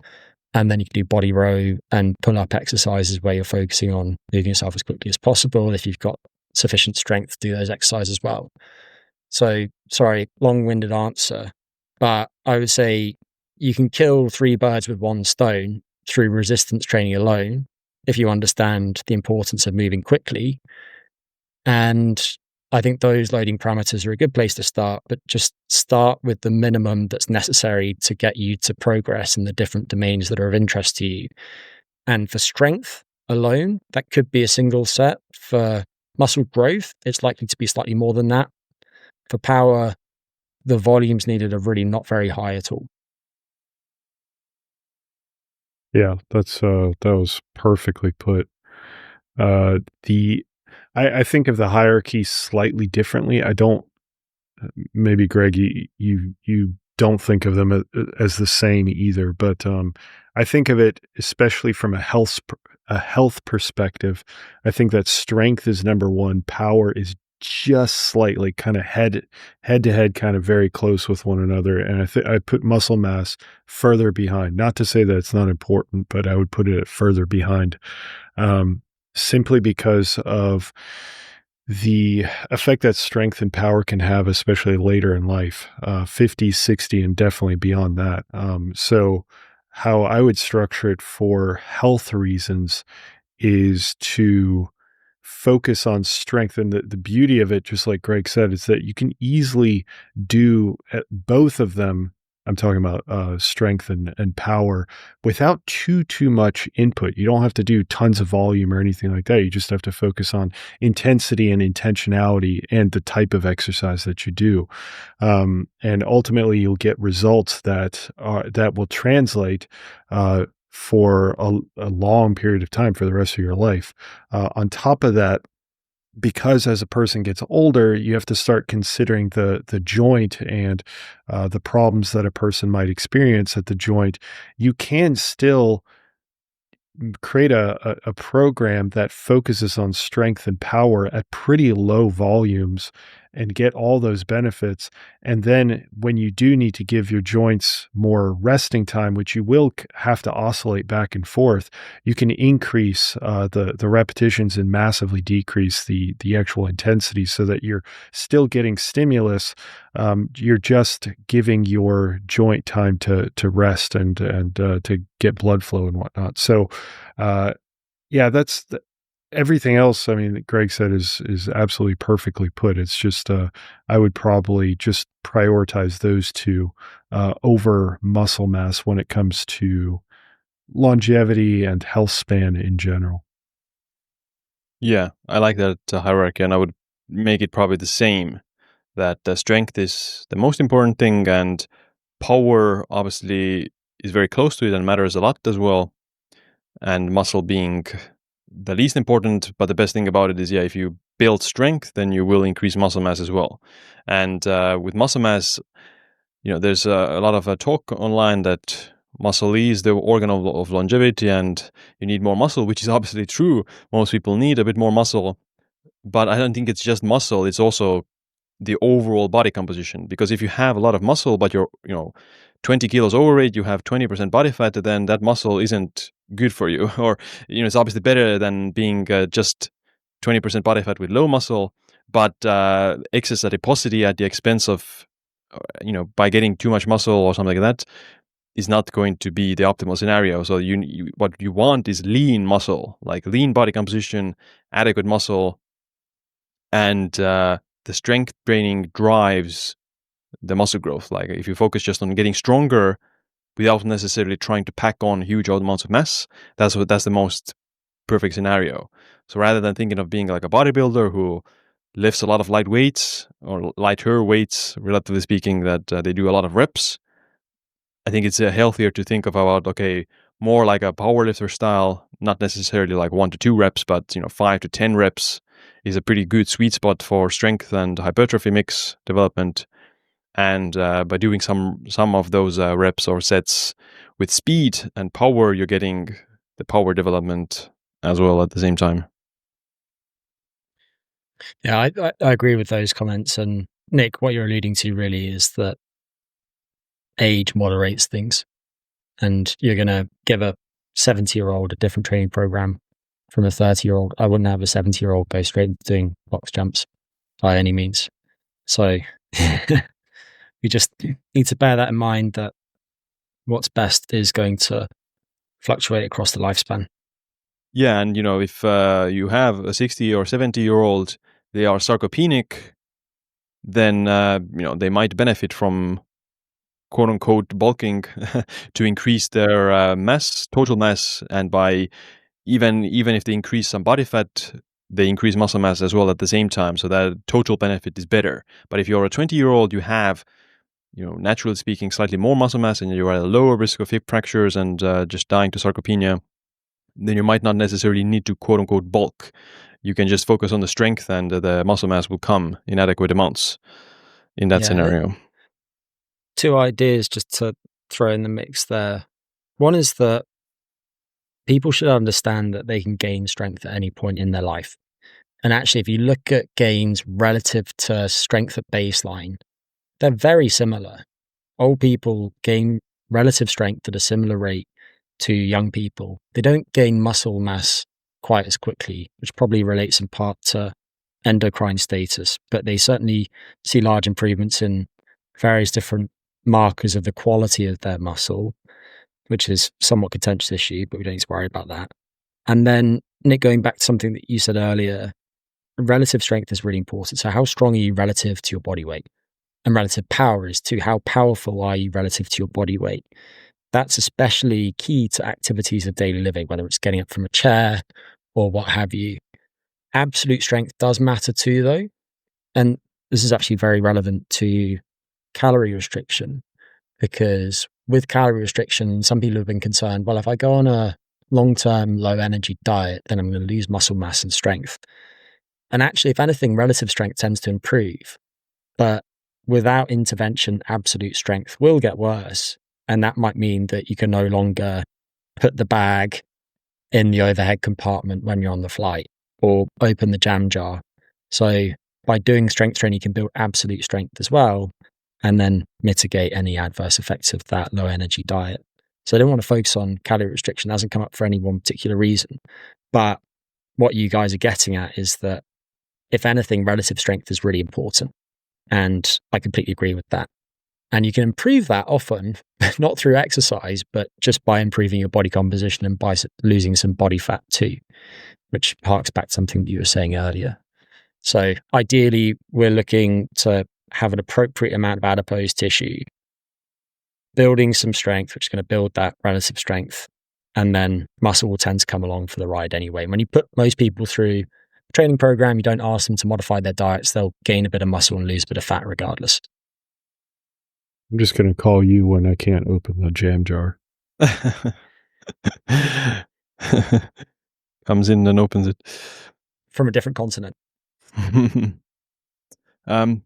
And then you can do body row and pull-up exercises where you're focusing on moving yourself as quickly as possible. If you've got sufficient strength to do those exercises as well. So, sorry, long-winded answer. But I would say you can kill 3 birds with 1 stone through resistance training alone if you understand the importance of moving quickly. And I think those loading parameters are a good place to start, but just start with the minimum that's necessary to get you to progress in the different domains that are of interest to you. And for strength alone, that could be a single set. For muscle growth, it's likely to be slightly more than that. For power, the volumes needed are really not very high at all. Yeah, that was perfectly put. I think of the hierarchy slightly differently. I don't. Maybe Greg, you don't think of them as the same either, but I think of it especially from a health perspective. I think that strength is number one. Power is just slightly kind of head to head, kind of very close with one another. And I put muscle mass further behind. Not to say that it's not important, but I would put it further behind, simply because of the effect that strength and power can have, especially later in life, 50, 60, and definitely beyond that. So how I would structure it for health reasons is to focus on strength. And the beauty of it, just like Greg said, is that you can easily do both of them. I'm talking about strength and power without too much input. You don't have to do tons of volume or anything like that. You just have to focus on intensity and intentionality and the type of exercise that you do. And ultimately you'll get results that will translate for a long period of time for the rest of your life. On top of that, because as a person gets older, you have to start considering the joint and the problems that a person might experience at the joint. You can still create a program that focuses on strength and power at pretty low volumes and get all those benefits. And then when you do need to give your joints more resting time, which you will have to oscillate back and forth, you can increase the repetitions and massively decrease the actual intensity so that you're still getting stimulus. You're just giving your joint time to rest and to get blood flow and whatnot. So, yeah, that's everything else. I mean, that Greg said is absolutely perfectly put. It's just I would probably just prioritize those two over muscle mass when it comes to longevity and health span in general. Yeah, I like that hierarchy, and I would make it probably the same. That strength is the most important thing, and power obviously is very close to it and matters a lot as well. And muscle being the least important, but the best thing about it is, yeah, if you build strength, then you will increase muscle mass as well. And with muscle mass, there's a lot of talk online that muscle is the organ of longevity, and you need more muscle, which is obviously true. Most people need a bit more muscle, but I don't think it's just muscle. It's also the overall body composition, because if you have a lot of muscle but you're 20 kilos overweight, you have 20% body fat, then that muscle isn't good for you. Or it's obviously better than being just 20% body fat with low muscle, but excess adiposity at the expense of by getting too much muscle or something like that is not going to be the optimal scenario. So what you want is lean muscle, like lean body composition, adequate muscle, and the strength training drives the muscle growth. Like if you focus just on getting stronger without necessarily trying to pack on huge amounts of mass, that's the most perfect scenario. So rather than thinking of being like a bodybuilder who lifts a lot of light weights or lighter weights, relatively speaking, that they do a lot of reps, I think it's healthier to think about, okay, more like a powerlifter style, not necessarily like 1 to 2 reps, but 5 to 10 reps is a pretty good sweet spot for strength and hypertrophy mix development. And by doing some of those reps or sets with speed and power, you're getting the power development as well at the same time. Yeah, I agree with those comments. And Nick, what you're alluding to really is that age moderates things. And you're going to give a 70-year-old a different training program from a 30-year-old. I wouldn't have a 70-year-old go straight into doing box jumps by any means. So we just need to bear that in mind, that what's best is going to fluctuate across the lifespan. Yeah, and if you have a 60 or 70-year-old, they are sarcopenic, then they might benefit from quote unquote bulking to increase their total mass, and by even if they increase some body fat, they increase muscle mass as well at the same time, so that total benefit is better. But if you're a 20-year-old, you have naturally speaking slightly more muscle mass, and you're at a lower risk of hip fractures and just dying to sarcopenia, then you might not necessarily need to quote unquote bulk. You can just focus on the strength, and the muscle mass will come in adequate amounts in that scenario. 2 ideas just to throw in the mix there. One is that people should understand that they can gain strength at any point in their life. And actually, if you look at gains relative to strength at baseline, they're very similar. Old people gain relative strength at a similar rate to young people. They don't gain muscle mass quite as quickly, which probably relates in part to endocrine status, but they certainly see large improvements in various different markers of the quality of their muscle, which is somewhat contentious issue, but we don't need to worry about that. And then, Nick, going back to something that you said earlier, relative strength is really important. So how strong are you relative to your body weight? And relative power is too. How powerful are you relative to your body weight? That's especially key to activities of daily living, whether it's getting up from a chair or what have you. Absolute strength does matter too, though. And this is actually very relevant to calorie restriction, because with calorie restriction, some people have been concerned, well, if I go on a long-term low energy diet, then I'm going to lose muscle mass and strength. And actually, if anything, relative strength tends to improve. But without intervention, absolute strength will get worse. And that might mean that you can no longer put the bag in the overhead compartment when you're on the flight, or open the jam jar. So by doing strength training, you can build absolute strength as well, and then mitigate any adverse effects of that low energy diet. So I don't want to focus on calorie restriction. It hasn't come up for any one particular reason. But what you guys are getting at is that, if anything, relative strength is really important. And I completely agree with that. And you can improve that often, not through exercise, but just by improving your body composition and by losing some body fat too, which harks back to something that you were saying earlier. So ideally, we're looking to have an appropriate amount of adipose tissue, building some strength, which is going to build that relative strength. And then muscle will tend to come along for the ride anyway. When you put most people through a training program, you don't ask them to modify their diets, they'll gain a bit of muscle and lose a bit of fat regardless. I'm just going to call you when I can't open the jam jar. Comes in and opens it. From a different continent.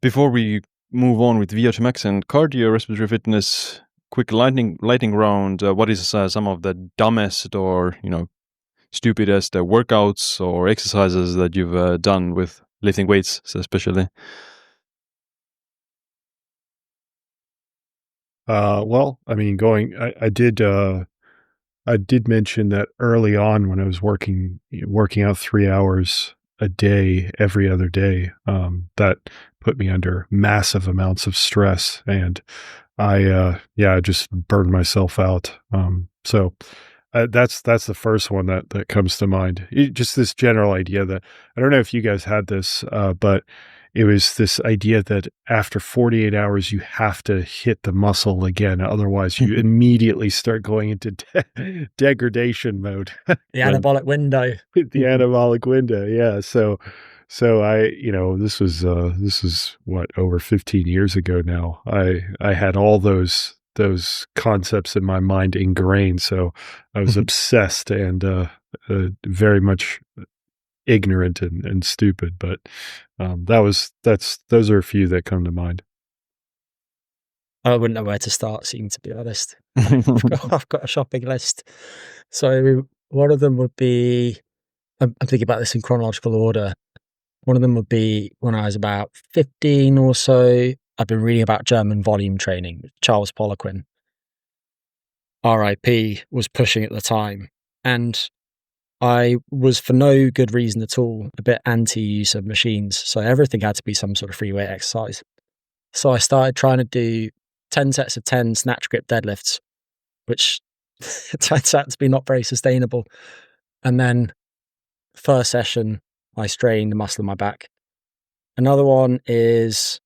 Before we move on with VO2max and cardio respiratory fitness, quick lightning round. What is some of the dumbest or stupidest workouts or exercises that you've done with lifting weights, especially? Well, I mean, I did mention that early on when I was working out 3 hours a day, every other day, that put me under massive amounts of stress, and I just burned myself out. So that's the first one that comes to mind. Just this general idea that, I don't know if you guys had this, but it was this idea that after 48 hours, you have to hit the muscle again. Otherwise, you immediately start going into degradation mode. The anabolic window. The anabolic window, yeah. So I, this was what, over 15 years ago now. I had all those concepts in my mind ingrained. So I was obsessed and very much ignorant and stupid, but those are a few that come to mind. I wouldn't know where to start, Siim, to be honest. I've got a shopping list. So one of them would be, I'm thinking about this in chronological order. One of them would be when I was about 15 or so. I've been reading about German volume training. Charles Poliquin, RIP, was pushing at the time. And I was, for no good reason at all, a bit anti-use of machines. So everything had to be some sort of free weight exercise. So I started trying to do 10 sets of 10 snatch grip deadlifts, which turns out to be not very sustainable. And then first session, I strained the muscle in my back. Another one is,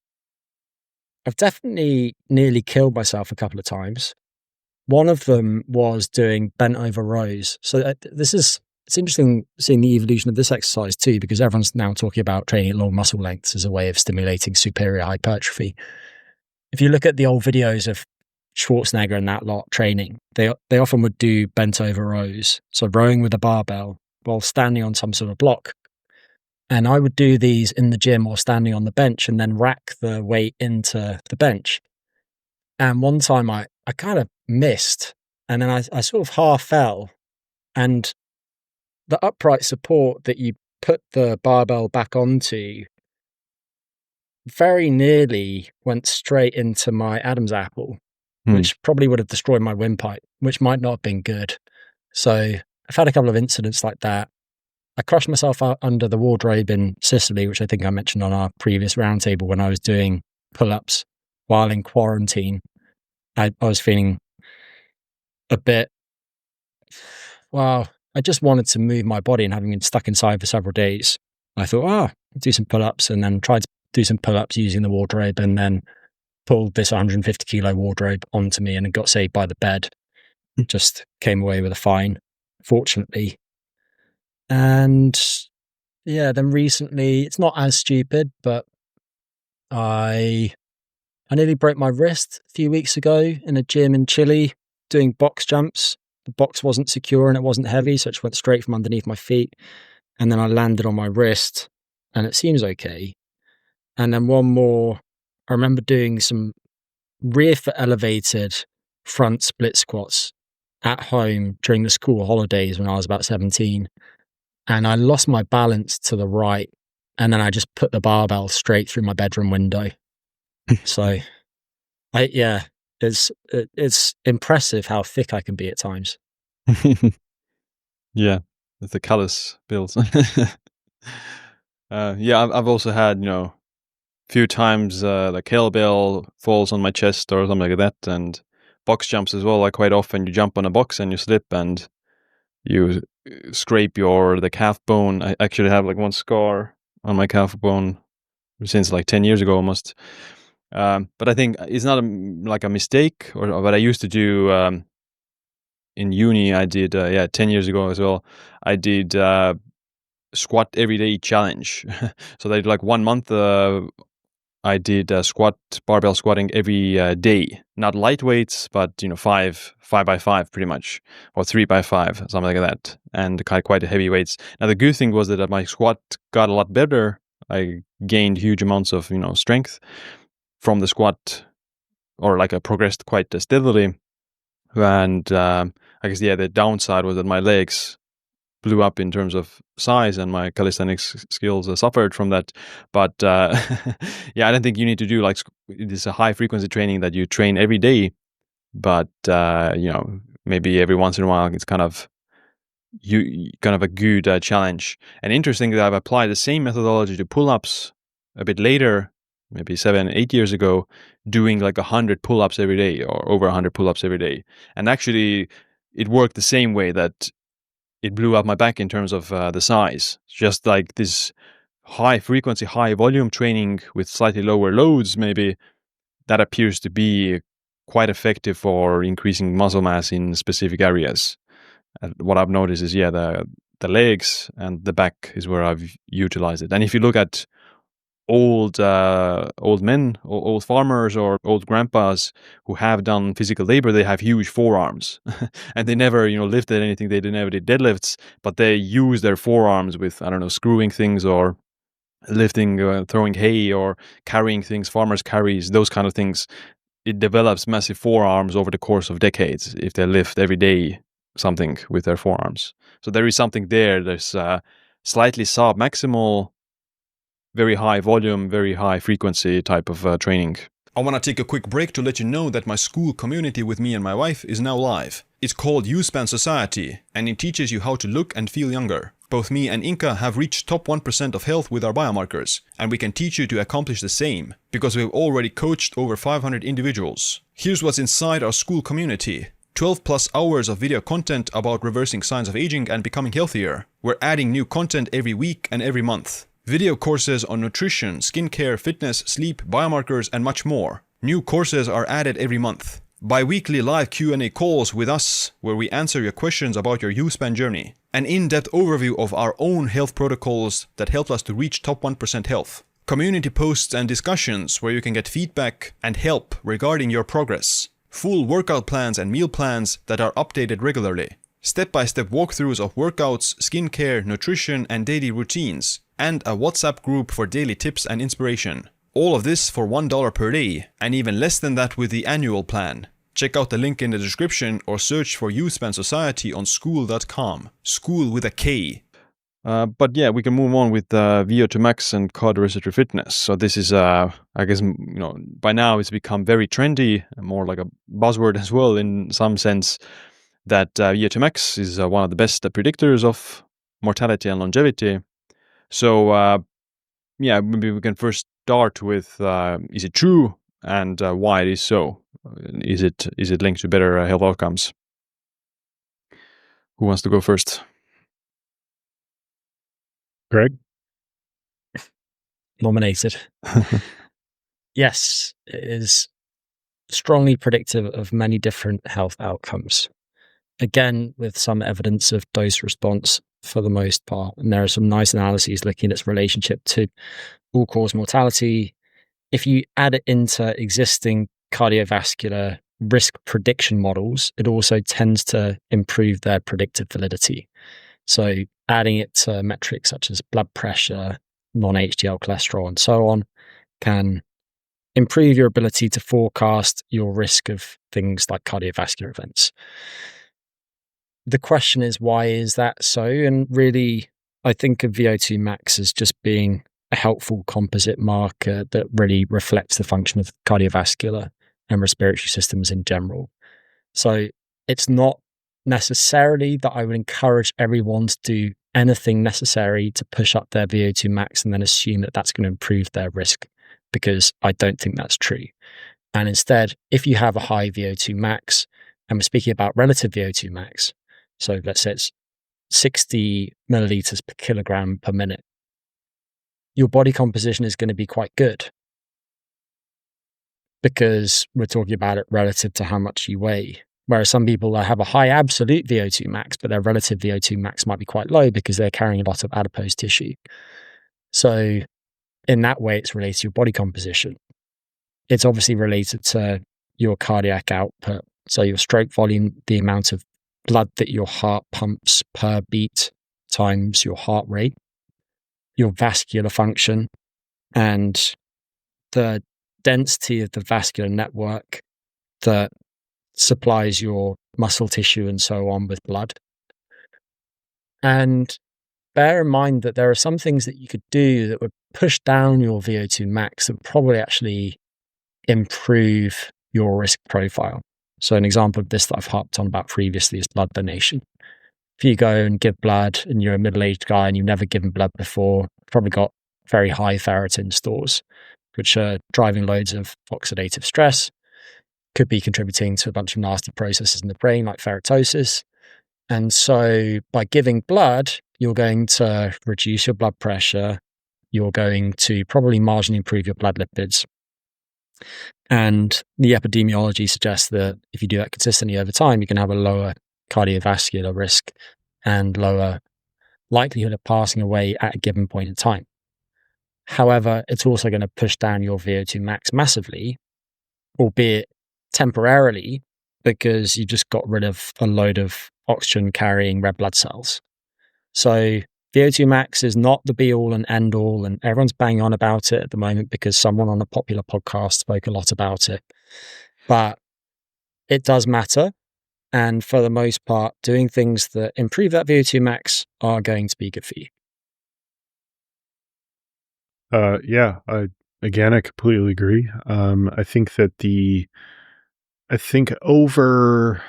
I've definitely nearly killed myself a couple of times. One of them was doing bent over rows. So it's interesting seeing the evolution of this exercise too, because everyone's now talking about training at long muscle lengths as a way of stimulating superior hypertrophy. If you look at the old videos of Schwarzenegger and that lot training, they often would do bent over rows. So rowing with a barbell while standing on some sort of block. And I would do these in the gym or standing on the bench and then rack the weight into the bench. And one time I kind of missed, and then I sort of half fell, and the upright support that you put the barbell back onto very nearly went straight into my Adam's apple, which probably would have destroyed my windpipe, which might not have been good. So I've had a couple of incidents like that. I crushed myself out under the wardrobe in Sicily, which I think I mentioned on our previous roundtable when I was doing pull-ups while in quarantine. I was feeling a bit, well, I just wanted to move my body, and having been stuck inside for several days, I thought, do some pull-ups, and then tried to do some pull-ups using the wardrobe, and then pulled this 150 kilo wardrobe onto me and got saved by the bed. Just came away with a fine, fortunately. And yeah, then recently, it's not as stupid, but I nearly broke my wrist a few weeks ago in a gym in Chile doing box jumps. The box wasn't secure and it wasn't heavy, so it just went straight from underneath my feet. And then I landed on my wrist and it seems okay. And then one more, I remember doing some rear foot elevated front split squats at home during the school holidays when I was about 17. And I lost my balance to the right and then I just put the barbell straight through my bedroom window. So, it's impressive how thick I can be at times. Yeah, with the callus builds. I've also had, few times like kettlebell falls on my chest or something like that, and box jumps as well. Like quite often you jump on a box and you slip and you scrape the calf bone. I actually have like one scar on my calf bone since like 10 years ago almost. But I think it's not like a mistake, or what I used to do in uni. I did 10 years ago as well. I did squat everyday challenge. So they did like 1 month. I did barbell squatting every day, not light weights, but 5x5 pretty much, or 3x5, something like that, and quite heavy weights. Now the good thing was that my squat got a lot better. I gained huge amounts of strength from the squat, or like I progressed quite steadily. And I guess the downside was that my legs blew up in terms of size, and my calisthenics skills suffered from that. But I don't think you need to do like this high frequency training that you train every day. But maybe every once in a while it's kind of a good challenge. And interesting that I've applied the same methodology to pull-ups a bit later, maybe 7-8 years ago, doing like 100 pull-ups every day, or over 100 pull-ups every day. And actually it worked the same way, that it blew up my back in terms of the size. Just like this high frequency, high volume training with slightly lower loads, maybe, that appears to be quite effective for increasing muscle mass in specific areas. What I've noticed is, the legs and the back is where I've utilized it. And if you look at old men, or old farmers, or old grandpas who have done physical labor, they have huge forearms, and they never lifted anything. They never did deadlifts, but they use their forearms with, I don't know, screwing things, or lifting, throwing hay, or carrying things, farmers carries, those kind of things. It develops massive forearms over the course of decades if they lift every day something with their forearms. So there is something there. There's slightly sub-maximal, very high volume, very high frequency type of training. I want to take a quick break to let you know that my school community with me and my wife is now live. It's called Youthspan Society, and it teaches you how to look and feel younger. Both me and Inka have reached top 1% of health with our biomarkers, and we can teach you to accomplish the same, because we've already coached over 500 individuals. Here's what's inside our school community. 12 plus hours of video content about reversing signs of aging and becoming healthier. We're adding new content every week and every month. Video courses on nutrition, skincare, fitness, sleep, biomarkers, and much more. New courses are added every month. Bi-weekly live Q&A calls with us, where we answer your questions about your Youthspan journey. An in-depth overview of our own health protocols that helped us to reach top 1% health. Community posts and discussions where you can get feedback and help regarding your progress. Full workout plans and meal plans that are updated regularly. Step-by-step walkthroughs of workouts, skincare, nutrition, and daily routines. And a WhatsApp group for daily tips and inspiration. All of this for $1 per day, and even less than that with the annual plan. Check out the link in the description, or search for Youthspan Society on school.com. School with a K. But we can move on with VO2 max and cardiorespiratory fitness. So this is, I guess, by now it's become very trendy, more like a buzzword as well, in some sense, that VO2 is one of the best predictors of mortality and longevity. So, maybe we can first start with, is it true, and why it is so? Is it linked to better health outcomes? Who wants to go first? Greg? Nominated. Yes, it is strongly predictive of many different health outcomes. Again, with some evidence of dose response for the most part. And there are some nice analyses looking at its relationship to all-cause mortality. If you add it into existing cardiovascular risk prediction models, it also tends to improve their predictive validity. So adding it to metrics such as blood pressure, non-HDL cholesterol, and so on can improve your ability to forecast your risk of things like cardiovascular events. The question is, why is that so? And really, I think of VO2 max as just being a helpful composite marker that really reflects the function of cardiovascular and respiratory systems in general. So it's not necessarily that I would encourage everyone to do anything necessary to push up their VO2 max and then assume that that's going to improve their risk, because I don't think that's true. And instead, if you have a high VO2 max, and we're speaking about relative VO2 max, so let's say it's 60 milliliters per kilogram per minute, your body composition is going to be quite good, because we're talking about it relative to how much you weigh. Whereas some people have a high absolute VO2 max, but their relative VO2 max might be quite low because they're carrying a lot of adipose tissue. So in that way, it's related to your body composition. It's obviously related to your cardiac output. So your stroke volume, the amount of blood that your heart pumps per beat times your heart rate, your vascular function, and the density of the vascular network that supplies your muscle tissue and so on with blood. And bear in mind that there are some things that you could do that would push down your VO2 max and probably actually improve your risk profile. So an example of this that I've harped on about previously is blood donation. If you go and give blood and you're a middle-aged guy and you've never given blood before, probably got very high ferritin stores, which are driving loads of oxidative stress, could be contributing to a bunch of nasty processes in the brain like ferritosis. And so by giving blood, you're going to reduce your blood pressure, you're going to probably marginally improve your blood lipids. And the epidemiology suggests that if you do that consistently over time, you can have a lower cardiovascular risk and lower likelihood of passing away at a given point in time. However, it's also going to push down your VO2 max massively, albeit temporarily, because you just got rid of a load of oxygen carrying red blood cells. So VO2 max is not the be all and end all, and everyone's banging on about it at the moment because someone on a popular podcast spoke a lot about it. But it does matter. And for the most part, doing things that improve that VO2 max are going to be good for you. Yeah, I completely agree. I think that over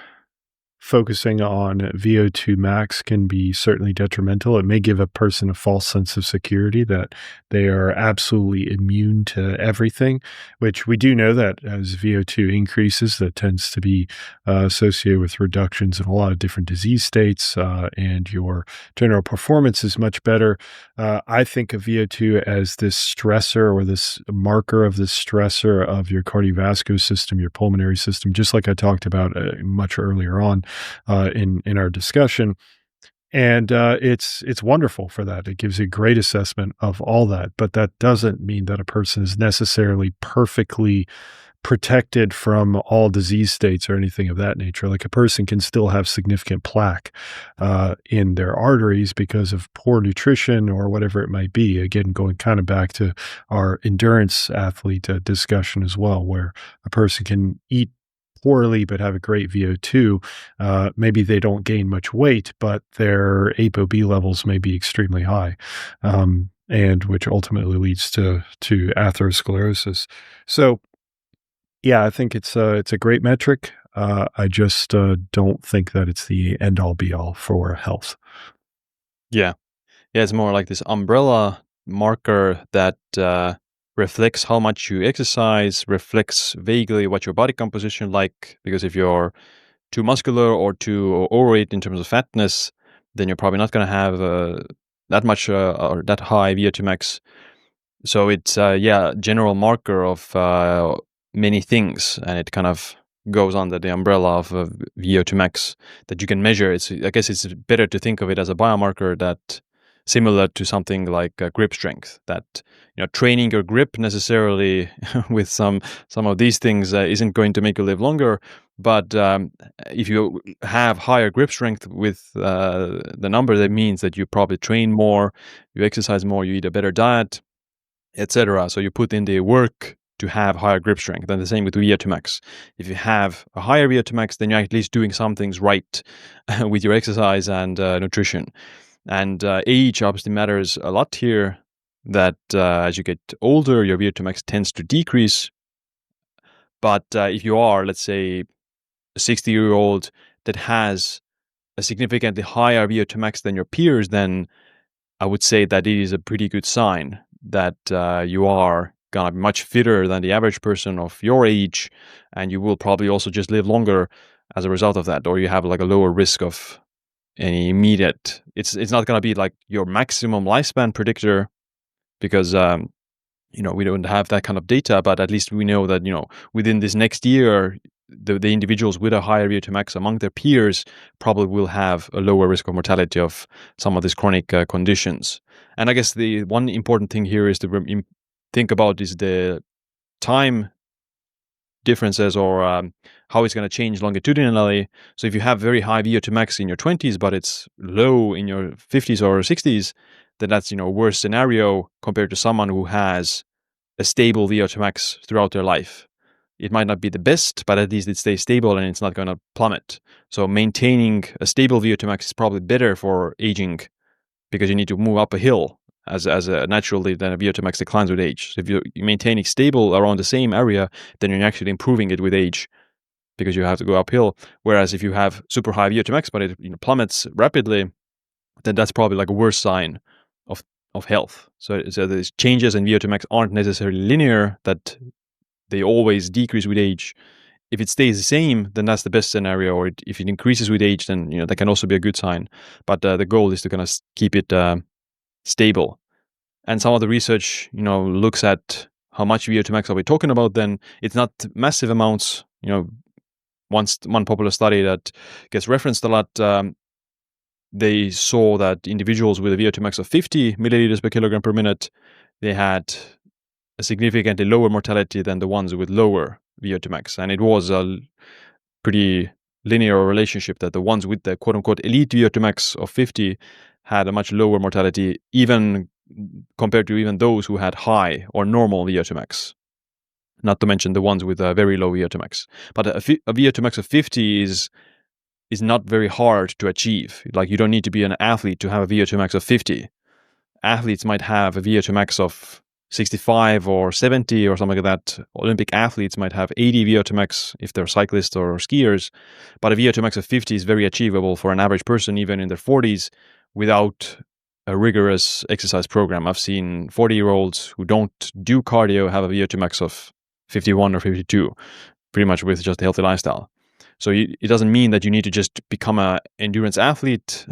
focusing on VO2 max can be certainly detrimental. It may give a person a false sense of security that they are absolutely immune to everything, which we do know that as VO2 increases, that tends to be associated with reductions in a lot of different disease states, and your general performance is much better. I think of VO2 as this stressor, or this marker of this stressor of your cardiovascular system, your pulmonary system, just like I talked about much earlier on in our discussion. And it's wonderful for that. It gives a great assessment of all that, but that doesn't mean that a person is necessarily perfectly protected from all disease states or anything of that nature. Like a person can still have significant plaque in their arteries because of poor nutrition or whatever it might be. Again, going kind of back to our endurance athlete discussion as well, where a person can eat poorly but have a great VO2. Maybe they don't gain much weight, but their ApoB levels may be extremely high, and which ultimately leads to atherosclerosis. So, yeah, I think it's a great metric. I just don't think that it's the end all be all for health. Yeah, it's more like this umbrella marker that reflects how much you exercise, reflects vaguely what your body composition like, because if you're too muscular or too overweight in terms of fatness, then you're probably not going to have that much or that high VO2 max. So it's general marker of many things, and it kind of goes under the umbrella of VO2 max that you can measure. I guess it's better to think of it as a biomarker that similar to something like grip strength, that training your grip necessarily with some of these things isn't going to make you live longer. But if you have higher grip strength with the number, that means that you probably train more, you exercise more, you eat a better diet, etc. So you put in the work to have higher grip strength. And the same with VO2 max. If you have a higher VO2 max, then you're at least doing some things right with your exercise and nutrition. And age obviously matters a lot here. that as you get older, your VO2 max tends to decrease. But if you are, let's say, a 60-year-old that has a significantly higher VO2 max than your peers, then I would say that it is a pretty good sign that you are gonna be much fitter than the average person of your age, and you will probably also just live longer as a result of that, or you have like a lower risk of any immediate. It's not gonna be like your maximum lifespan predictor, because we don't have that kind of data, but at least we know that within this next year, the individuals with a higher VO2 max among their peers probably will have a lower risk of mortality of some of these chronic conditions. And I guess the one important thing here is to think about is the time differences, or how it's going to change longitudinally. So if you have very high VO2 max in your 20s, but it's low in your 50s or 60s, then that's a worse scenario compared to someone who has a stable VO2 max throughout their life. It might not be the best, but at least it stays stable and it's not going to plummet. So maintaining a stable VO2 max is probably better for aging, because you need to move up a hill as naturally than a VO2 max declines with age. So if you're maintaining stable around the same area, then you're actually improving it with age, because you have to go uphill. Whereas if you have super high VO2 max, but it plummets rapidly, then that's probably like a worse sign of health. So these changes in VO2 max aren't necessarily linear, that they always decrease with age. If it stays the same, then that's the best scenario. Or if it increases with age, then that can also be a good sign. But the goal is to kind of keep it stable. And some of the research, looks at how much VO2 max are we talking about. Then it's not massive amounts. One popular study that gets referenced a lot, they saw that individuals with a VO2 max of 50 milliliters per kilogram per minute, they had a significantly lower mortality than the ones with lower VO2 max. And it was a pretty linear relationship, that the ones with the quote-unquote elite VO2 max of 50 had a much lower mortality, even compared to even those who had high or normal VO2 max. Not to mention the ones with a very low VO2 max. But a VO2 max of 50 is not very hard to achieve. Like, you don't need to be an athlete to have a VO2 max of 50. Athletes might have a VO2 max of 65 or 70 or something like that. Olympic athletes might have 80 VO2 max if they're cyclists or skiers. But a VO2 max of 50 is very achievable for an average person, even in their 40s, without a rigorous exercise program. I've seen 40-year-olds who don't do cardio have a VO2 max of 51 or 52, pretty much with just a healthy lifestyle. So it doesn't mean that you need to just become an endurance athlete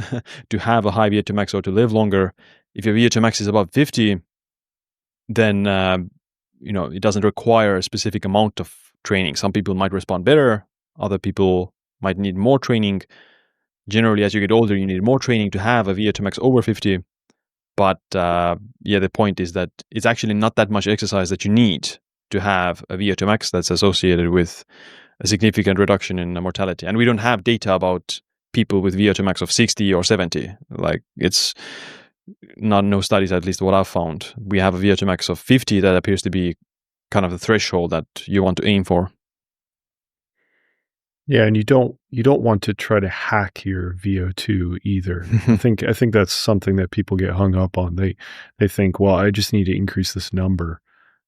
to have a high VO2 max or to live longer. If your VO2 max is above 50, then it doesn't require a specific amount of training. Some people might respond better. Other people might need more training. Generally, as you get older, you need more training to have a VO2 max over 50. But the point is that it's actually not that much exercise that you need to have a VO2 max that's associated with a significant reduction in mortality. And we don't have data about people with VO2 max of 60 or 70. Like, it's no studies, at least what I've found. We have a VO2 max of 50 that appears to be kind of the threshold that you want to aim for. Yeah, and you don't want to try to hack your VO2 either. I think that's something that people get hung up on. They think, well, I just need to increase this number.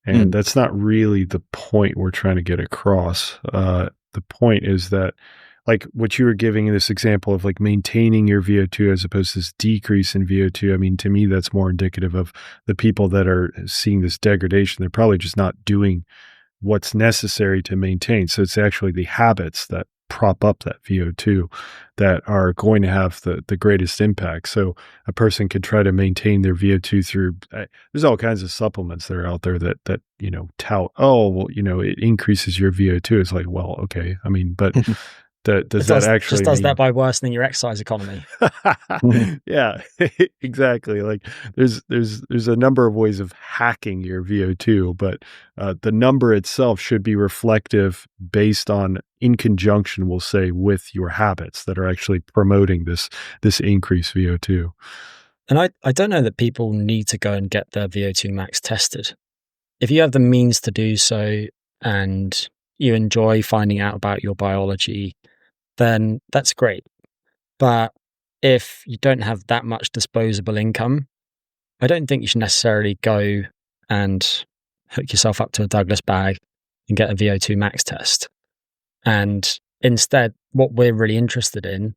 And that's not really the point we're trying to get across. The point is that, like what you were giving in this example of like maintaining your VO2 as opposed to this decrease in VO2, I mean, to me, that's more indicative of the people that are seeing this degradation. They're probably just not doing what's necessary to maintain. So it's actually the habits that prop up that VO2 that are going to have the greatest impact. So a person could try to maintain their VO2 through, there's all kinds of supplements that are out there that tout, it increases your VO2. It's like, well, okay. I mean, but does that actually just does that by worsening your exercise economy? Yeah, exactly. Like there's a number of ways of hacking your VO2, but the number itself should be reflective based on, in conjunction, we'll say, with your habits that are actually promoting this increased VO2. And I don't know that people need to go and get their VO2 max tested. If you have the means to do so and you enjoy finding out about your biology, then that's great. But if you don't have that much disposable income, I don't think you should necessarily go and hook yourself up to a Douglas bag and get a VO2 max test. And instead, what we're really interested in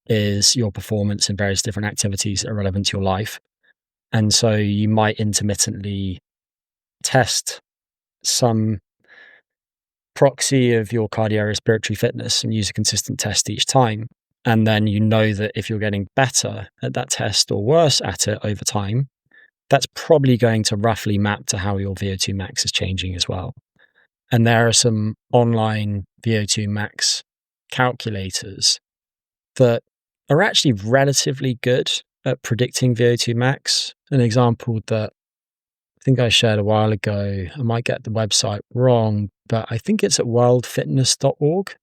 is your performance in various different activities that are relevant to your life. And so you might intermittently test some proxy of your cardiorespiratory fitness and use a consistent test each time. And then you know that if you're getting better at that test or worse at it over time, that's probably going to roughly map to how your VO2 max is changing as well. And there are some online VO2 max calculators that are actually relatively good at predicting VO2 max. An example that I think I shared a while ago, I might get the website wrong, but I think it's at worldfitness.org.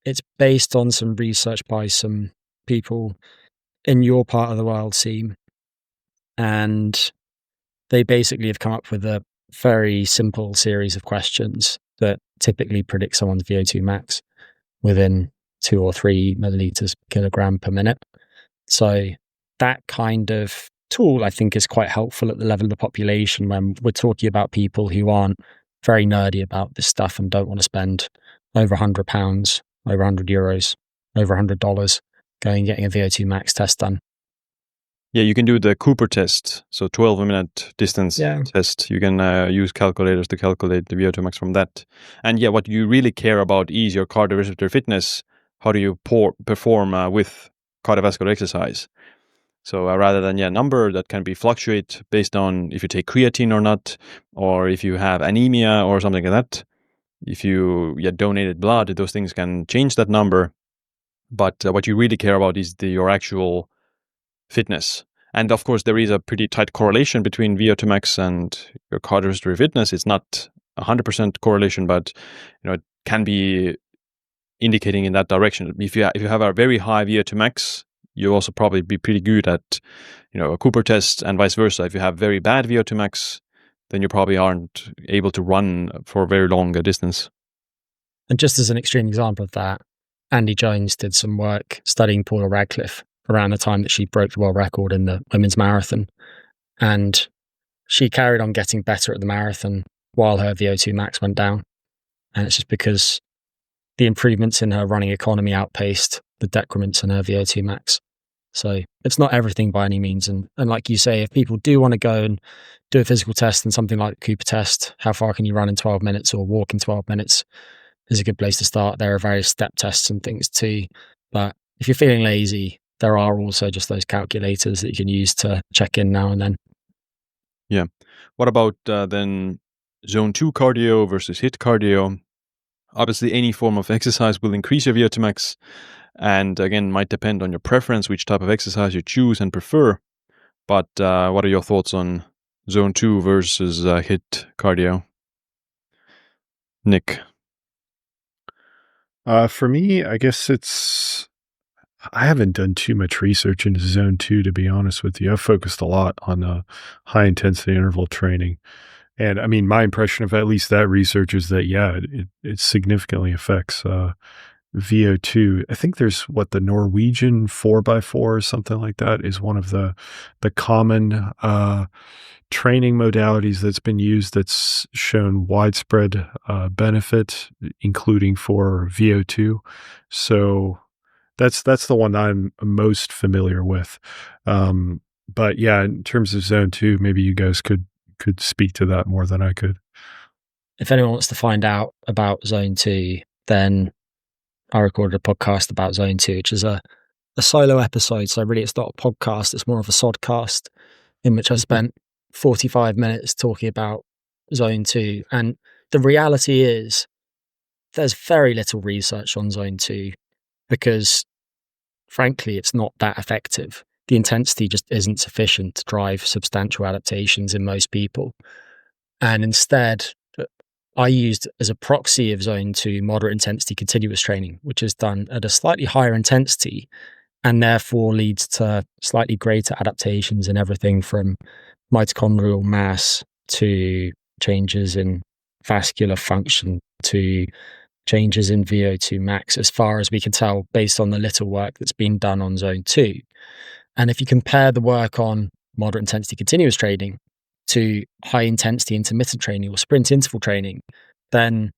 It's based on some research by some people in your part of the world, Siim. And they basically have come up with a very simple series of questions that typically predict someone's VO2 max within 2 or 3 milliliters per kilogram per minute. So that kind of tool, I think, is quite helpful at the level of the population when we're talking about people who aren't very nerdy about this stuff and don't want to spend over £100, over €100, over $100 going and getting a VO2 max test done. Yeah, you can do the Cooper test, so 12-minute distance test. You can use calculators to calculate the VO2 max from that. And yeah, what you really care about is your cardiorespiratory fitness. How do you perform with cardiovascular exercise? So rather than number that can be fluctuate based on if you take creatine or not, or if you have anemia or something like that. If you donated blood, those things can change that number. But what you really care about is your actual fitness. And of course, there is a pretty tight correlation between VO2 max and your cardiorespiratory fitness. It's not 100% correlation, but it can be indicating in that direction. If you have a very high VO2 max, you'll also probably be pretty good at a Cooper test, and vice versa. If you have very bad VO2 max, then you probably aren't able to run for a very long distance. And just as an extreme example of that, Andy Jones did some work studying Paula Radcliffe around the time that she broke the world record in the women's marathon. And she carried on getting better at the marathon while her VO2 max went down. And it's just because the improvements in her running economy outpaced the decrements in her VO2 max. So it's not everything by any means. And like you say, if people do want to go and do a physical test and something like the Cooper test, how far can you run in 12 minutes or walk in 12 minutes is a good place to start. There are various step tests and things too. But if you're feeling lazy, there are also just those calculators that you can use to check in now and then. Yeah. What about then zone 2 cardio versus HIIT cardio? Obviously, any form of exercise will increase your VO2 max. And again, might depend on your preference, which type of exercise you choose and prefer. But what are your thoughts on zone 2 versus HIIT cardio? Nick? For me, I guess I haven't done too much research into zone 2, to be honest with you. I've focused a lot on high intensity interval training. And I mean, my impression of at least that research is that, it significantly affects VO2. I think there's the Norwegian 4x4 or something like that is one of the common training modalities that's been used that's shown widespread benefit, including for VO2. So that's the one that I'm most familiar with. But yeah, in terms of zone 2, maybe you guys could speak to that more than I could. If anyone wants to find out about zone 2, then I recorded a podcast about zone 2, which is a solo episode. So really it's not a podcast, it's more of a sodcast in which I spent 45 minutes talking about zone 2. And the reality is there's very little research on zone 2 because frankly, it's not that effective. The intensity just isn't sufficient to drive substantial adaptations in most people. And instead, I used as a proxy of zone 2 moderate intensity continuous training, which is done at a slightly higher intensity and therefore leads to slightly greater adaptations in everything from mitochondrial mass to changes in vascular function to changes in VO2 max, as far as we can tell based on the little work that's been done on zone 2. And if you compare the work on moderate intensity continuous training to high intensity intermittent training or sprint interval training, then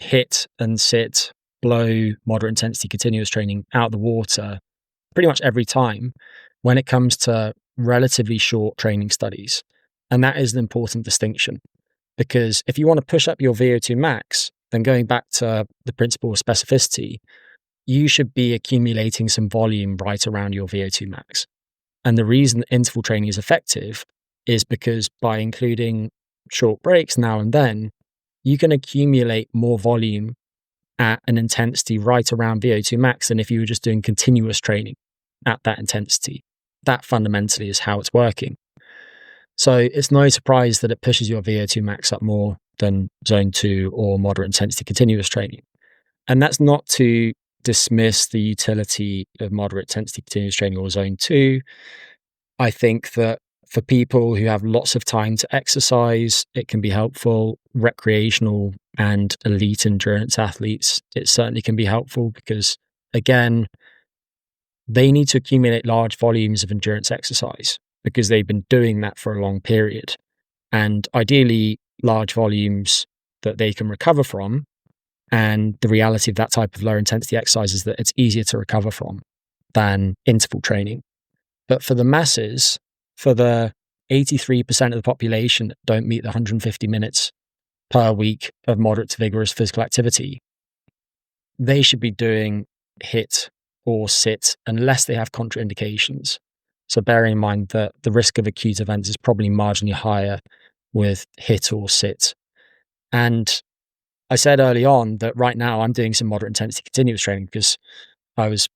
HIIT and sit, blow, moderate intensity continuous training out the water pretty much every time when it comes to relatively short training studies. And that is an important distinction, because if you want to push up your VO2 max, then going back to the principle of specificity, you should be accumulating some volume right around your VO2 max. And the reason that interval training is effective is because by including short breaks now and then, you can accumulate more volume at an intensity right around VO2 max than if you were just doing continuous training at that intensity. That fundamentally is how it's working. So it's no surprise that it pushes your VO2 max up more than zone 2 or moderate intensity continuous training. And that's not to dismiss the utility of moderate intensity continuous training or zone 2. I think that for people who have lots of time to exercise, it can be helpful. Recreational and elite endurance athletes, it certainly can be helpful because, again, they need to accumulate large volumes of endurance exercise because they've been doing that for a long period. And ideally, large volumes that they can recover from. And the reality of that type of lower intensity exercise is that it's easier to recover from than interval training. But for the masses, for the 83% of the population that don't meet the 150 minutes per week of moderate to vigorous physical activity, they should be doing HIIT or sit unless they have contraindications. So bearing in mind that the risk of acute events is probably marginally higher with HIIT or sit. And I said early on that right now I'm doing some moderate intensity continuous training because I was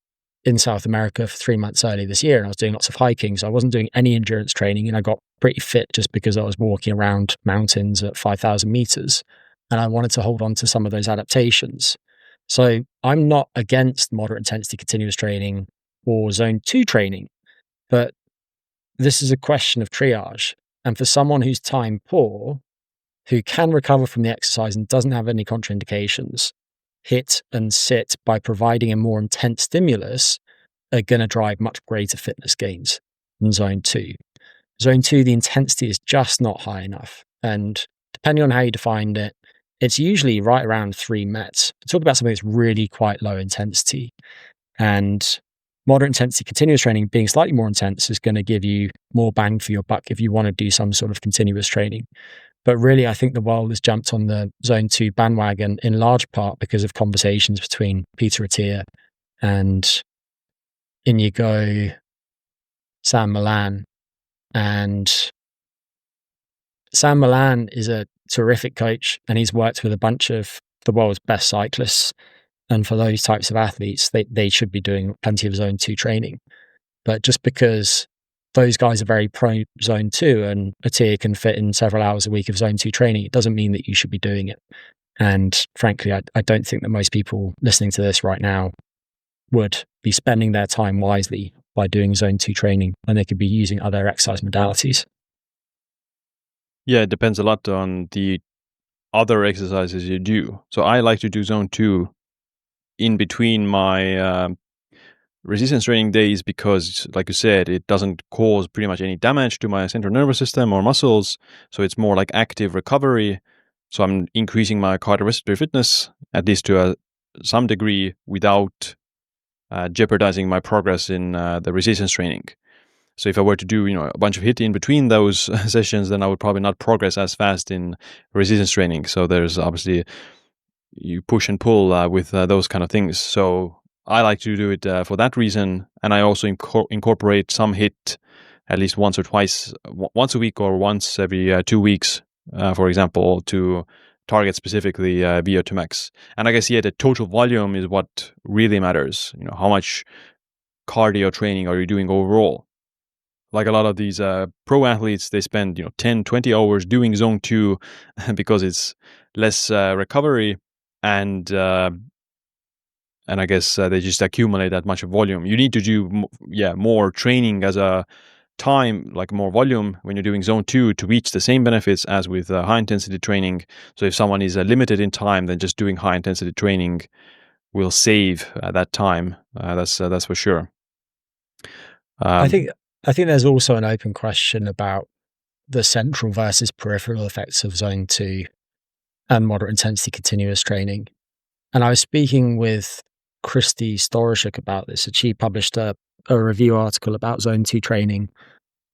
in South America for 3 months early this year and I was doing lots of hiking. So I wasn't doing any endurance training and I got pretty fit just because I was walking around mountains at 5,000 meters and I wanted to hold on to some of those adaptations. So I'm not against moderate intensity continuous training or zone 2 training, but this is a question of triage. And for someone who's time poor, who can recover from the exercise and doesn't have any contraindications, HIIT and sit by providing a more intense stimulus are going to drive much greater fitness gains than zone 2. Zone 2, the intensity is just not high enough. And depending on how you define it, it's usually right around 3 METs. Talk about something that's really quite low intensity. And moderate intensity continuous training being slightly more intense is going to give you more bang for your buck if you want to do some sort of continuous training. But really, I think the world has jumped on the zone 2 bandwagon in large part because of conversations between Peter Attia and Inigo San Millan. And San Millan is a terrific coach and he's worked with a bunch of the world's best cyclists. And for those types of athletes, they should be doing plenty of zone 2 training. But just because those guys are very pro zone 2 and Attia can fit in several hours a week of zone 2 training, it doesn't mean that you should be doing it. And frankly, I don't think that most people listening to this right now would be spending their time wisely by doing zone 2 training when they could be using other exercise modalities. Yeah, it depends a lot on the other exercises you do. So I like to do zone 2 in between my resistance training days because, like you said, it doesn't cause pretty much any damage to my central nervous system or muscles. So it's more like active recovery. So I'm increasing my cardiorespiratory fitness, at least to some degree, without jeopardizing my progress in the resistance training. So if I were to do, a bunch of HIIT in between those sessions, then I would probably not progress as fast in resistance training. So there's obviously, you push and pull with those kind of things. So I like to do it for that reason. And I also incorporate some HIIT at least once or twice, once a week or once every 2 weeks, for example, to target specifically VO2 max. And I guess, the total volume is what really matters. How much cardio training are you doing overall? Like a lot of these pro athletes, they spend 10, 20 hours doing zone 2 because it's less recovery and I guess they just accumulate that much volume. You need to do more training as a time, like more volume when you're doing zone 2 to reach the same benefits as with high intensity training. So if someone is limited in time, then just doing high intensity training will save that time. That's for sure. I think I think there's also an open question about the central versus peripheral effects of zone 2 and moderate intensity continuous training. And I was speaking with Christy Storishuk about this. She published a review article about zone 2 training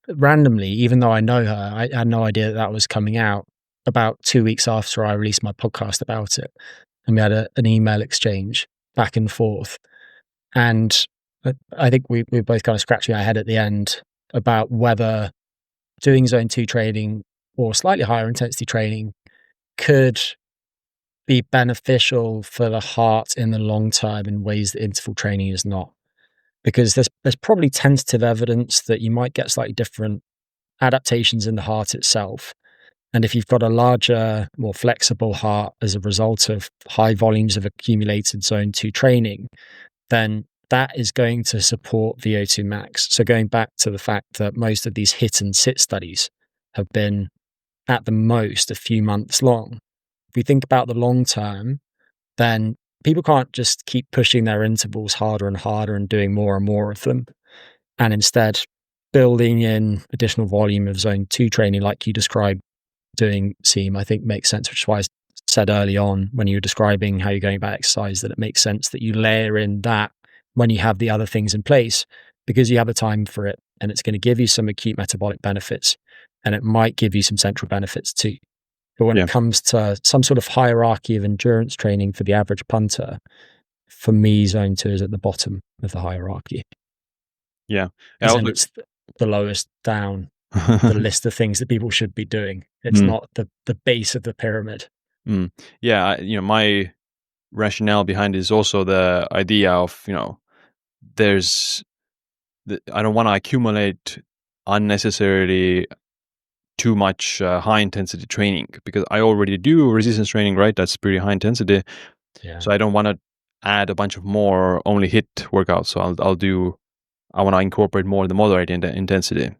randomly, even though I know her. I had no idea that was coming out about 2 weeks after I released my podcast about it. And we had an email exchange back and forth. And I think we were both kind of scratching our head at the end about whether doing zone 2 training or slightly higher intensity training could be beneficial for the heart in the long term in ways that interval training is not. Because there's probably tentative evidence that you might get slightly different adaptations in the heart itself. And if you've got a larger, more flexible heart as a result of high volumes of accumulated zone 2 training, then that is going to support VO2 max. So going back to the fact that most of these HIIT and SIT studies have been at the most a few months long. If we think about the long term, then people can't just keep pushing their intervals harder and harder and doing more and more of them. And instead, building in additional volume of zone 2 training like you described doing, Siim, I think makes sense, which is why I said early on when you were describing how you're going about exercise that it makes sense that you layer in that when you have the other things in place, because you have the time for it and it's going to give you some acute metabolic benefits and it might give you some central benefits too. But when it comes to some sort of hierarchy of endurance training for the average punter, for me, zone 2 is at the bottom of the hierarchy. Yeah. It's the lowest down the list of things that people should be doing. It's not the base of the pyramid. Yeah, my rationale behind it is also the idea of, I don't want to accumulate unnecessarily too much high intensity training, because I already do resistance training, right? That's pretty high intensity. Yeah. So I don't want to add a bunch of more only HIIT workouts. So I want to incorporate more the moderate intensity,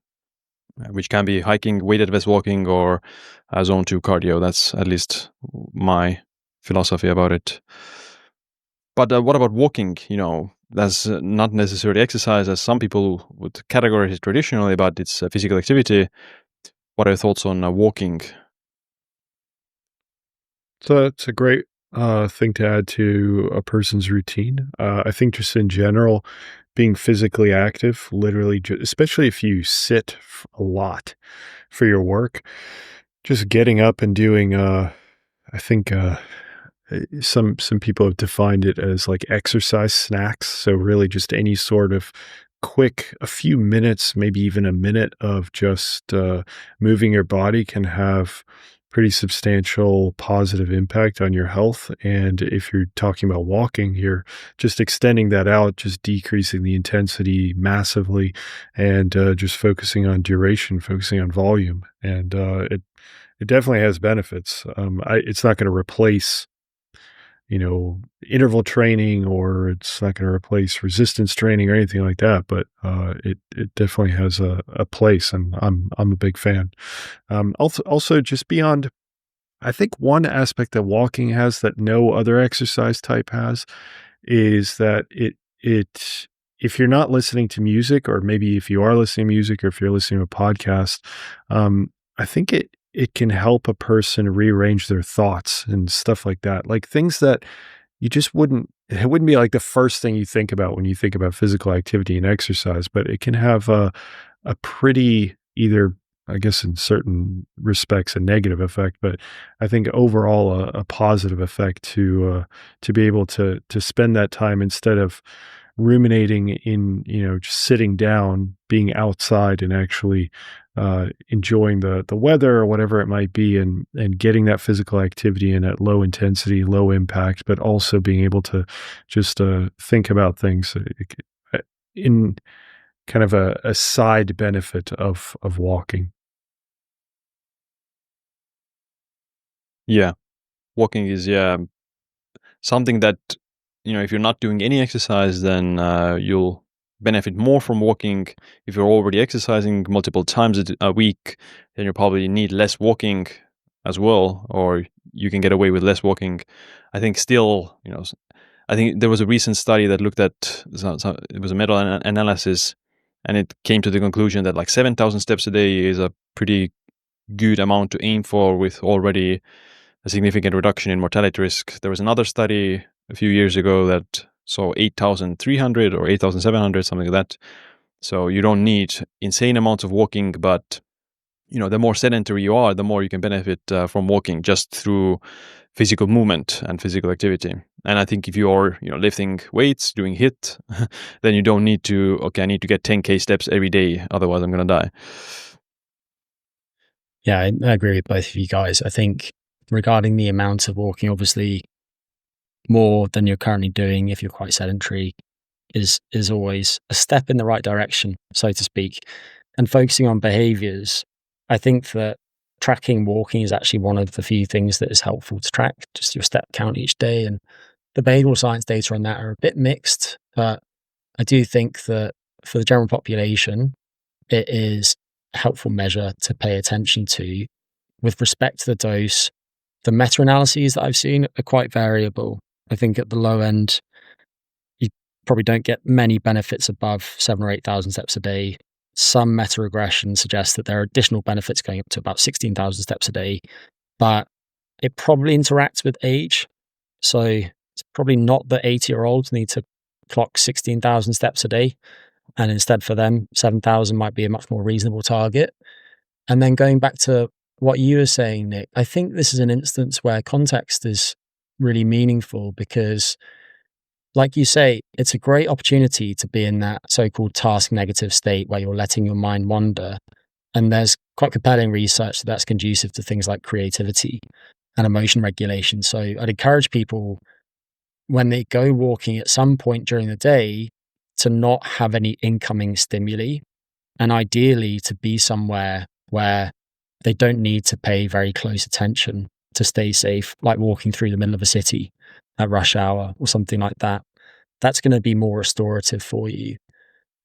which can be hiking, weighted vest walking, or zone 2 cardio. That's at least my philosophy about it. But what about walking? That's not necessarily exercise as some people would categorize it traditionally, but it's a physical activity. What are your thoughts on walking? So it's a great thing to add to a person's routine. I think just in general, being physically active, literally, especially if you sit a lot for your work, just getting up and doing, I think some people have defined it as like exercise snacks. So really just any sort of quick, a few minutes, maybe even a minute of just moving your body can have pretty substantial positive impact on your health. And if you're talking about walking, you're just extending that out, just decreasing the intensity massively, and just focusing on duration, focusing on volume. And it definitely has benefits. It's not going to replace interval training, or it's not going to replace resistance training or anything like that, but it definitely has a place, and I'm a big fan. Also just beyond, I think one aspect that walking has that no other exercise type has is that if you're not listening to music, or maybe if you are listening to music, or if you're listening to a podcast, I think it can help a person rearrange their thoughts and stuff like that. Like things that you just it wouldn't be like the first thing you think about when you think about physical activity and exercise, but it can have a pretty, either, I guess in certain respects, a negative effect, but I think overall a positive effect to be able to spend that time instead of ruminating in, just sitting down, being outside and actually enjoying the weather or whatever it might be, and getting that physical activity in at low intensity, low impact, but also being able to just think about things in kind of a side benefit of walking. Yeah, walking is something that, if you're not doing any exercise, then you'll benefit more from walking. If you're already exercising multiple times a week, then you probably need less walking as well, or you can get away with less walking. I think still, I think there was a recent study that looked at, it was a meta-analysis and it came to the conclusion that like 7,000 steps a day is a pretty good amount to aim for with already a significant reduction in mortality risk. There was another study a few years ago that saw 8,300 or 8,700, something like that. So you don't need insane amounts of walking, but the more sedentary you are, the more you can benefit from walking just through physical movement and physical activity. And I think if you're lifting weights, doing HIIT, then you don't need to, I need to get 10K steps every day, otherwise I'm going to die. Yeah, I agree with both of you guys. I think regarding the amount of walking, obviously more than you're currently doing if you're quite sedentary is always a step in the right direction, so to speak. And focusing on behaviors, I think that tracking walking is actually one of the few things that is helpful to track, just your step count each day. And the behavioral science data on that are a bit mixed, but I do think that for the general population, it is a helpful measure to pay attention to. With respect to the dose, the meta-analyses that I've seen are quite variable. I think at the low end, you probably don't get many benefits above 7,000 or 8,000 steps a day. Some meta-regression suggests that there are additional benefits going up to about 16,000 steps a day, but it probably interacts with age. So it's probably not that 80-year-olds need to clock 16,000 steps a day. And instead for them, 7,000 might be a much more reasonable target. And then going back to what you were saying, Nick, I think this is an instance where context is really meaningful because, like you say, it's a great opportunity to be in that so-called task negative state where you're letting your mind wander. And there's quite compelling research that's conducive to things like creativity and emotion regulation. So I'd encourage people when they go walking at some point during the day to not have any incoming stimuli, and ideally to be somewhere where they don't need to pay very close attention to stay safe, like walking through the middle of a city at rush hour or something like that. That's going to be more restorative for you.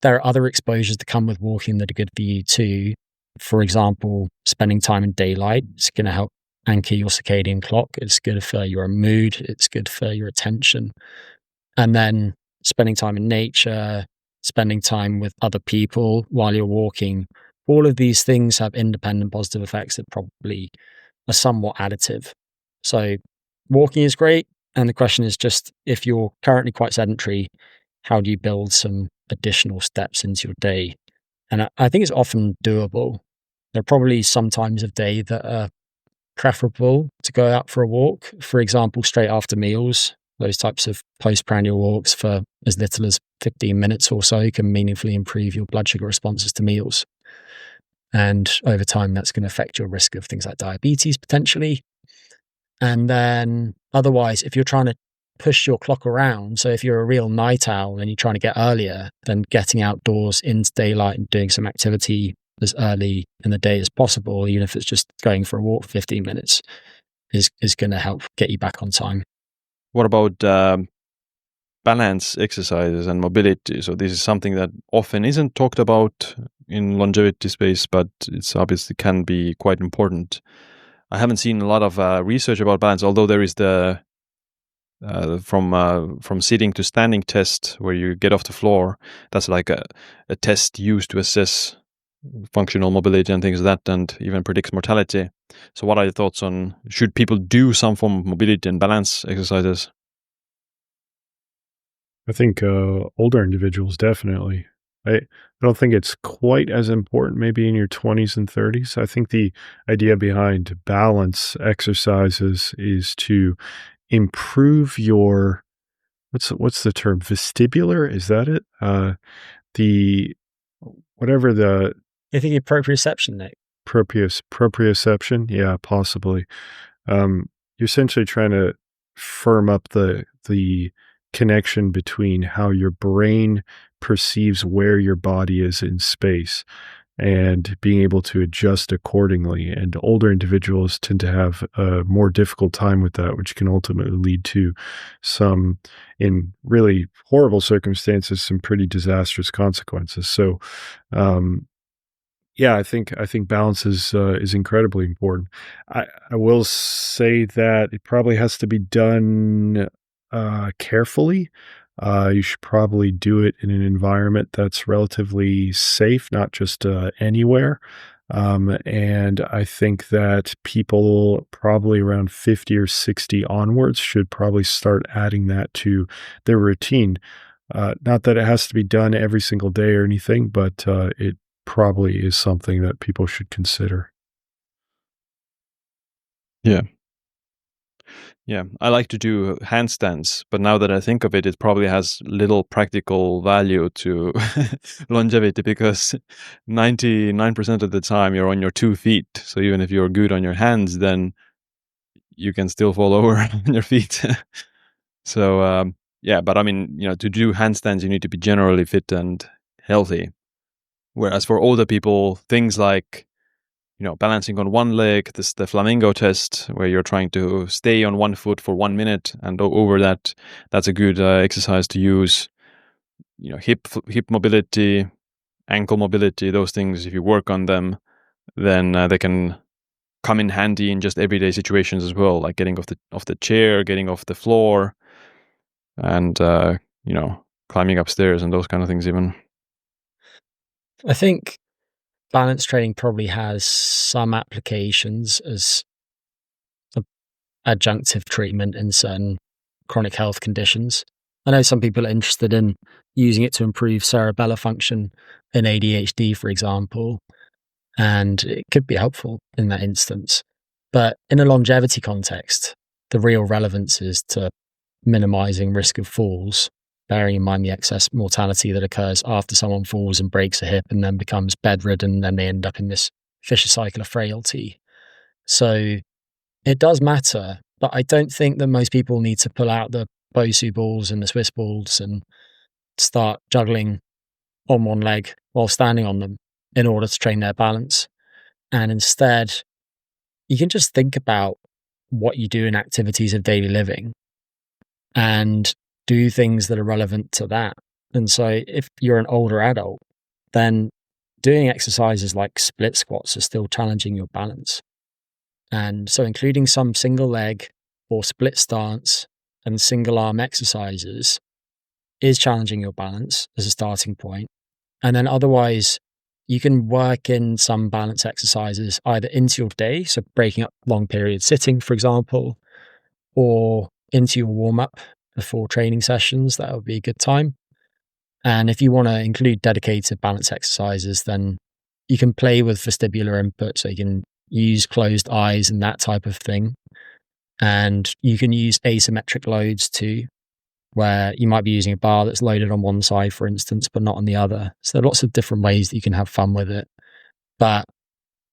There are other exposures that come with walking that are good for you too. For example, spending time in daylight is going to help anchor your circadian clock. It's good for your mood. It's good for your attention. And then spending time in nature, spending time with other people while you're walking, all of these things have independent positive effects that probably are somewhat additive. So walking is great. And the question is just, if you're currently quite sedentary, how do you build some additional steps into your day? And I think it's often doable. There are probably some times of day that are preferable to go out for a walk. For example, straight after meals, those types of postprandial walks for as little as 15 minutes or so can meaningfully improve your blood sugar responses to meals. And over time, that's going to affect your risk of things like diabetes potentially. And then otherwise, if you're trying to push your clock around, so if you're a real night owl and you're trying to get earlier, then getting outdoors into daylight and doing some activity as early in the day as possible, even if it's just going for a walk for 15 minutes, is going to help get you back on time. What about balance exercises and mobility? So this is something that often isn't talked about in longevity space, but it's obviously can be quite important. I haven't seen a lot of research about balance, although there is the from sitting to standing test where you get off the floor. That's like a test used to assess functional mobility and things like that, and even predicts mortality. So what are your thoughts on, should people do some form of mobility and balance exercises? I think older individuals definitely. I don't think it's quite as important maybe in your 20s and 30s. I think the idea behind balance exercises is to improve your, what's the term, vestibular, is that it? The whatever the You think proprioception, Nick? Proprioception, yeah, possibly. You're essentially trying to firm up the connection between how your brain perceives where your body is in space and being able to adjust accordingly. And older individuals tend to have a more difficult time with that, which can ultimately lead to some, in really horrible circumstances, some pretty disastrous consequences. So, yeah, I think balance is incredibly important. I will say that it probably has to be done carefully. You should probably do it in an environment that's relatively safe, not just anywhere. And I think that people probably around 50 or 60 onwards should probably start adding that to their routine. Not that it has to be done every single day or anything, but it probably is something that people should consider. Yeah. Yeah, I like to do handstands, but now that I think of it, it probably has little practical value to longevity because 99% of the time you're on your 2 feet. So even if you're good on your hands, then you can still fall over on your feet. So, yeah, but I mean, to do handstands, you need to be generally fit and healthy. Whereas for older people, things like balancing on one leg, this the flamingo test, where you're trying to stay on one foot for 1 minute, and over that, that's a good exercise to use. Hip mobility, ankle mobility, those things. If you work on them, then they can come in handy in just everyday situations as well, like getting off the chair, getting off the floor, and climbing upstairs and those kind of things even. I think balance training probably has some applications as adjunctive treatment in certain chronic health conditions. I know some people are interested in using it to improve cerebellar function in ADHD, for example, and it could be helpful in that instance. But in a longevity context, the real relevance is to minimizing risk of falls, bearing in mind the excess mortality that occurs after someone falls and breaks a hip and then becomes bedridden, and then they end up in this vicious cycle of frailty. So it does matter, but I don't think that most people need to pull out the Bosu balls and the Swiss balls and start juggling on one leg while standing on them in order to train their balance. And instead, you can just think about what you do in activities of daily living and do things that are relevant to that. And so if you're an older adult, then doing exercises like split squats are still challenging your balance. And so including some single leg or split stance and single arm exercises is challenging your balance as a starting point. And then otherwise, you can work in some balance exercises either into your day, so breaking up long periods sitting, for example, or into your warm up before training sessions. That would be a good time. And if you want to include dedicated balance exercises, then you can play with vestibular input. So you can use closed eyes and that type of thing. And you can use asymmetric loads too, where you might be using a bar that's loaded on one side, for instance, but not on the other. So there are lots of different ways that you can have fun with it. But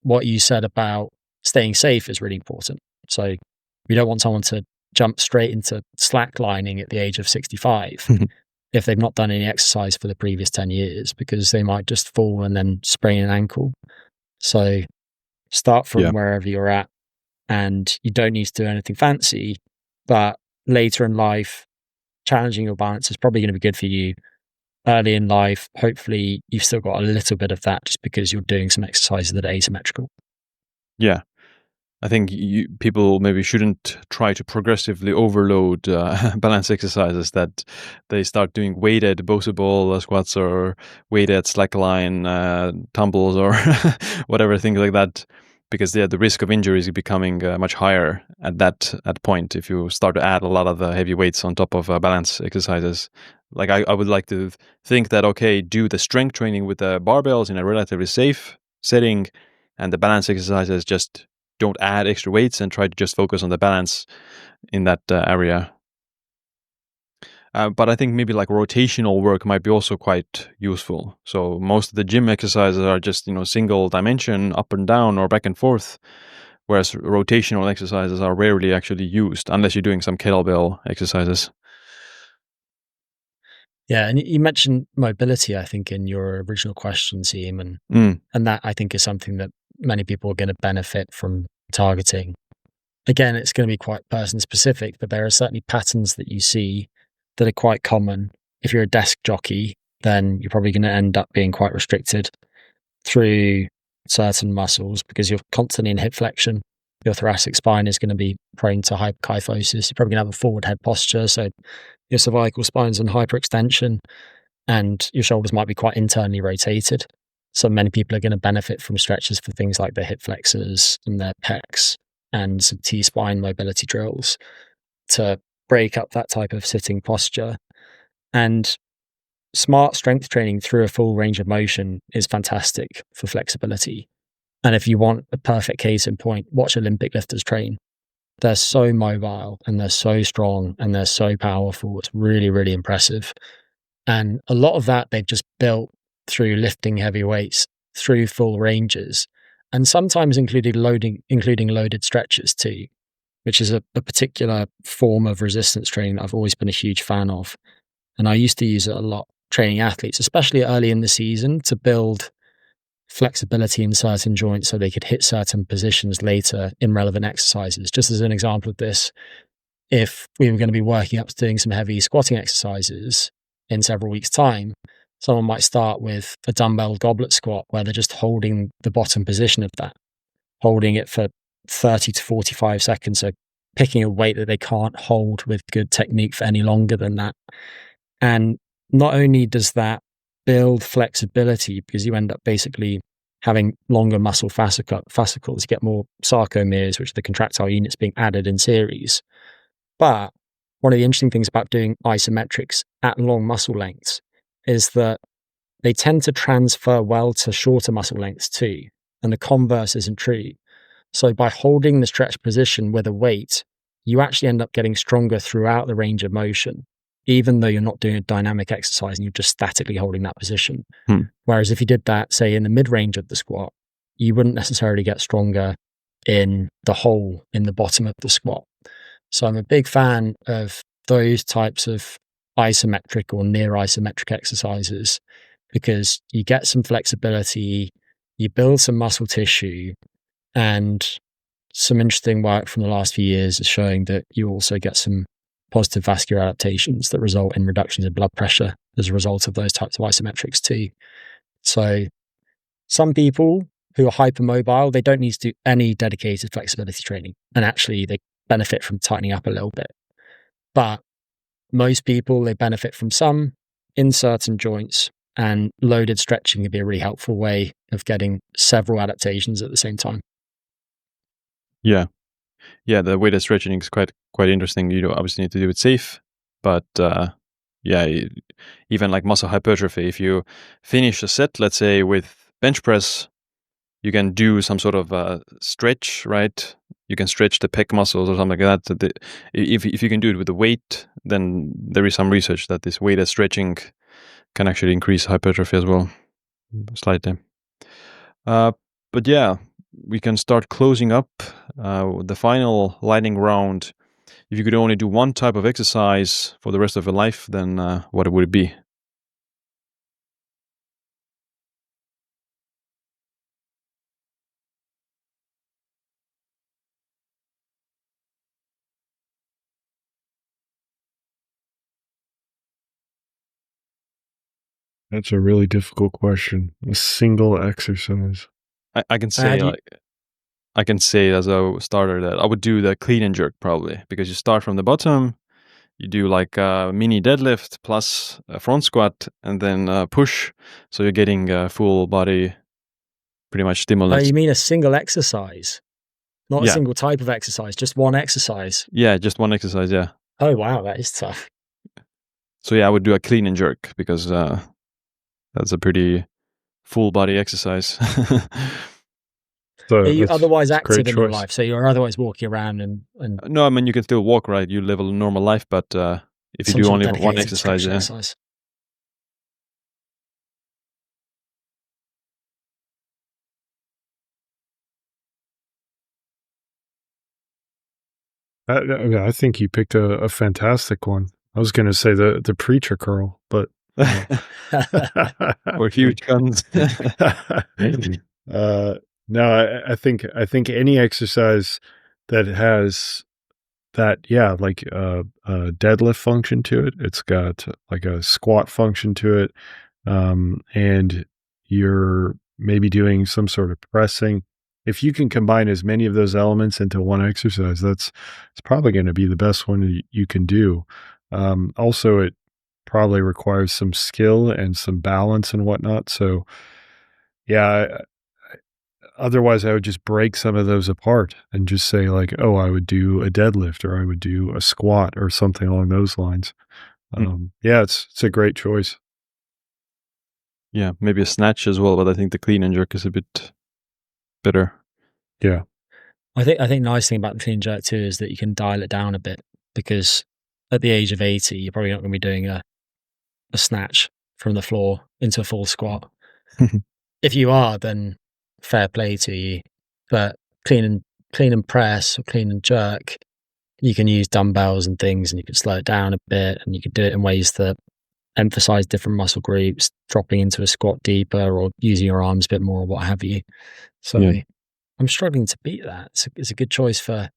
what you said about staying safe is really important. So we don't want someone to jump straight into slacklining at the age of 65 if they've not done any exercise for the previous 10 years, because they might just fall and then sprain an ankle. So start from wherever you're at, and you don't need to do anything fancy, but later in life, challenging your balance is probably going to be good for you. Early in life, hopefully you've still got a little bit of that just because you're doing some exercises that are asymmetrical. Yeah. I think people maybe shouldn't try to progressively overload balance exercises, that they start doing weighted Bosu ball squats or weighted slackline tumbles or whatever, things like that, because the risk of injury is becoming much higher at that point if you start to add a lot of heavy weights on top of balance exercises. Like I would like to think that, okay, do the strength training with the barbells in a relatively safe setting, and the balance exercises just don't add extra weights and try to just focus on the balance in that area. But I think maybe like rotational work might be also quite useful. So most of the gym exercises are just, single dimension, up and down or back and forth, whereas rotational exercises are rarely actually used unless you're doing some kettlebell exercises. Yeah, and you mentioned mobility, I think, in your original question, Siim, and that I think is something that many people are going to benefit from targeting. Again, it's going to be quite person specific, but there are certainly patterns that you see that are quite common. If you're a desk jockey, then you're probably going to end up being quite restricted through certain muscles because you're constantly in hip flexion. Your thoracic spine is going to be prone to hyperkyphosis. You're probably going to have a forward head posture, so your cervical spine's in hyperextension and your shoulders might be quite internally rotated. So many people are going to benefit from stretches for things like their hip flexors and their pecs and some T-spine mobility drills to break up that type of sitting posture. And smart strength training through a full range of motion is fantastic for flexibility. And if you want a perfect case in point, watch Olympic lifters train. They're so mobile and they're so strong and they're so powerful. It's really, really impressive. And a lot of that they've just built through lifting heavy weights through full ranges, and sometimes including loaded stretches too, which is a particular form of resistance training that I've always been a huge fan of. And I used to use it a lot training athletes, especially early in the season, to build flexibility in certain joints so they could hit certain positions later in relevant exercises. Just as an example of this, if we were going to be working up to doing some heavy squatting exercises in several weeks' time, someone might start with a dumbbell goblet squat where they're just holding the bottom position of that, holding it for 30 to 45 seconds. So picking a weight that they can't hold with good technique for any longer than that. And not only does that build flexibility, because you end up basically having longer muscle fascicles, you get more sarcomeres, which are the contractile units being added in series. But one of the interesting things about doing isometrics at long muscle lengths is that they tend to transfer well to shorter muscle lengths too. And the converse isn't true. So by holding the stretch position with a weight, you actually end up getting stronger throughout the range of motion, even though you're not doing a dynamic exercise and you're just statically holding that position. Whereas if you did that, say, in the mid-range of the squat, you wouldn't necessarily get stronger in the hole in the bottom of the squat. So I'm a big fan of those types of isometric or near isometric exercises because you get some flexibility, you build some muscle tissue, and some interesting work from the last few years is showing that you also get some positive vascular adaptations that result in reductions in blood pressure as a result of those types of isometrics too. So some people who are hypermobile, they don't need to do any dedicated flexibility training, and actually they benefit from tightening up a little bit. But most people, they benefit from some in certain joints, and loaded stretching can be a really helpful way of getting several adaptations at the same time. Yeah. The weighted stretching is quite interesting. You obviously need to do it safe, but even like muscle hypertrophy, if you finish a set, let's say with bench press, you can do some sort of stretch, right? You can stretch the pec muscles or something like that. If you can do it with the weight, then there is some research that this weighted stretching can actually increase hypertrophy as well, slightly. But yeah, we can start closing up the final lightning round. If you could only do one type of exercise for the rest of your life, then what would it be? That's a really difficult question. A single exercise. I can say I can say as a starter that I would do the clean and jerk probably, because you start from the bottom, you do like a mini deadlift plus a front squat and then push, so you're getting full body pretty much stimulus. Oh, you mean a single exercise? Not a single type of exercise, just one exercise? Yeah, just one exercise, yeah. Oh, wow, that is tough. So yeah, I would do a clean and jerk because that's a pretty full body exercise. So are you otherwise active in your life? So you're otherwise walking around and No, I mean, you can still walk, right? You live a normal life, but if you do only one exercise, exercise. I think you picked a fantastic one. I was going to say the preacher curl, but or huge guns. No, I think any exercise that has that, like a deadlift function to it, it's got like a squat function to it, and you're maybe doing some sort of pressing. If you can combine as many of those elements into one exercise, it's probably going to be the best one you can do. Also, it probably requires some skill and some balance and whatnot. So, yeah, otherwise I would just break some of those apart and just say like, oh, I would do a deadlift or I would do a squat or something along those lines. Yeah, it's a great choice. Yeah, maybe a snatch as well, but I think the clean and jerk is a bit better. Yeah. I think the nice thing about the clean and jerk too is that you can dial it down a bit, because at the age of 80, you're probably not going to be doing a snatch from the floor into a full squat. If you are, then fair play to you. But clean and press or clean and jerk, you can use dumbbells and things, and you can slow it down a bit, and you can do it in ways that emphasize different muscle groups, dropping into a squat deeper or using your arms a bit more or what have you. So Yeah. I'm struggling to beat that. It's a good choice for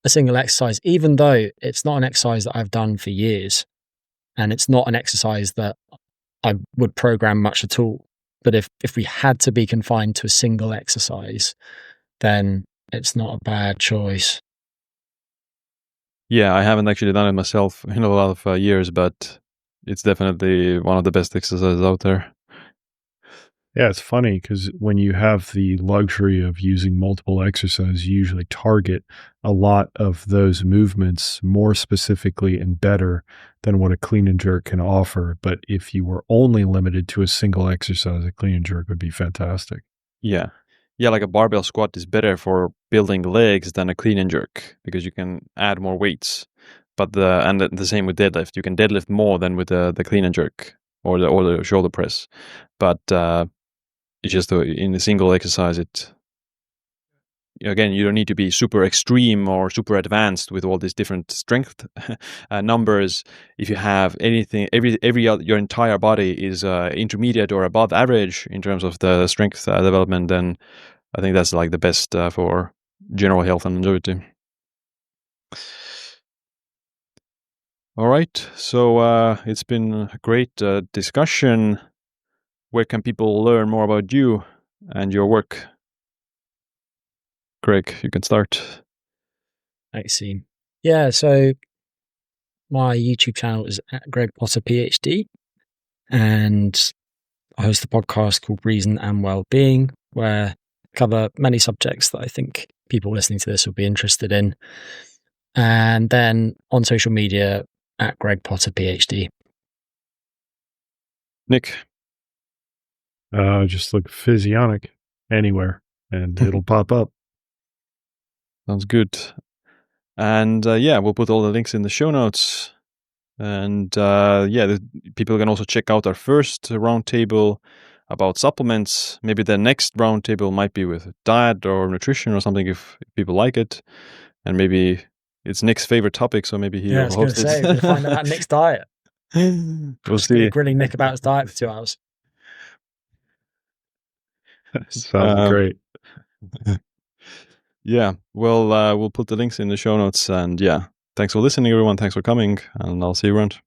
a single exercise, even though it's not an exercise that I've done for years, and it's not an exercise that I would program much at all. But if we had to be confined to a single exercise, then it's not a bad choice. Yeah, I haven't actually done it myself in a lot of years, but it's definitely one of the best exercises out there. Yeah, it's funny because when you have the luxury of using multiple exercises, you usually target a lot of those movements more specifically and better than what a clean and jerk can offer. But if you were only limited to a single exercise, a clean and jerk would be fantastic. Yeah. Yeah, like a barbell squat is better for building legs than a clean and jerk because you can add more weights. But the same with deadlift. You can deadlift more than with the clean and jerk or the shoulder press. But it's just in a single exercise, again, you don't need to be super extreme or super advanced with all these different strength numbers. If you have anything, your entire body is intermediate or above average in terms of the strength development, then I think that's like the best for general health and longevity. All right, so it's been a great discussion. Where can people learn more about you and your work? Greg, you can start. Thanks, Siim. Yeah, so my YouTube channel is at Greg Potter PhD, and I host a podcast called Reason and Wellbeing, where I cover many subjects that I think people listening to this will be interested in. And then on social media at Greg Potter PhD. Nick. Just look Physionic anywhere and it'll pop up. Sounds good. And yeah, we'll put all the links in the show notes. And yeah, people can also check out our first roundtable about supplements. Maybe the next roundtable might be with diet or nutrition or something if people like it. And maybe it's Nick's favorite topic, so maybe he'll host it. We'll find out about Nick's diet. We'll see. Grilling Nick about his diet for 2 hours. Sounds great. Yeah, well, we'll put the links in the show notes. And yeah, thanks for listening, everyone. Thanks for coming. And I'll see you around.